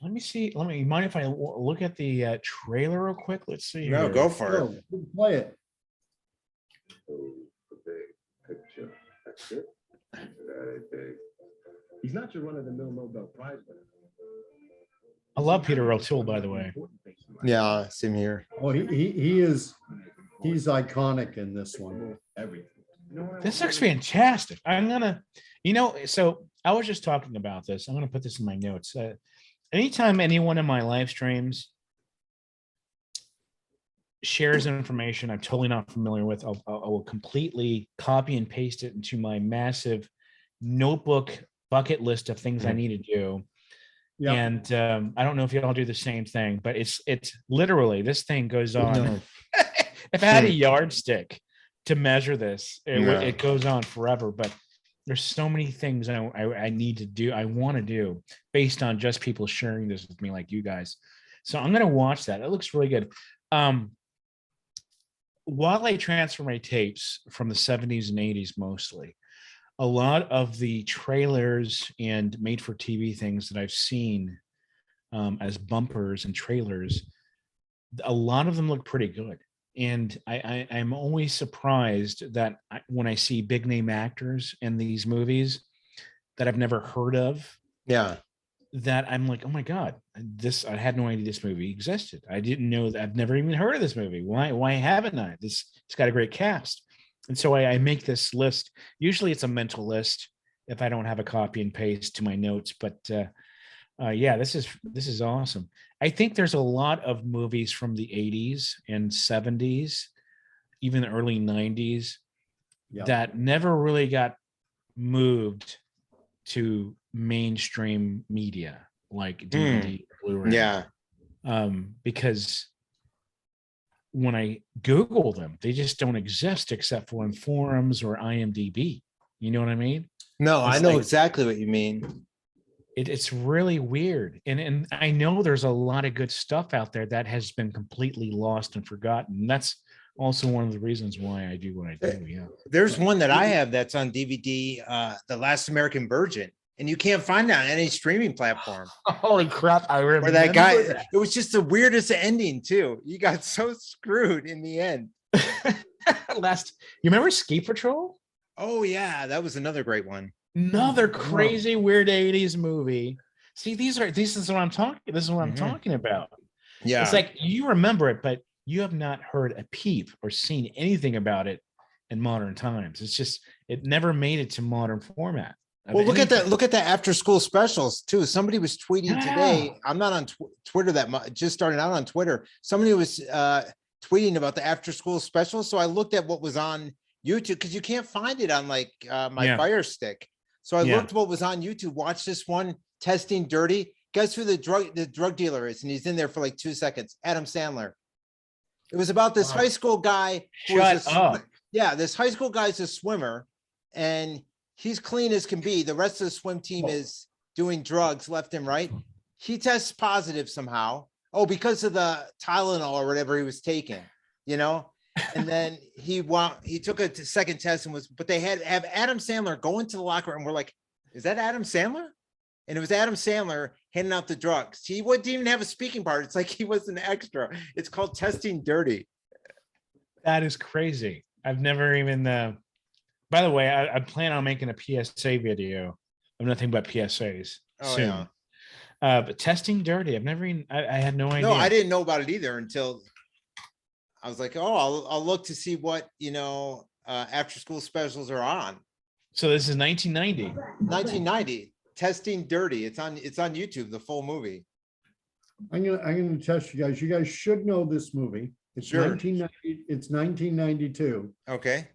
Let me see. You mind if I look at the trailer real quick? Let's see. No, here. go for it. Oh, play it. The big picture. That's it. Very big. He's not your run-of-the-mill Nobel Prize winner. I love Peter O'Toole, by the way. Yeah, same here. Oh, he's iconic in this one. Everything. This looks fantastic. I'm gonna, so I was just talking about this. I'm gonna put this in my notes. Anytime any one of my live streams shares information I'm totally not familiar with. I will completely copy and paste it into my massive notebook bucket list of things I need to do. Yeah. And I don't know if y'all do the same thing, but it's literally, this thing goes on. No. If I had a yardstick to measure this, Yeah. it goes on forever. But there's so many things I need to do, I want to do based on just people sharing this with me, like you guys. So I'm gonna watch that. It looks really good. While I transfer my tapes from the 70s and 80s mostly, a lot of the trailers and made for TV things that I've seen as bumpers and trailers, a lot of them look pretty good. And I'm always surprised that when I see big name actors in these movies that I've never heard of, Yeah. that I'm like, oh my God, I had no idea this movie existed. I didn't know that. I've never even heard of this movie. Why haven't I? It's got a great cast. And so I make this list. Usually it's a mental list if I don't have a copy and paste to my notes. But yeah, this is awesome. I think there's a lot of movies from the 80s and 70s, even the early 90s, that never really got moved to mainstream media like DVD, Blu-ray. Yeah. Because when I Google them, they just don't exist except for in forums or IMDb. You know what I mean? No, It's I know like- exactly what you mean. It's really weird. And I know there's a lot of good stuff out there that has been completely lost and forgotten. That's also one of the reasons why I do what I do. Yeah. There's one that I have that's on DVD, The Last American Virgin, and you can't find it on any streaming platform. Holy crap. I remember Where that guy, that. it was just the weirdest ending too. You got so screwed in the end. You remember Ski Patrol? Oh yeah, that was another great one. Another crazy weird 80s movie. See, this is what I'm talking. This is what I'm Mhm. talking about. Yeah. It's like you remember it, but you have not heard a peep or seen anything about it in modern times. It's just it never made it to modern format. Well, look at that. Look at the after school specials too. Somebody was tweeting today. I'm not on Twitter that much, just starting out on Twitter. Somebody was tweeting about the after school specials. So I looked at what was on YouTube because you can't find it on like my Fire Stick. So I looked what was on YouTube. Watch this one, Testing Dirty. Guess who the drug dealer is? And he's in there for like 2 seconds. Adam Sandler. It was about this high school guy. Shut up. Yeah, this high school guy's a swimmer, and he's clean as can be. The rest of the swim team is doing drugs left and right. He tests positive somehow. Oh, because of the Tylenol or whatever he was taking, you know? And then he took a second test but they have Adam Sandler go into the locker room. And we're like, is that Adam Sandler? And it was Adam Sandler handing out the drugs. He wouldn't even have a speaking part. It's like he was an extra. It's called Testing Dirty. That is crazy. I've never even, by the way, I plan on making a PSA video of nothing but PSAs soon. Yeah. But Testing Dirty, I've never even, I had no idea. No, I didn't know about it either until I was like, oh, I'll look to see what, after school specials are on. So this is 1990. 1990, Testing Dirty. It's on YouTube, the full movie. I'm gonna test you guys. You guys should know this movie. It's Sure. 1990. It's 1992. Okay.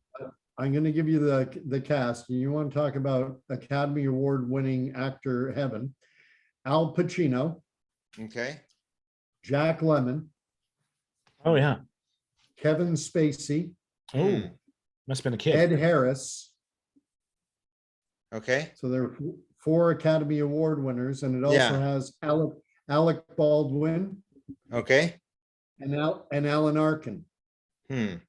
I'm gonna give you the cast. You want to talk about Academy Award winning actor heaven? Al Pacino, Okay. Jack Lemmon, Oh yeah. Kevin Spacey, Oh, must have been a kid. Ed Harris. Okay. So there are 4 Academy Award winners, and it also has Alec Baldwin Okay. and Alan Arkin. Don't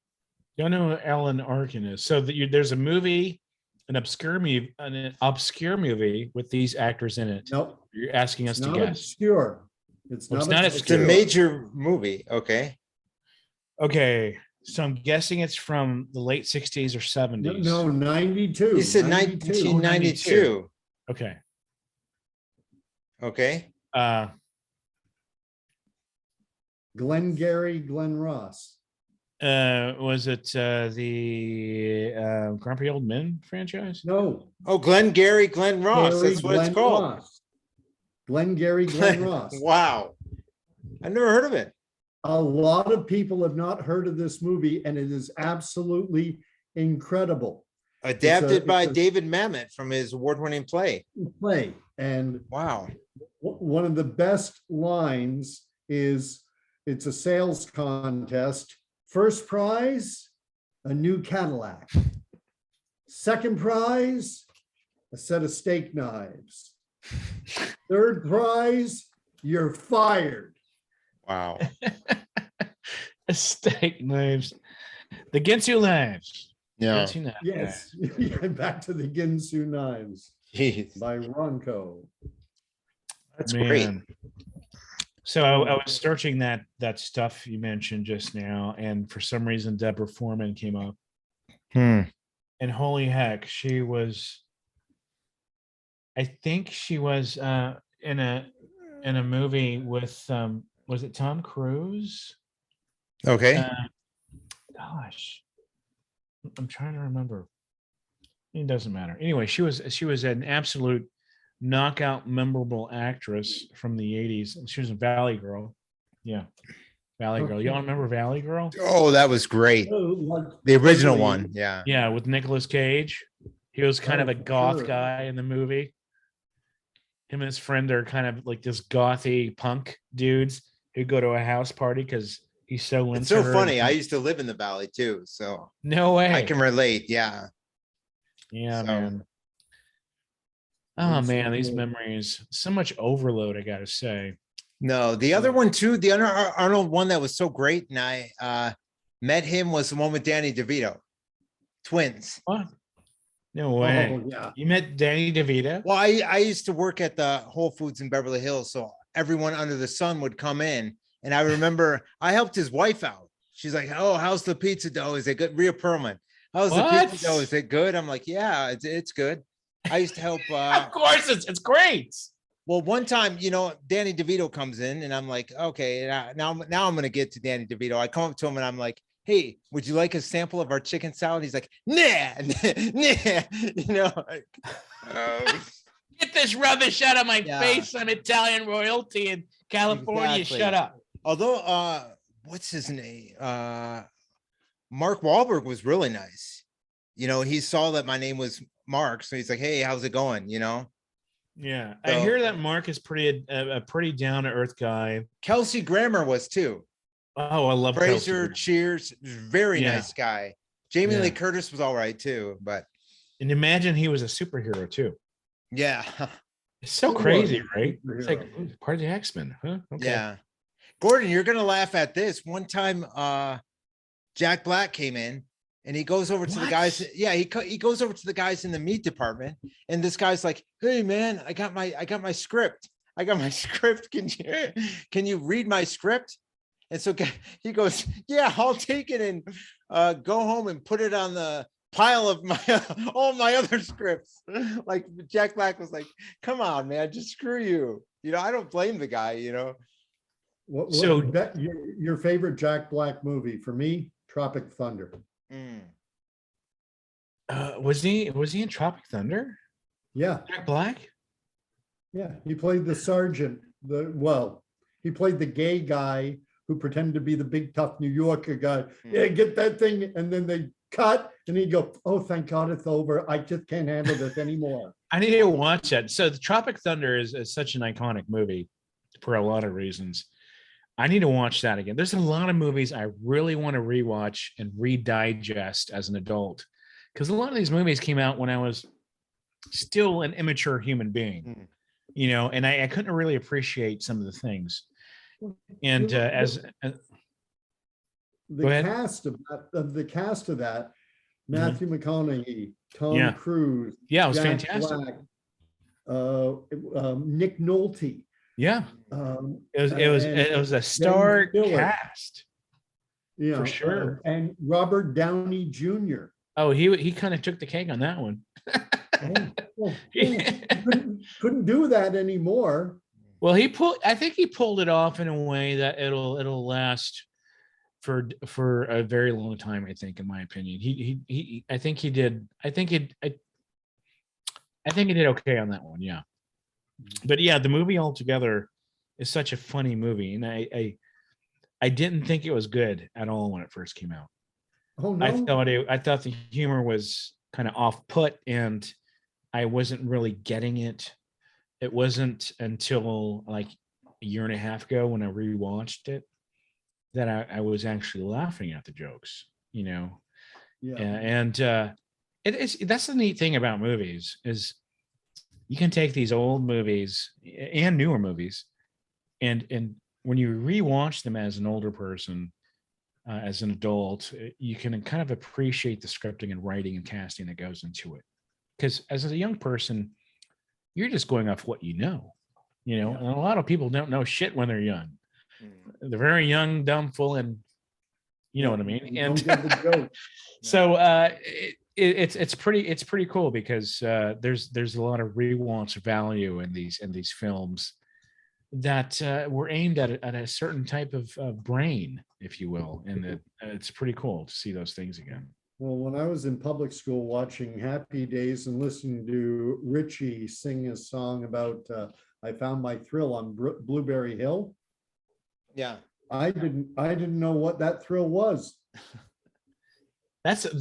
know who Alan Arkin is. So there's a movie, an obscure movie with these actors in it. Nope. You're asking us It's to not guess. obscure. It's not not It's a obscure. major movie. Okay. Okay, so I'm guessing it's from the late 60s or 70s. No, 92. He said 92. 1992. Okay. Okay. Glengarry Glen Ross. Was it the Grumpy Old Men franchise? No. Oh, Glengarry Glen Ross. Gary That's what it's Glen called. Ross. Glengarry Glen Ross. Wow. I never heard of it. A lot of people have not heard of this movie, and it is absolutely incredible. Adapted by it's a David Mamet from his award-winning play. play, and Wow. one of the best lines is, it's a sales contest. First prize, a new Cadillac. Second prize, a set of steak knives. Third prize, you're fired. Wow. Steak knives. The Ginsu knives. Yeah. Ginsu knives. Yes, back to the Ginsu knives Jeez. by Ronco. That's Man. great. So I was searching that stuff you mentioned just now, and for some reason Deborah Foreman came up. And holy heck, she was. I think she was in a movie with was it Tom Cruise? Okay. Gosh, I'm trying to remember. It doesn't matter. Anyway, she was an absolute knockout, memorable actress from the 80s. She was a Valley Girl. Yeah. Valley Girl. Y'all remember Valley Girl? Oh, that was great. The original one. Yeah. Yeah, with Nicolas Cage. He was kind of a goth sure. guy in the movie. Him and his friend are kind of like this gothy punk dudes who go to a house party because he's so into It's so her. funny. I used to live in the Valley too, so No way. I can relate. Yeah. Yeah, So- man. Oh man, these memories. So much overload, I gotta say. No, the other one too, the other Arnold one that was so great, and I met him, was the one with Danny DeVito. Twins. What? No way. Oh, yeah. You met Danny DeVito? Well, I used to work at the Whole Foods in Beverly Hills, so everyone under the sun would come in. And I remember I helped his wife out. She's like, "Oh, how's the pizza dough? Is it good?" Rhea Perlman. How's the What? pizza dough? Is it good? I'm like, yeah, it's good. I used to help. Of course, it's great. Well, one time, Danny DeVito comes in, and I'm like, okay, now I'm gonna get to Danny DeVito. I come up to him and I'm like, "Hey, would you like a sample of our chicken salad?" He's like, "Nah, nah," Get this rubbish out of my Yeah. face. I'm Italian royalty in California. Exactly. Shut up. Although, what's his name? Mark Wahlberg was really nice. He saw that my name was Mark, so he's like, "Hey, how's it going?" Yeah, I So- hear that Mark is a pretty down to earth guy. Kelsey Grammer was too. Oh, I love Fraser, Kelsey. Cheers, very Yeah. nice guy. Jamie Yeah. Lee Curtis was all right too, but And imagine he was a superhero too. yeah, It's so He was crazy, a right? It's like superhero. part of the X-Men, huh? Okay. yeah. Gordon, you're gonna laugh at this. One time, Jack Black came in, and he goes over to the What? guys. Yeah, he goes over to the guys in the meat department, and this guy's like, "Hey, man, I got my script. I got my script. Can you read my script?" And so he goes, "Yeah, I'll take it and go home and put it on the pile of all my other scripts." Like Jack Black was like, "Come on, man, just screw you." I don't blame the guy. So your favorite Jack Black movie? For me, Tropic Thunder. Mm. Was he in Tropic Thunder? Yeah, Jack Black? yeah. He played the sergeant. He played the gay guy who pretended to be the big tough New Yorker guy. Yeah, get that thing, and then they cut, and he'd go, "Oh, thank God it's over. I just can't handle this anymore." I need to watch that. So the Tropic Thunder is such an iconic movie for a lot of reasons. I need to watch that again. There's a lot of movies I really want to rewatch and redigest as an adult, because a lot of these movies came out when I was still an immature human being, and I couldn't really appreciate some of the things. And The Go ahead. cast of that, Matthew McConaughey, Tom Yeah. Cruise, yeah, it was Jack fantastic. Black, Nick Nolte. Yeah, Um, it was a star Stiller. cast. you know, sure. and Robert Downey Jr. Oh, he kind of took the cake on that one. Well, couldn't do that anymore. Well, I think he pulled it off in a way that it'll last for a very long time. I think, in my opinion, I think he did okay on that one. Yeah, but yeah, the movie altogether is such a funny movie, and I didn't think it was good at all when it first came out. Oh, I no. thought the humor was kind of off put, and I wasn't really getting it. It wasn't until like a year and a half ago when I rewatched it that I was actually laughing at the jokes, you know. Yeah. And that's the neat thing about movies is you can take these old movies and newer movies, and when you rewatch them as an older person, as an adult, you can kind of appreciate the scripting and writing and casting that goes into it. Because as a young person, you're just going off what you know, Yeah. and a lot of people don't know shit when they're young. Mm. They're very young, dumb, full, and you know what I mean. You And don't get the joke. so it's pretty cool because there's a lot of rewatch value in these films that were aimed at a certain type of brain, if you will, and it's pretty cool to see those things again. Well, when I was in public school watching Happy Days and listening to Richie sing a song about I found my thrill on Blueberry Hill, Yeah. I didn't know what that thrill was.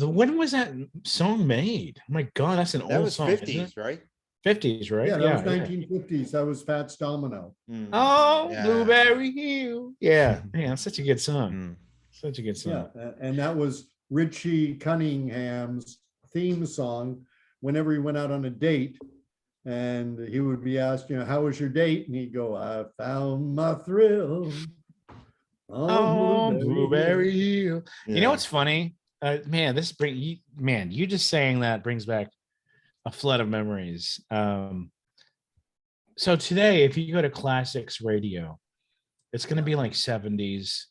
When was that song made? Oh my God, that's an That old was song. 50s, right? 50s, right? Yeah, that was 1950s. That was Fats Domino. Mm. Oh, Yeah. Blueberry Hill. Yeah, man, that's such a good song. Mm. Such a good song. Yeah, and that was Richie Cunningham's theme song whenever he went out on a date. And he would be asked, how was your date? And he'd go, I found my thrill Oh, on Blueberry Hill. Hill. You know what's funny? Man, you just saying that brings back a flood of memories. So today, if you go to Classics Radio, it's going to be like 70s,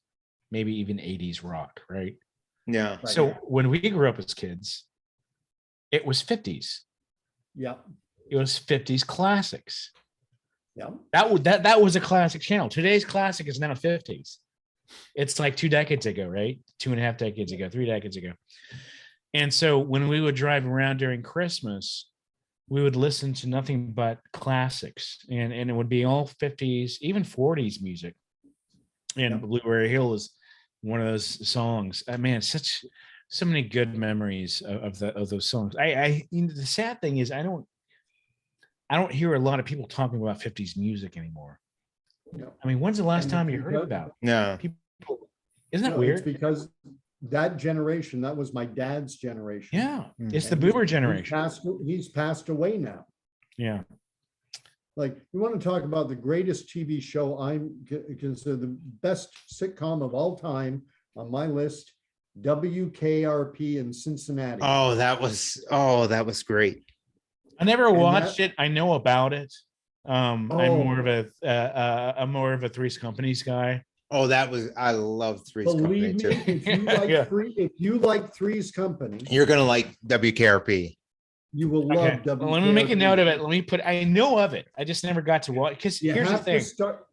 maybe even 80s rock, right? Yeah. Right. So when we grew up as kids, it was 50s. Yeah, It was 50s classics. yeah. That was a classic channel. Today's classic is now 50s. It's like 2 decades ago, right? 2.5 decades ago, 3 decades ago. And so when we would drive around during Christmas, we would listen to nothing but classics, and it would be all 50s, even 40s music. And Yep. Blueberry Hill is one of those songs. Man, so many good memories of those songs. The sad thing is I don't hear a lot of people talking about 50s music anymore. No. I mean, when's the last And time you heard because- about No. people? Isn't that No, it's weird? because that generation, that was my dad's generation. Yeah, Mm. it's the And boomer he's generation. He's passed away now. Yeah. Like, you want to talk about the greatest TV show, I'm consider the best sitcom of all time on my list, WKRP in Cincinnati. Oh, that was great. I never And watched it. I know about it. I'm Oh. more of a Three's Companies guy. Oh, I love Three's Company Believe me, too. if you like Yeah. if you like Three's Company, You're gonna like WKRP. you will love Okay. WKRP. Well, let me make a note of it. I know of it. I just never got to watch. Because You here's the have to thing. start.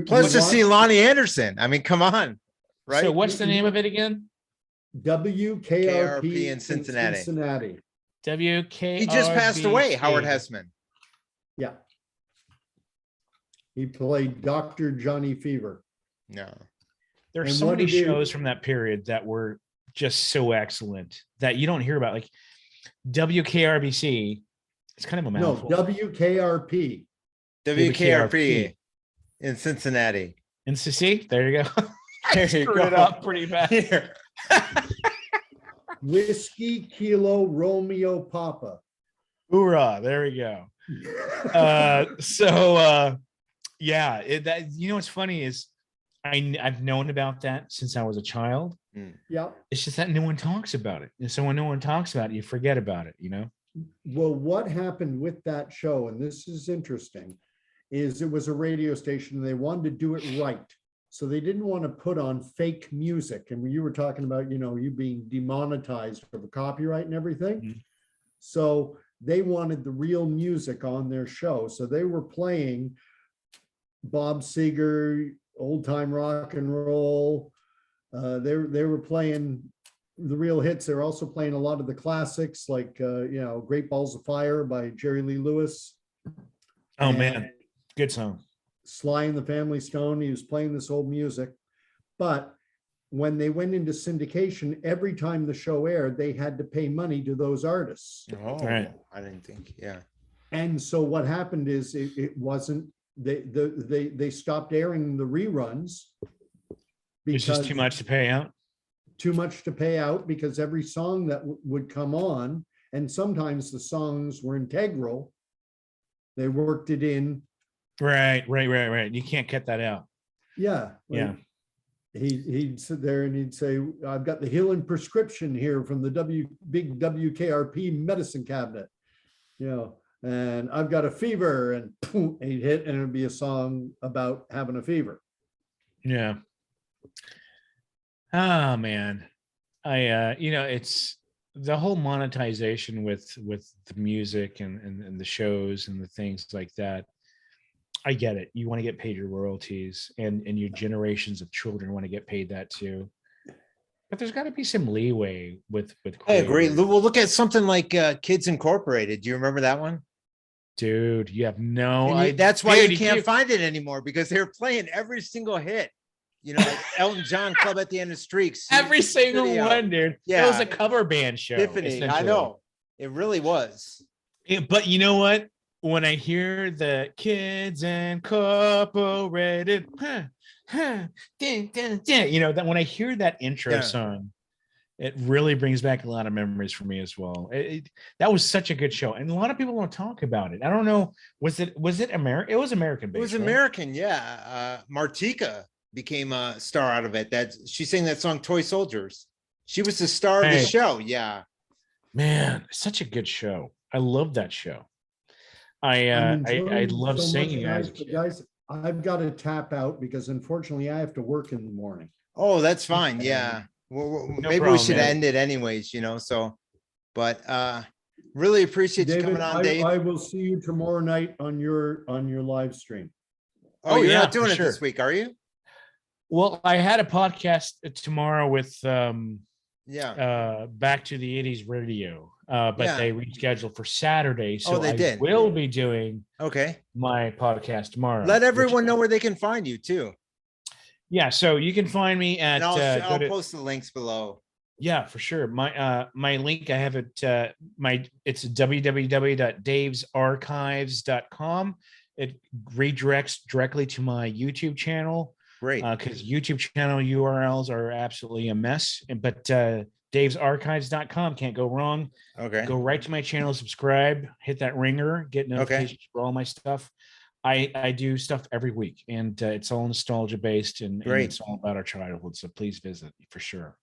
Plus to watch see Lonnie Anderson. I mean, come on. Right? So what's the name of it again? WKRP in Cincinnati. Cincinnati. WK. He just passed away, Howard Hessman. Yeah. He played Dr. Johnny Fever. No. There's And so what many it is- shows from that period that were just so excellent that you don't hear about. Like WKRBC. It's kind of a No, mouthful. WKRP. WKRP in Cincinnati. And see, there you go. I There you screwed go. it up pretty bad. Here. Whiskey Kilo Romeo Papa. Hoorah! There we go. Yeah, what's funny is I've known about that since I was a child. Yeah. It's just that no one talks about it, and so when no one talks about it, you forget about it. Well, what happened with that show, and this is interesting, is it was a radio station and they wanted to do it right. So they didn't want to put on fake music. And when you were talking about, you being demonetized for the copyright and everything. Mhm. So they wanted the real music on their show. So they were playing Bob Seger, old time rock and roll. They were playing the real hits. They're also playing a lot of the classics like, Great Balls of Fire by Jerry Lee Lewis. Oh And man, good song. Sly and the Family Stone. He was playing this old music, But when they went into syndication, every time the show aired, they had to pay money to those artists. Oh, Right. I didn't think. Yeah. And so what happened is it wasn't, they stopped airing the reruns It's just too much to pay out. too much to pay out, because every song that would come on, and sometimes the songs were integral, they worked it in. Right. You can't cut that out. Yeah. Yeah. He'd sit there and he'd say, I've got the healing prescription here from the big WKRP medicine cabinet, and I've got a fever, and boom, he'd hit, and it'd be a song about having a fever. Yeah. Oh man. It's the whole monetization with the music and the shows and the things like that. I get it. You want to get paid your royalties, and your generations of children want to get paid that too. But there's got to be some leeway with I agree. creators. Well, look at something like Kids Incorporated. Do you remember that one? Dude, you have no And idea. that's why you can't find it anymore, because they're playing every single hit. Like Elton John, Club at the End of Streaks. Every single video. one, dude. Yeah. It was a cover band show. Tiffany, I essentially. know. It really was. Yeah, but you know what? When I hear the Kids Incorporated, that when I hear that intro song, it really brings back a lot of memories for me as well. That was such a good show, and a lot of people don't talk about it. I don't know. Was it American? It was American based. It was American, yeah. Martika became a star out of it. She sang that song "Toy Soldiers." She was the star of the show. Yeah, man, such a good show. I love that show. I love so singing. Guys, I've got to tap out because unfortunately I have to work in the morning. Oh, that's fine. Yeah. Maybe problem, we should man. end it anyways, but really appreciate you coming on, Dave. I will see you tomorrow night on your live stream. Oh, you're yeah, not doing for it sure. this week, are you? Well, I had a podcast tomorrow with Back to the 80s radio, but they rescheduled for Saturday. So they did. I will be doing my podcast tomorrow. Let everyone know where they can find you too. Yeah, so you can find me at. And I'll post the links below. Yeah, for sure. My link, I have it. It's www.davesarchives.com. It redirects directly to my YouTube channel. Great. Because YouTube channel URLs are absolutely a mess. But davesarchives.com, can't go wrong. Okay. Go right to my channel, subscribe, hit that ringer, get notifications for all my stuff. I do stuff every week, and it's all nostalgia based, and it's all about our childhood. So please visit for sure.